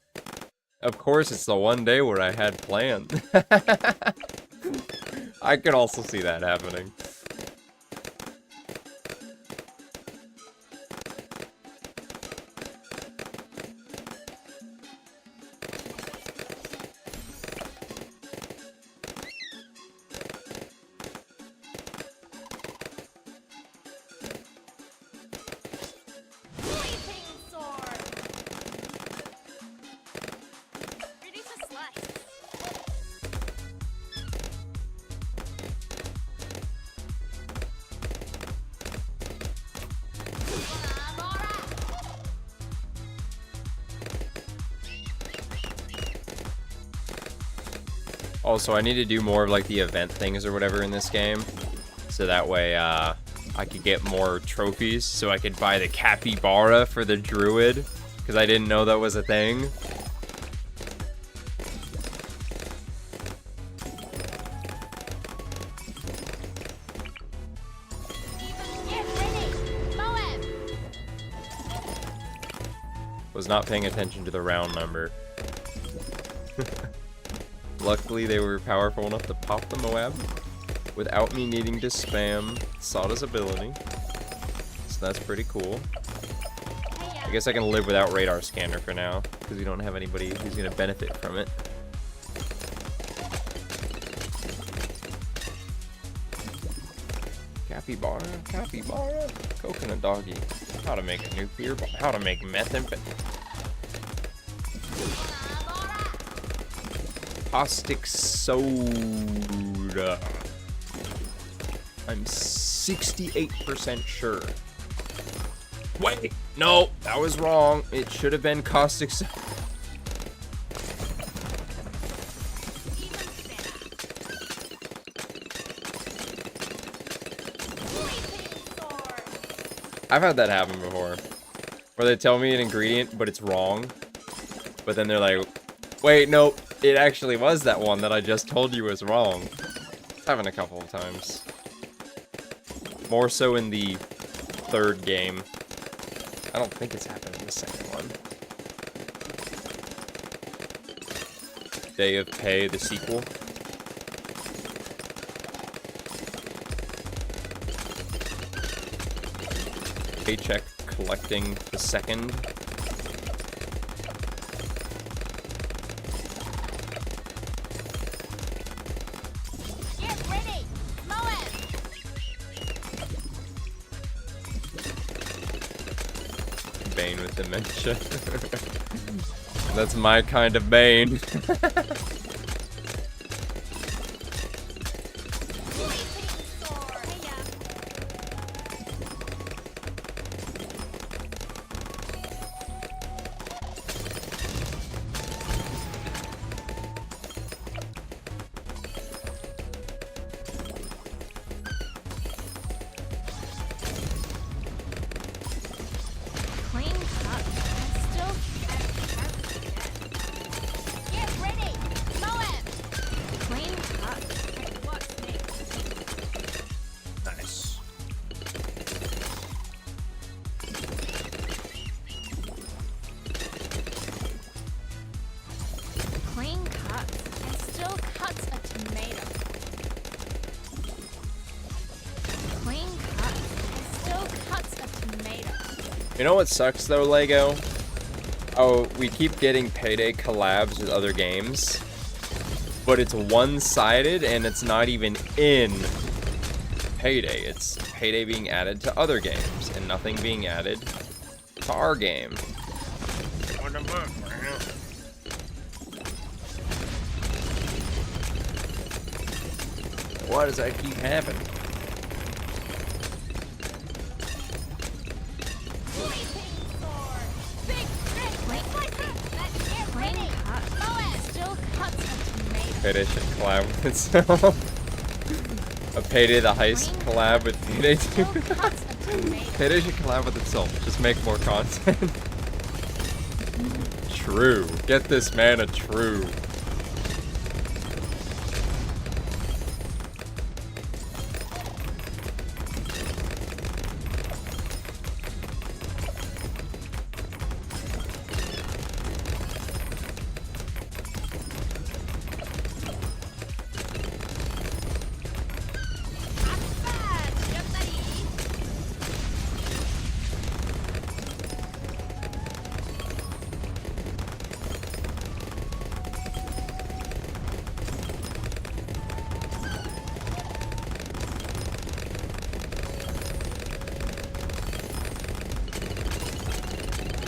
Of course, it's the one day where I had planned. I could also see that happening. Also, I need to do more of like the event things or whatever in this game, so that way I could get more trophies, so I could buy the capybara for the druid, because I didn't know that was a thing. Was not paying attention to the round number. Luckily, they were powerful enough to pop the Moab without me needing to spam Sada's ability. So that's pretty cool. I guess I can live without radar scanner for now, because we don't have anybody who's going to benefit from it. Capybara, capybara, coconut doggy. How to make a nuclear bomb, how to make methamphetamine. Caustic soda. I'm 68% sure. Wait, no, that was wrong. It should have been caustic soda. I've had that happen before, where they tell me an ingredient, but it's wrong. But then they're like, wait, no, it actually was that one that I just told you was wrong. It's happened a couple of times. More so in the third game. I don't think it's happened in the second one. Day of Pay, the sequel. Paycheck collecting the second. Get ready! Moab! Bane with dementia. That's my kind of Bane. Clean cut. Still. Get ready! Moab! Clean cut. What's next? Nice. Clean cuts and still cuts a tomato. Clean cuts and still cuts a tomato. You know what sucks though, Lego? Oh, we keep getting Payday collabs with other games, but it's one-sided and it's not even in Payday. It's Payday being added to other games and nothing being added to our game. Why does that keep happening? Big red clean cut. Get ready! Moab still cuts a tomato. Payday should collab with itself. A Payday the Heist collab with Payday 2. Still cuts a tomato. Payday should collab with itself. Just make more content. True. Get this man a true.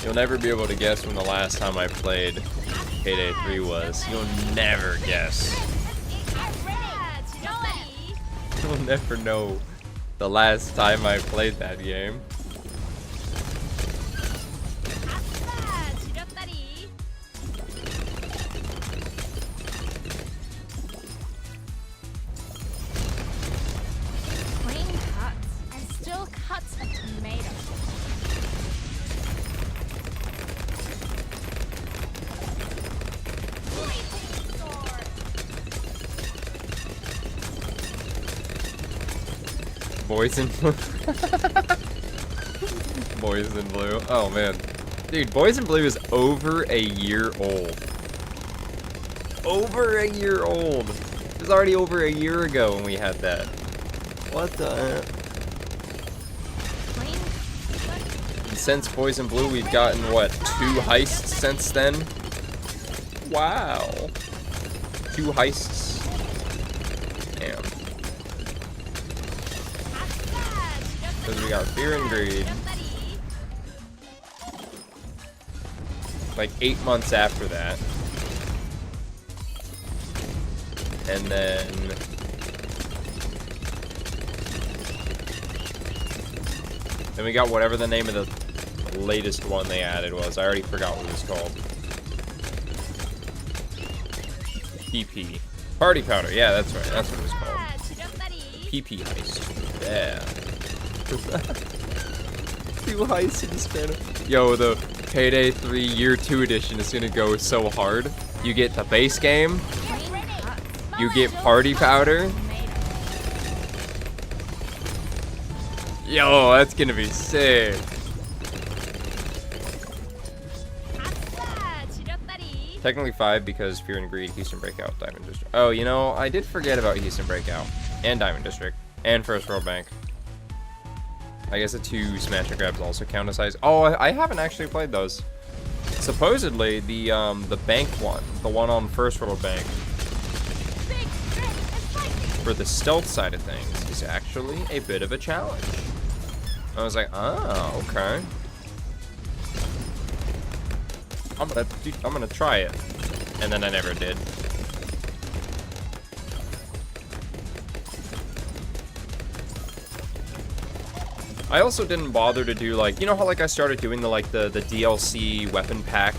You'll never be able to guess when the last time I played Payday 3 was. You'll never guess. You'll never know the last time I played that game. Plain cuts and still cuts a tomato. Boys in Blue. Boys in Blue. Oh man. Dude, Boys in Blue is over a year old. Over a year old. It was already over a year ago when we had that. What the heck? And since Boys in Blue, we've gotten, what, 2 heists since then? Wow. 2 heists. Damn. Because we got Fear and Greed. Like 8 months after that. And then we got whatever the name of the latest one they added was. I already forgot what it was called. PP. Party Powder. Yeah, that's right. That's what it was called. PP heist. Yeah. 2 heists in the span of... Yo, the Payday 3 Year 2 edition is gonna go so hard. You get the base game. You get Party Powder. Yo, that's gonna be sick. Technically 5 because Fear and Greed, Houston Breakout, Diamond District. Oh, you know, I did forget about Houston Breakout and Diamond District and First World Bank. I guess the 2 smash and grabs also count as size. Oh, I haven't actually played those. Supposedly the bank one, the one on First World Bank, for the stealth side of things, is actually a bit of a challenge. I was like, oh, okay. I'm gonna try it, and then I never did. I also didn't bother to do, like, you know how like I started doing the DLC weapon pack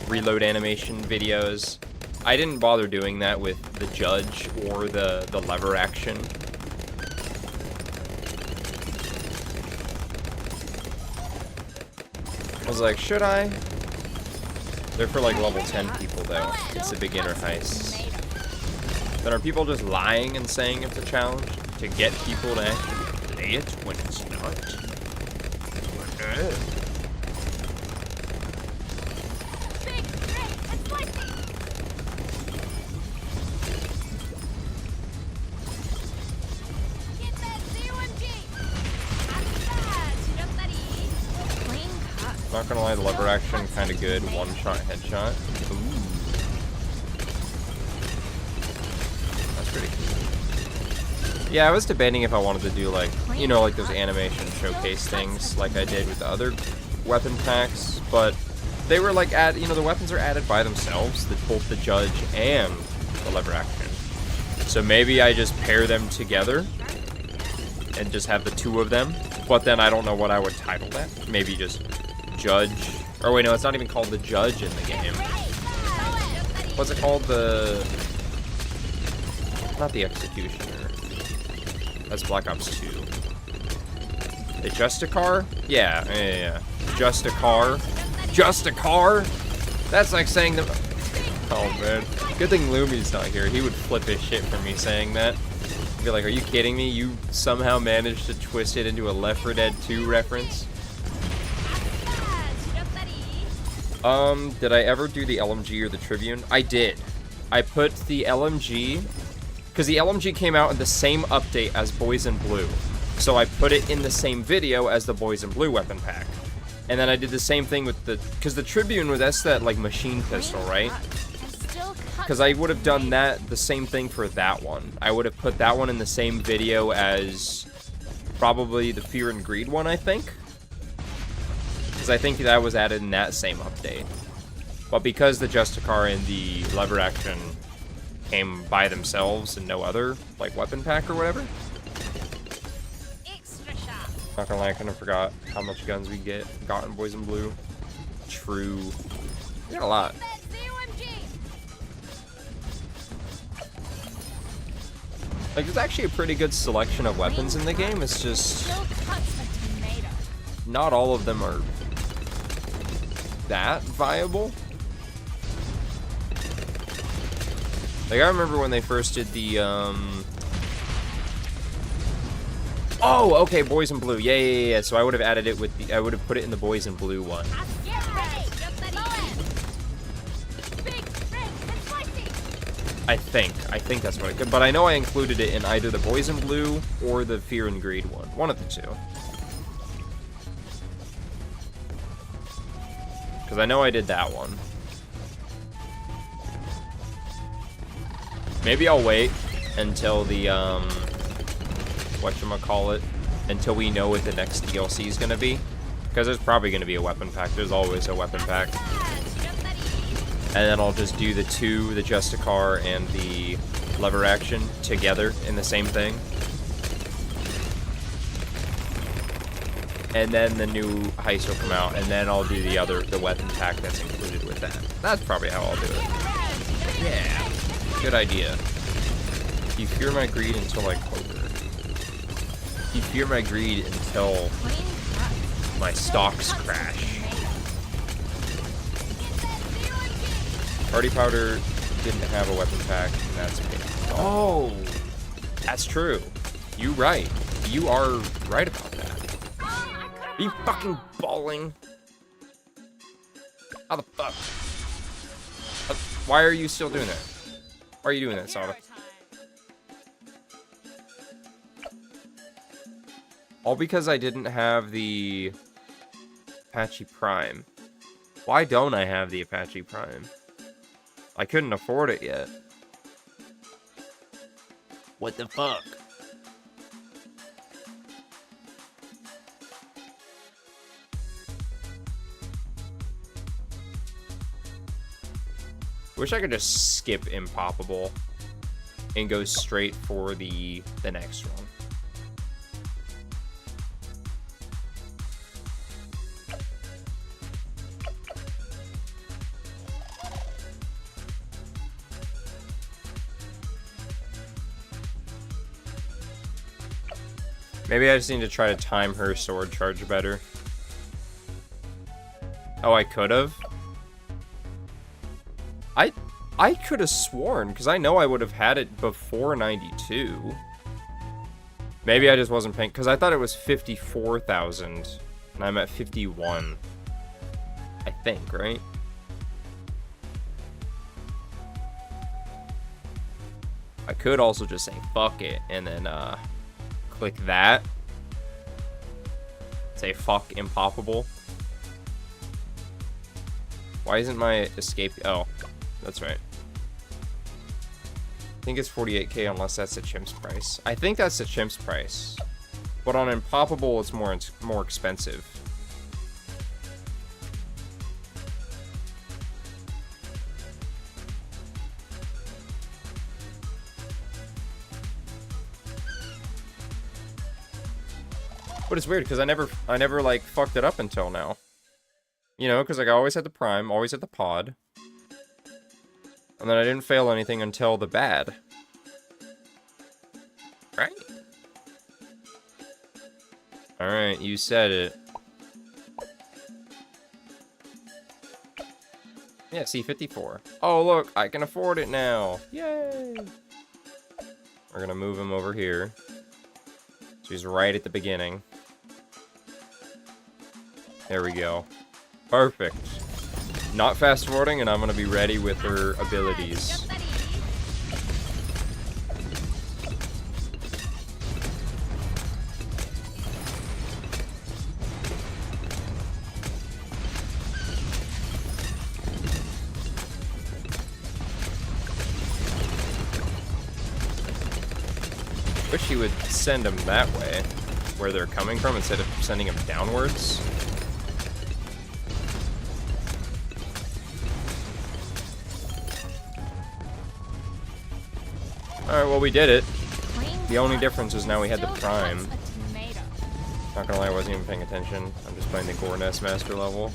reload animation videos? I didn't bother doing that with the judge or the lever action. I was like, should I? They're for like level 10 people though. It's a beginner heist. Then are people just lying and saying it's a challenge to get people to actually play it when it's not? Not gonna lie, the lever action kind of good. One-shot headshot. Ooh. That's pretty cool. Yeah, I was debating if I wanted to do like, you know, like those animation showcase things like I did with the other weapon packs, but they were like you know, the weapons are added by themselves, both the judge and the lever action. So maybe I just pair them together and just have the 2 of them, but then I don't know what I would title that. Maybe just Judge, or wait, no, it's not even called the Judge in the game. What's it called? Not the Executioner. That's Black Ops 2. The Justicar? Yeah. Just a car. Just a car? That's like saying the... Oh, man. Good thing Lumi's not here. He would flip his shit for me saying that. He'd be like, are you kidding me? You somehow managed to twist it into a Left 4 Dead 2 reference? Did I ever do the LMG or the Tribune? I did. I put the LMG, because the LMG came out in the same update as Boys in Blue. So I put it in the same video as the Boys in Blue weapon pack. And then I did the same thing with because the Tribune, that's that, like, machine pistol, right? Because I would have done the same thing for that one. I would have put that one in the same video as probably the Fear and Greed one, I think. because I think that was added in that same update. But because the Justicar and the lever action came by themselves and no other, like, weapon pack or whatever. Extra sharp. Not gonna lie, I kind of forgot how much guns we got in Boys in Blue. True. We got a lot. That's the OMG. Like, there's actually a pretty good selection of weapons in the game. It's just Build cuts a tomato. not all of them are that viable. Like, I remember when they first did the, Oh, okay, Boys in Blue. Yeah. So I would have added it with the... I would have put it in the Boys in Blue one. Get ready. Just that big, red, and spicy. I think that's what I could. But I know I included it in either the Boys in Blue or the Fear and Greed one. One of the two. Because I know I did that one. Maybe I'll wait until the, whatchamacallit, until we know what the next DLC is going to be. Because there's probably going to be a weapon pack. There's always a weapon pack. And then I'll just do the Justicar and the lever action together in the same thing. And then the new heist will come out, and then I'll do the weapon pack that's included with that. That's probably how I'll do it. Yeah. Good idea. You fear my greed until I conquer. You fear my greed until my stocks crash. Party powder didn't have a weapon pack, and that's me. Oh, that's true. You right. You are right about that. Are you fucking balling? How the fuck? Why are you still doing that? Why are you doing that, Sada? All because I didn't have the Apache Prime. Why don't I have the Apache Prime? I couldn't afford it yet. What the fuck? Wish I could just skip Impoppable and go straight for the next one. Maybe I just need to try to time her sword charge better. Oh, I could have? I could have sworn, because I know I would have had it before 92. Maybe I just wasn't paying, because I thought it was 54,000, and I'm at 51. I think, right? I could also just say fuck it, and then, click that. Say fuck Impoppable. Why isn't my escape... Oh, that's right. I think it's 48k unless that's the chimp's price. I think that's the chimp's price. But on Impoppable, it's more expensive. But it's weird because I never like fucked it up until now. You know, because like I always had the Prime, always had the Pod. And then I didn't fail anything until the bad. Right? Alright, you said it. Yeah, C54. Oh, look, I can afford it now. Yay! We're gonna move him over here. So he's right at the beginning. There we go. Perfect. Not fast forwarding, and I'm gonna be ready with her abilities. Wish he would send them that way, where they're coming from, instead of sending them downwards. Alright, well, we did it. Clean The only cut. difference is now we had the Still prime. cuts a tomato. Not gonna lie, I wasn't even paying attention. I'm just playing the Gore Nest Master level.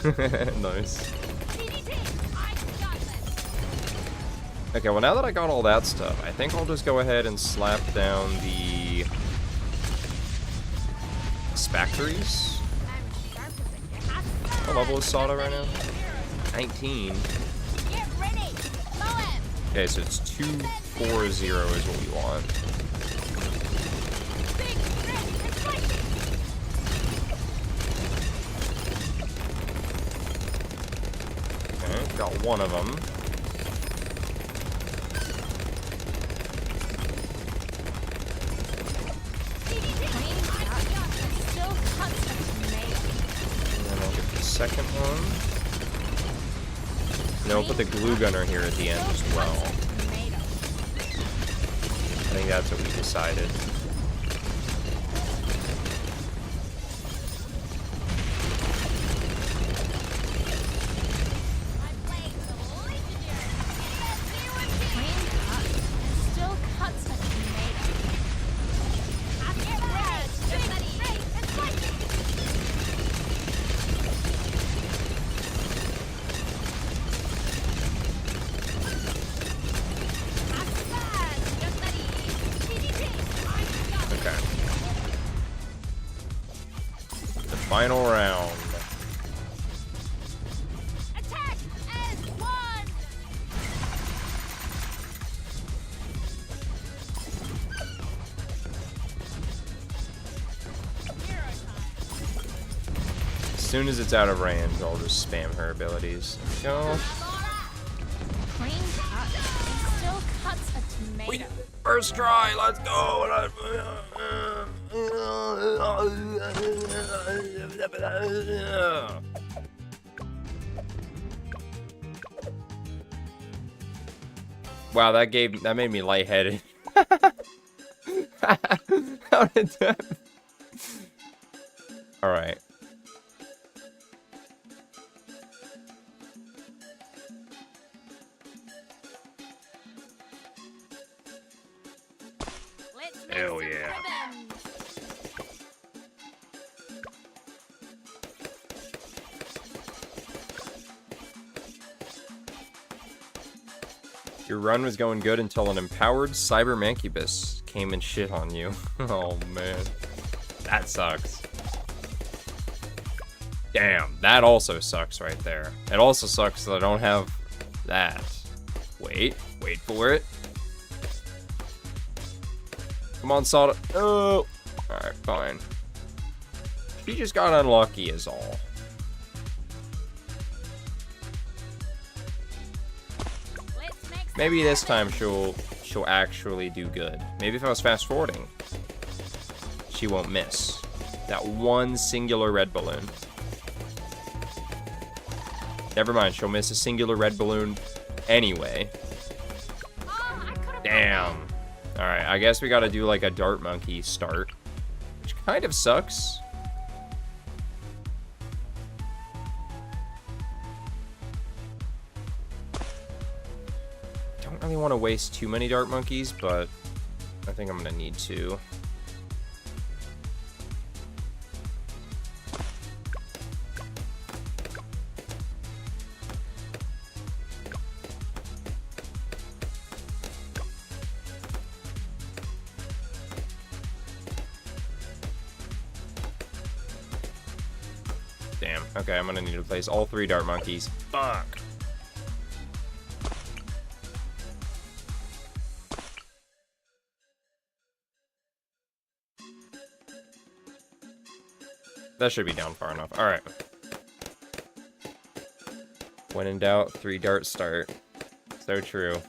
Nice. BTD, I got this. Okay, well, now that I got all that stuff, I think I'll just go ahead and slap down the factories. I'm sharp as a cat. What level is Sada right now? 19. Get ready. Blow him. Okay, so it's 240 is what we want. Big red and spiky. Okay, got one of them. Clean cut. Still cuts a tomato. And then I'll get the second one. And then we'll put the glue gunner here at the end as well. Tomato. I think that's what we decided. Clean cut. Still cuts a tomato. Get red. Get ready. And spiky. Okay. The final round. Attack as one. Hero time. As soon as it's out of range, I'll just spam her abilities. Go. Clean cut. Still cuts a tomato. First try, let's go. Wow, that made me lightheaded. How did that? All right. Let's make Hell some yeah. ribbons. Your run was going good until an empowered cyber mancubus came and shit on you. Oh man, that sucks. Damn, that also sucks right there. It also sucks that I don't have that. Wait for it. Come on, Sada. Oh, alright, fine. She just got unlucky is all. Let's make some Maybe this ribbons. time she'll actually do good. Maybe if I was fast forwarding, she won't miss that one singular red balloon. Never mind, she'll miss a singular red balloon anyway. Oh, I could've Damn. Alright, I guess we gotta do like a dart monkey start, which kind of sucks. Don't really want to waste too many dart monkeys, but I think I'm gonna need to. Damn. Okay, I'm gonna need to place all 3 dart monkeys. Fuck. That should be down far enough. Alright. When in doubt, 3 dart start. So true.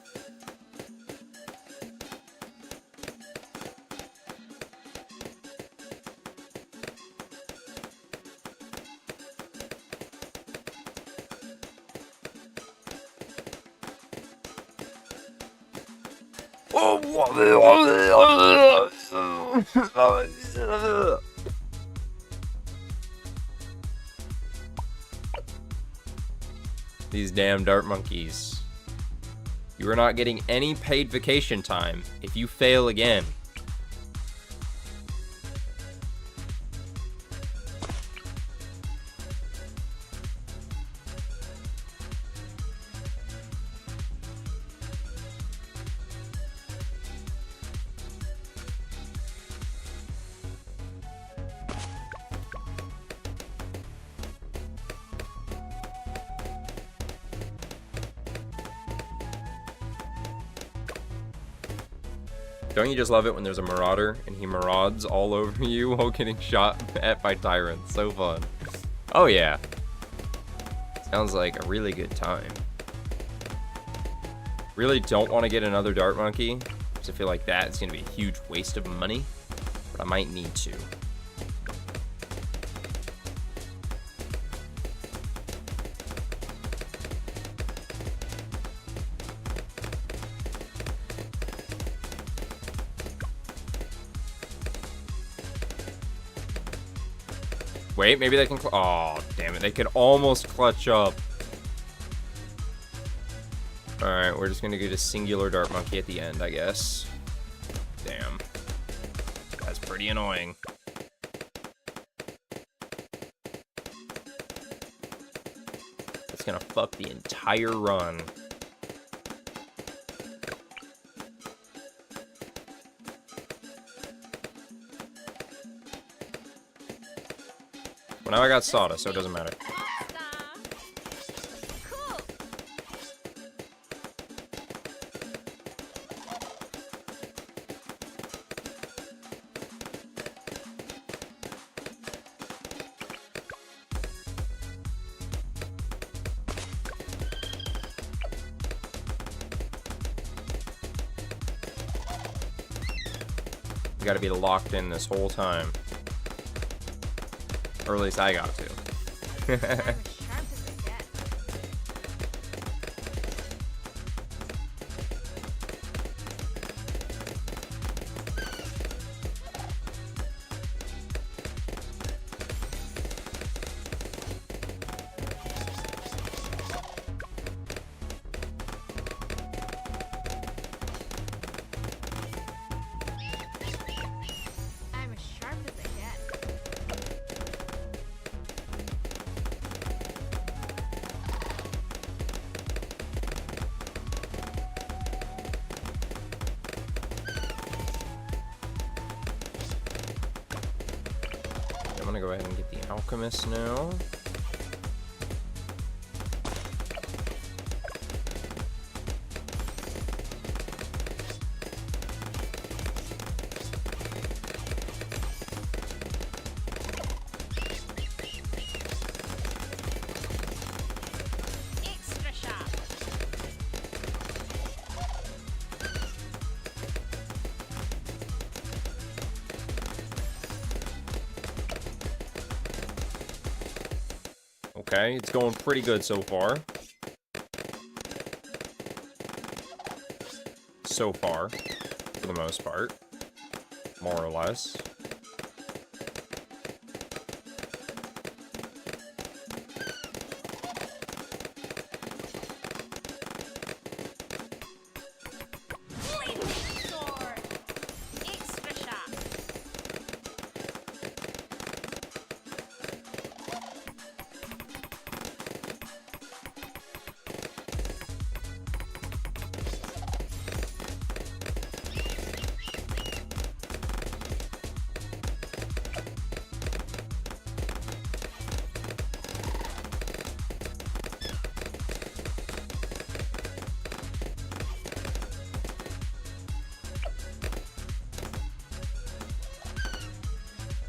These damn dart monkeys. You are not getting any paid vacation time if you fail again. Don't you just love it when there's a marauder and he marauds all over you while getting shot at by tyrants? So fun. Oh yeah. Sounds like a really good time. Really don't want to get another dart monkey, because I feel like that's going to be a huge waste of money, but I might need to. Wait, maybe they can oh, damn it. They could almost clutch up. Alright, we're just gonna get a singular dart monkey at the end, I guess. Damn. That's pretty annoying. It's gonna fuck the entire run. Well, now I got sawdust, so it doesn't matter. Cool. You gotta be locked in this whole time. Or at least I got to. I'm as sharp as I get. I'm as sharp as I get. I'm gonna go ahead and get the alchemist now. Extra sharp. Okay, it's going pretty good so far. So far, for the most part. More or less. Blazing sword. Extra sharp.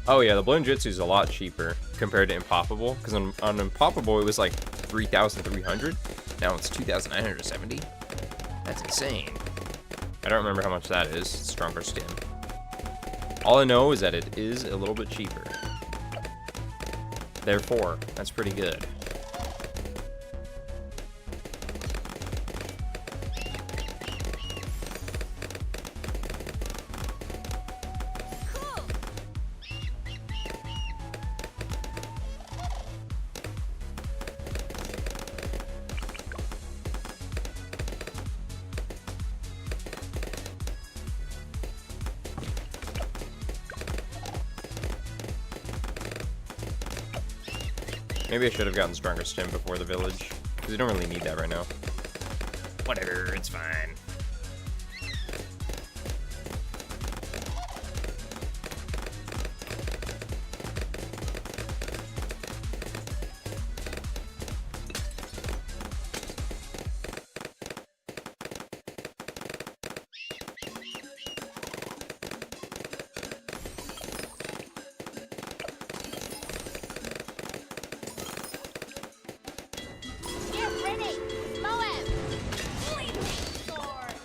Oh yeah, the Blown Jutsu is a lot cheaper compared to Impoppable, because on Impoppable it was like 3,300. Now it's 2,970. That's insane. I don't remember how much that is. It's stronger skin. All I know is that it is a little bit cheaper. Therefore, that's pretty good. Cool. Maybe I should have gotten stronger stim before the village. Because we don't really need that right now. Whatever, it's fine. Get ready! Moab! Leaping sword!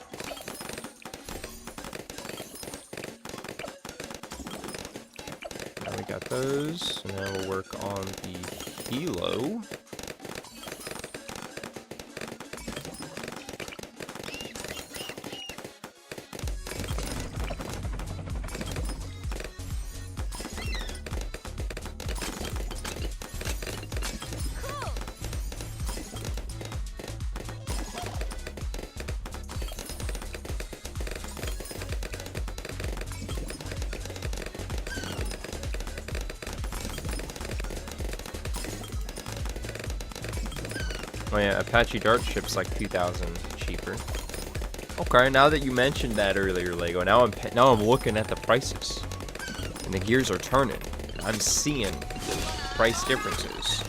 Now we got those. So now we'll work on the helo. Cool! Oh yeah, Apache Dart ship's like 2,000 cheaper. Okay, now that you mentioned that earlier, Lego, now I'm looking at the prices, and the gears are turning. I'm seeing price differences.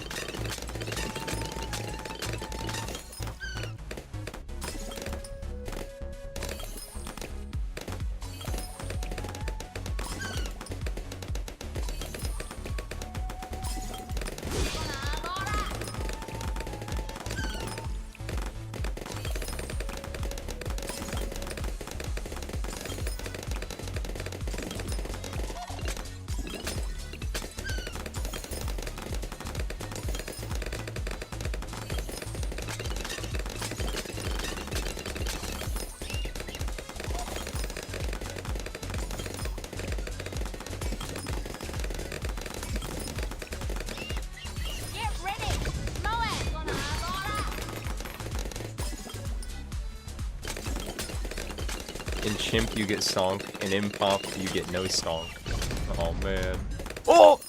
Get ready! Moab! In Chimp you get stonk, and in Pop you get no stonk. Oh man. Oh!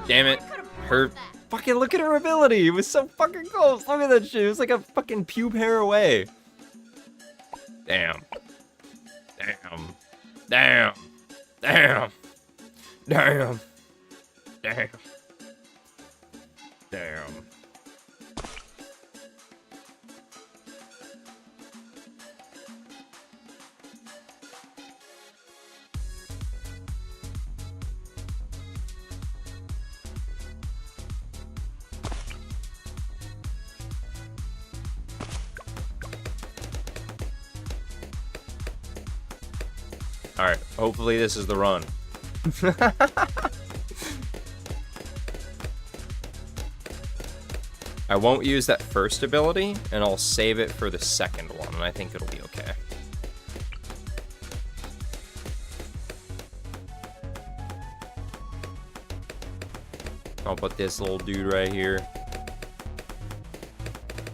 Damn it. Her fucking look at her ability. It was so fucking close. Look at that shit. It was like a fucking pube hair away. Damn. Damn. Damn. Damn. Damn. Damn. Damn. Alright, hopefully this is the run. I won't use that first ability, and I'll save it for the second one, and I think it'll be okay. I'll put this little dude right here.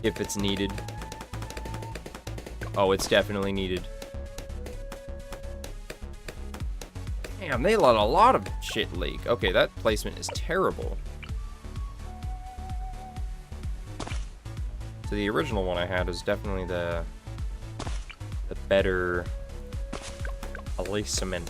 If it's needed. Oh, it's definitely needed. Damn, they let a lot of shit leak. Okay, that placement is terrible. So the original one I had is definitely the better placement.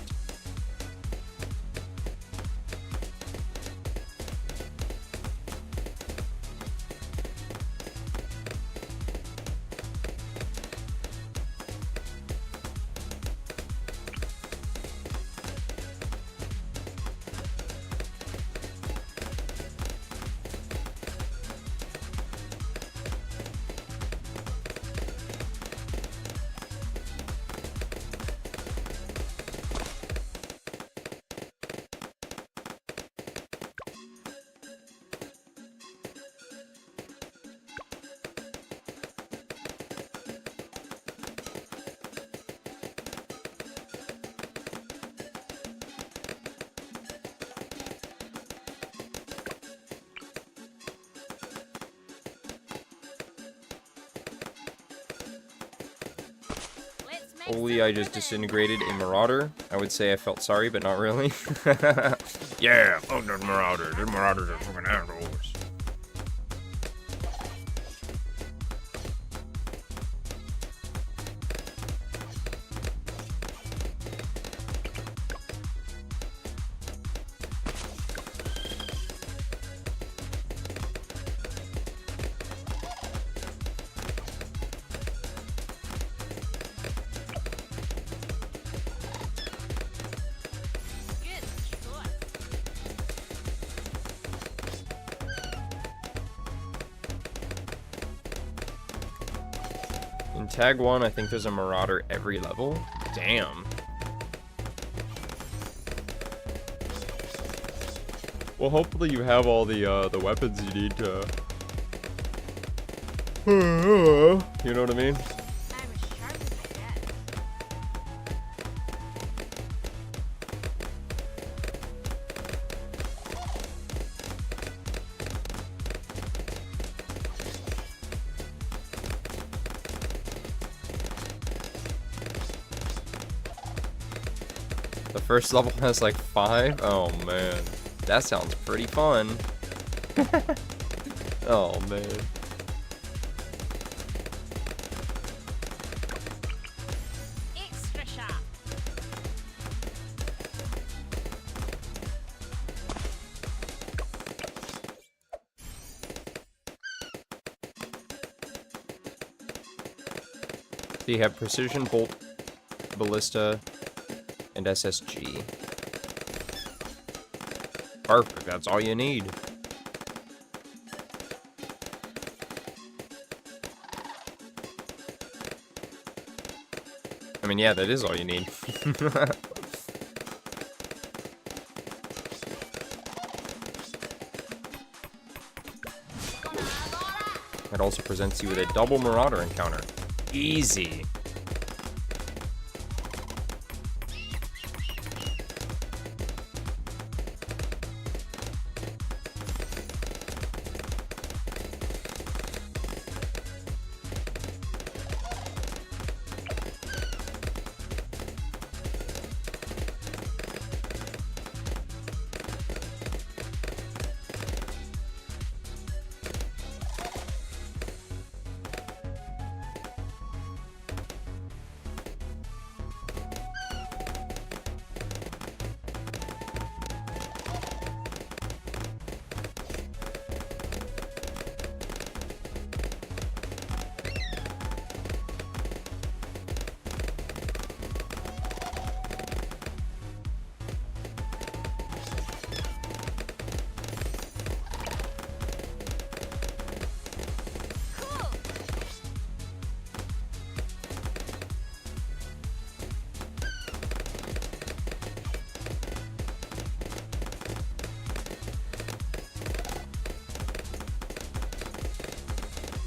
Let's make Holy, some I just ribbon. disintegrated a Marauder. I would say I felt sorry, but not really. Yeah, fuck those Marauders. Those Marauders are fucking assholes. Good choice. In Tag 1, I think there's a Marauder every level. Damn. Well, hopefully you have all the weapons you need to... You know what I mean? I'm as sharp as I get. The first level has like 5? Oh man. That sounds pretty fun. Oh man. Extra sharp. So you have Precision Bolt, Ballista, and SSG. Perfect, that's all you need. I mean, yeah, that is all you need. It also presents you with a double Marauder encounter. Easy.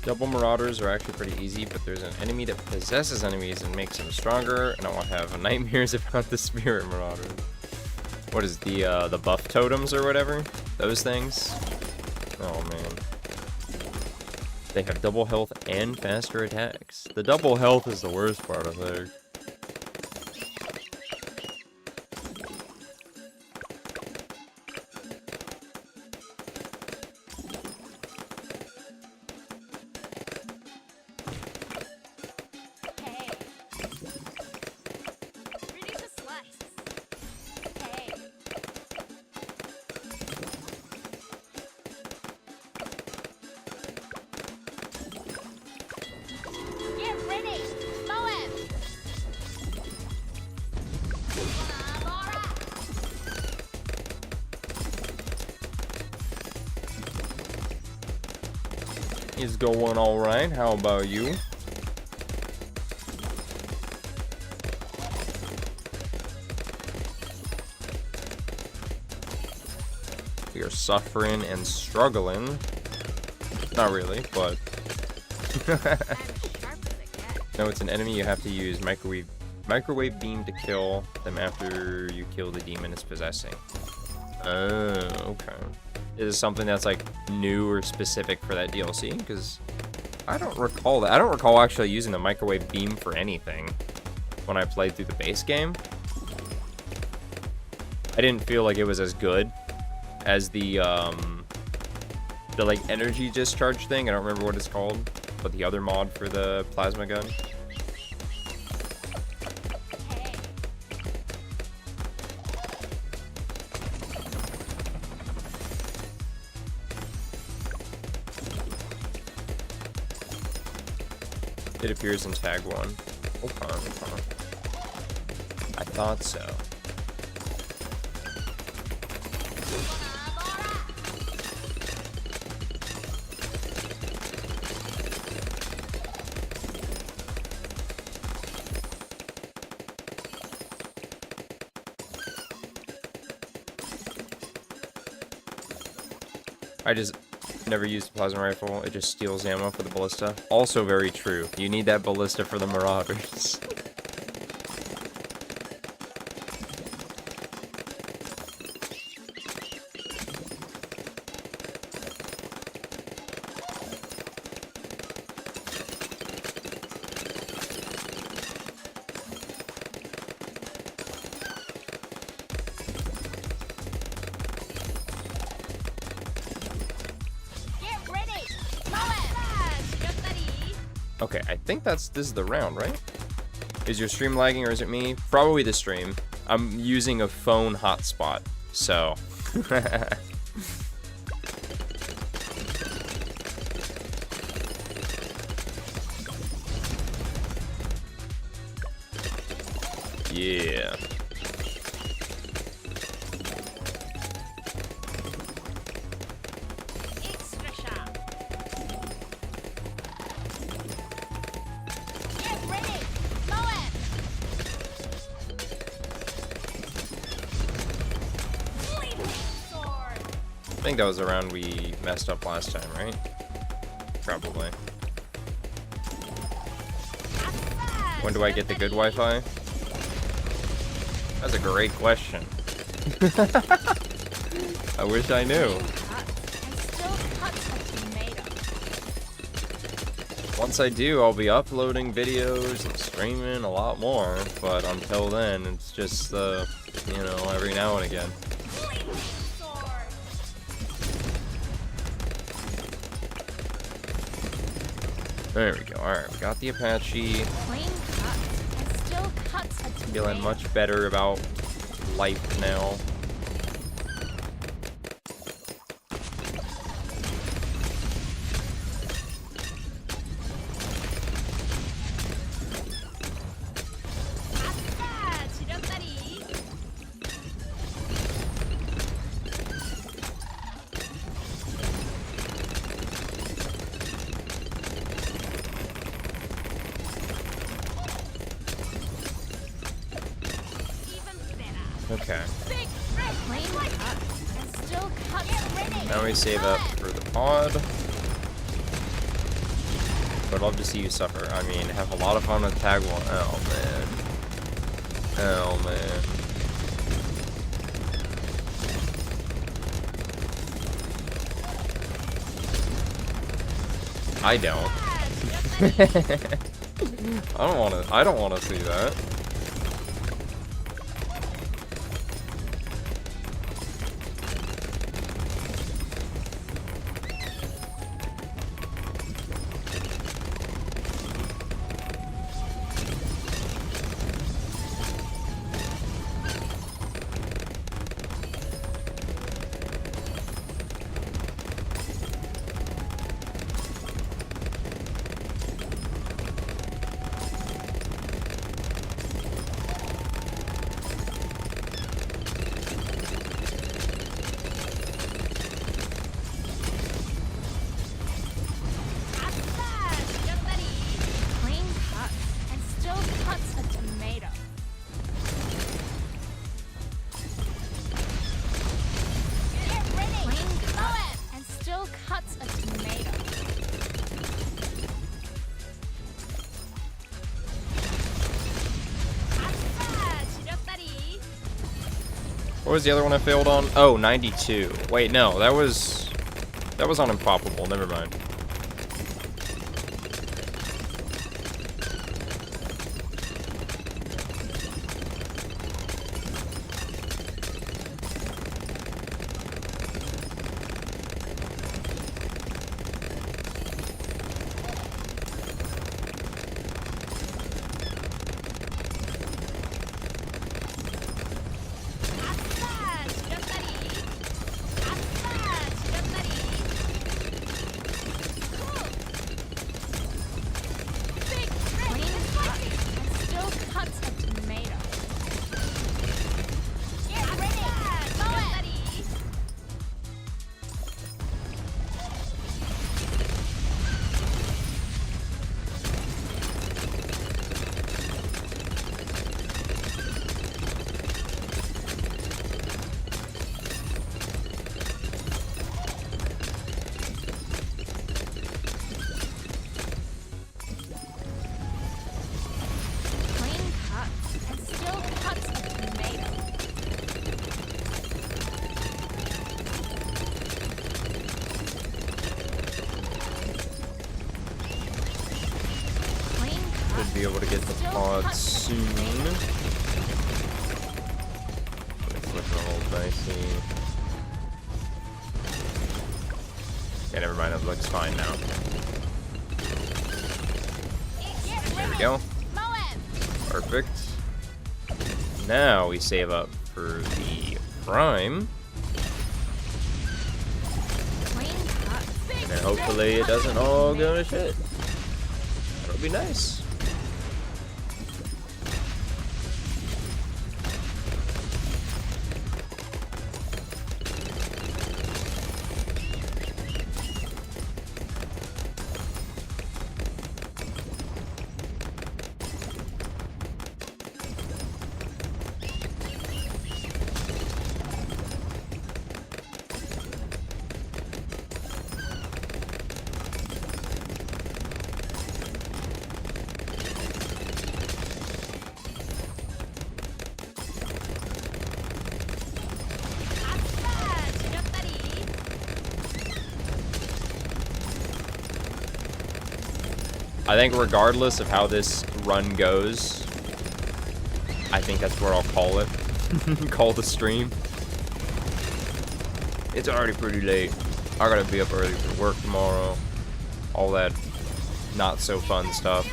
Double Marauders are actually pretty easy, but there's an enemy that possesses enemies and makes them stronger, and I won't have nightmares about the Spirit Marauders. What is the buff totems or whatever? Those things? Oh man. They have double health and faster attacks. The double health is the worst part, I think. Hey. Ready to slice. Hey. Get ready. Mow him. Laura. He's going alright, how about you? We are suffering and struggling. Not really, but... I'm as sharp as I get. No, it's an enemy you have to use microwave beam to kill them after you kill the demon it's possessing. Oh, okay. Is this something that's like new or specific for that DLC? Because I don't recall that. I don't recall actually using the microwave beam for anything when I played through the base game. I didn't feel like it was as good as the like energy discharge thing. I don't remember what it's called, but the other mod for the plasma gun. It appears in tag 1. Okay. I thought so. I just never used the plasma rifle. It just steals ammo for the ballista. Also very true. You need that ballista for the marauders. Okay, I think this is the round, right? Is your stream lagging or is it me? Probably the stream. I'm using a phone hotspot, so. Yeah. I think that was the round we messed up last time, right? Probably. When do I get the good Wi-Fi? That's a great question. I wish I knew. Once I do, I'll be uploading videos and streaming a lot more, but until then, it's just, you know, every now and again. There we go. Alright, we got the Apache. Feeling much better about life now. Okay. Now we save up for the pod. I'd love to see you suffer. I mean, have a lot of fun with tag 1. Oh, man. Oh, man. I don't. I don't wanna see that. What was the other one I failed on? Oh, 92. Wait, no, that was on Unpoppable. Never mind. be able to get the pod soon. It's looking all dicey. Okay, never mind. It looks fine now. There we go. Perfect. Now we save up for the prime. And hopefully it doesn't all go to shit. That'll be nice. I think regardless of how this run goes, I think that's where I'll call it. Call the stream. It's already pretty late. I gotta be up early for work tomorrow. All that not so fun stuff.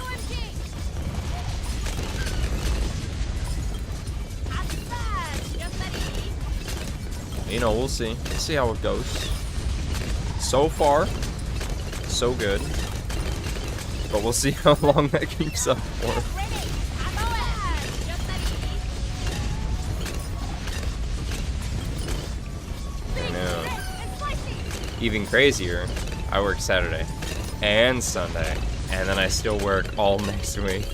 You know, we'll see. We'll see how it goes. So far, so good. But we'll see how long that keeps up for. I know. Even crazier, I work Saturday and Sunday, and then I still work all next week.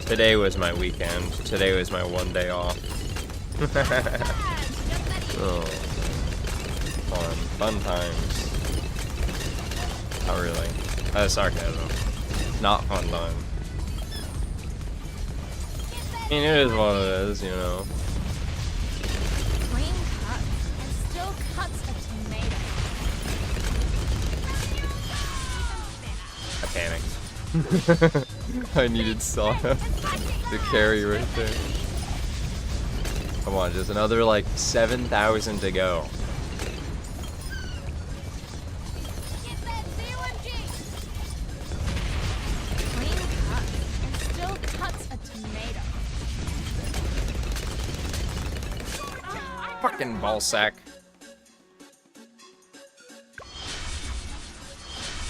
Today was my weekend. Today was my one day off. Oh, fun times. Not really. That's sarcasm. Not fun time. I mean, it is what it is, you know. Green cuts and still cuts a tomato. I panicked. I needed Sada to carry right there. Come on, just another like 7,000 to go. Green cuts and still cuts a tomato. Fucking ball sack.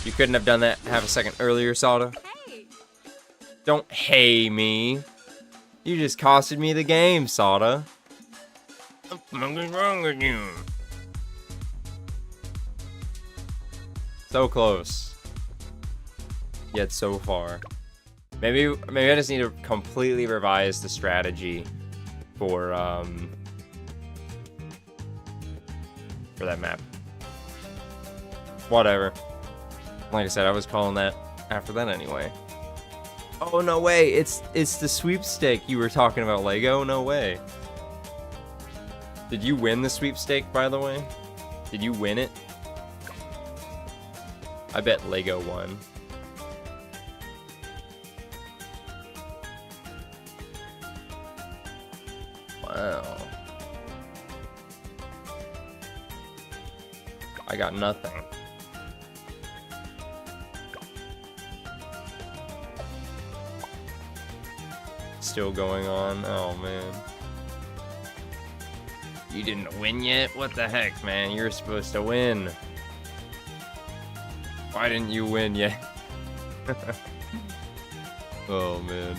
You couldn't have done that half a second earlier, Sada. Hey, Don't hey me. You just costed me the game, Sada. What's wrong with you? So close. Yet so far. Maybe I just need to completely revise the strategy for that map. Whatever. Like I said, I was calling that after that anyway. Oh, no way. It's the sweepstake you were talking about, Lego. No way. Did you win the sweepstake, by the way? Did you win it? I bet Lego won. Wow. I got nothing. Still going on. Oh man. You didn't win yet? What the heck, man? You're supposed to win. Why didn't you win yet? Oh man.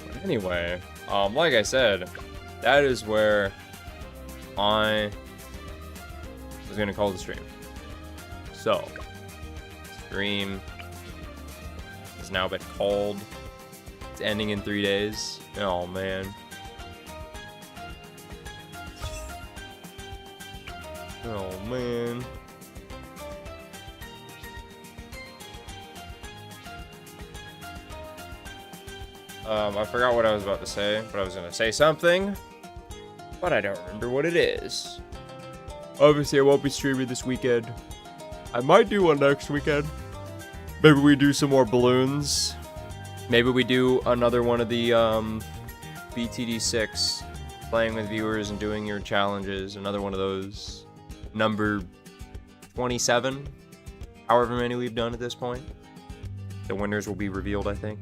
But anyway, like I said, that is where I was gonna call the stream. So, stream has now been called. It's ending in 3 days. Oh man. Oh man. I forgot what I was about to say, but I was gonna say something, but I don't remember what it is. Obviously, I won't be streaming this weekend. I might do one next weekend. Maybe we do some more balloons. Maybe we do another one of the BTD6, playing with viewers and doing your challenges. Another one of those. Number 27. However many we've done at this point. The winners will be revealed, I think.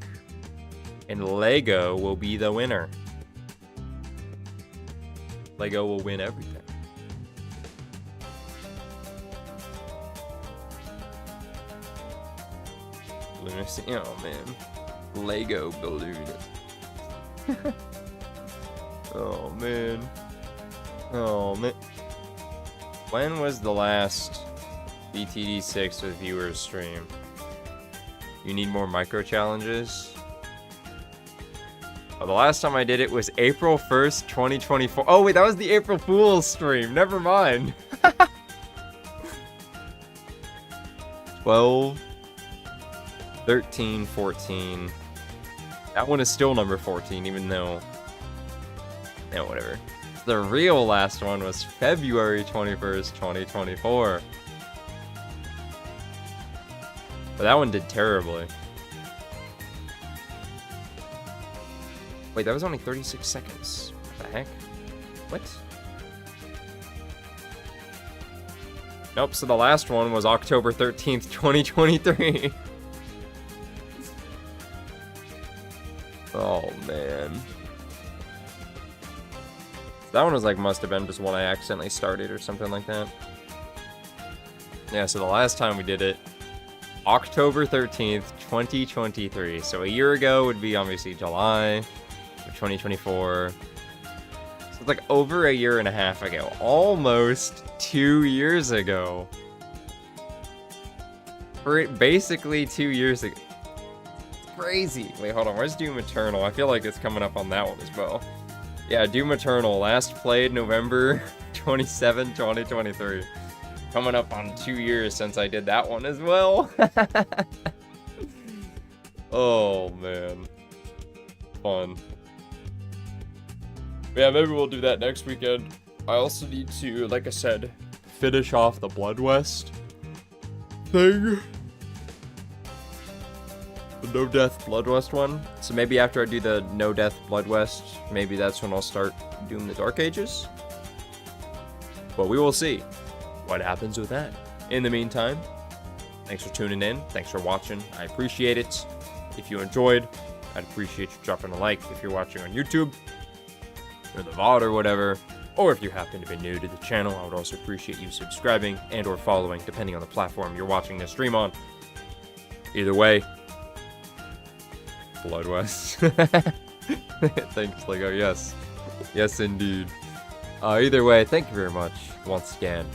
And Lego will be the winner. Lego will win everything. Lunacy. Oh man. Lego balloon. Oh man. Oh man. When was the last BTD6 with viewers stream? You need more micro challenges? Oh, the last time I did it was April 1st, 2024. Oh wait, that was the April Fool's stream. Never mind. 12, 13, 14. That one is still number 14, even though... Yeah, whatever. The real last one was February 21st, 2024. But that one did terribly. Wait, that was only 36 seconds. What the heck? What? Nope, so the last one was October 13th, 2023. Oh, man. That one was like, must have been just one I accidentally started or something like that. Yeah, so the last time we did it, October 13th, 2023. So a year ago would be obviously July of 2024. So it's like over a year and a half ago. Almost 2 years ago. Basically 2 years ago. Crazy. Wait, hold on. Where's Doom Eternal? I feel like it's coming up on that one as well. Yeah, Doom Eternal. Last played November 27, 2023. Coming up on 2 years since I did that one as well. Oh, man. Fun. Yeah, maybe we'll do that next weekend. I also need to, like I said, finish off the Blood West thing. The No Death Blood West one. So maybe after I do the No Death Blood West, maybe that's when I'll start doing the Dark Ages. But we will see what happens with that. In the meantime, thanks for tuning in. Thanks for watching. I appreciate it. If you enjoyed, I'd appreciate you dropping a like if you're watching on YouTube or the VOD or whatever. Or if you happen to be new to the channel, I would also appreciate you subscribing and or following, depending on the platform you're watching this stream on. Either way, Blood West. Thanks, Lego. Yes. Yes, indeed. Either way, thank you very much once again.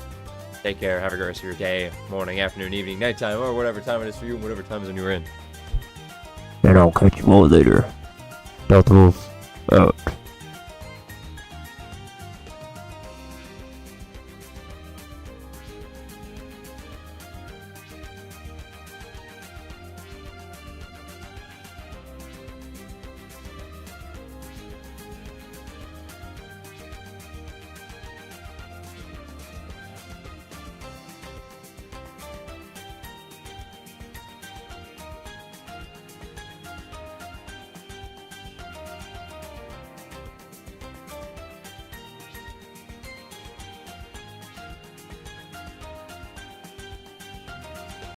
Take care. Have a great rest of your day, morning, afternoon, evening, nighttime, or whatever time it is for you, and whatever time zone you're in. And I'll catch you all later. Delta Wolf out.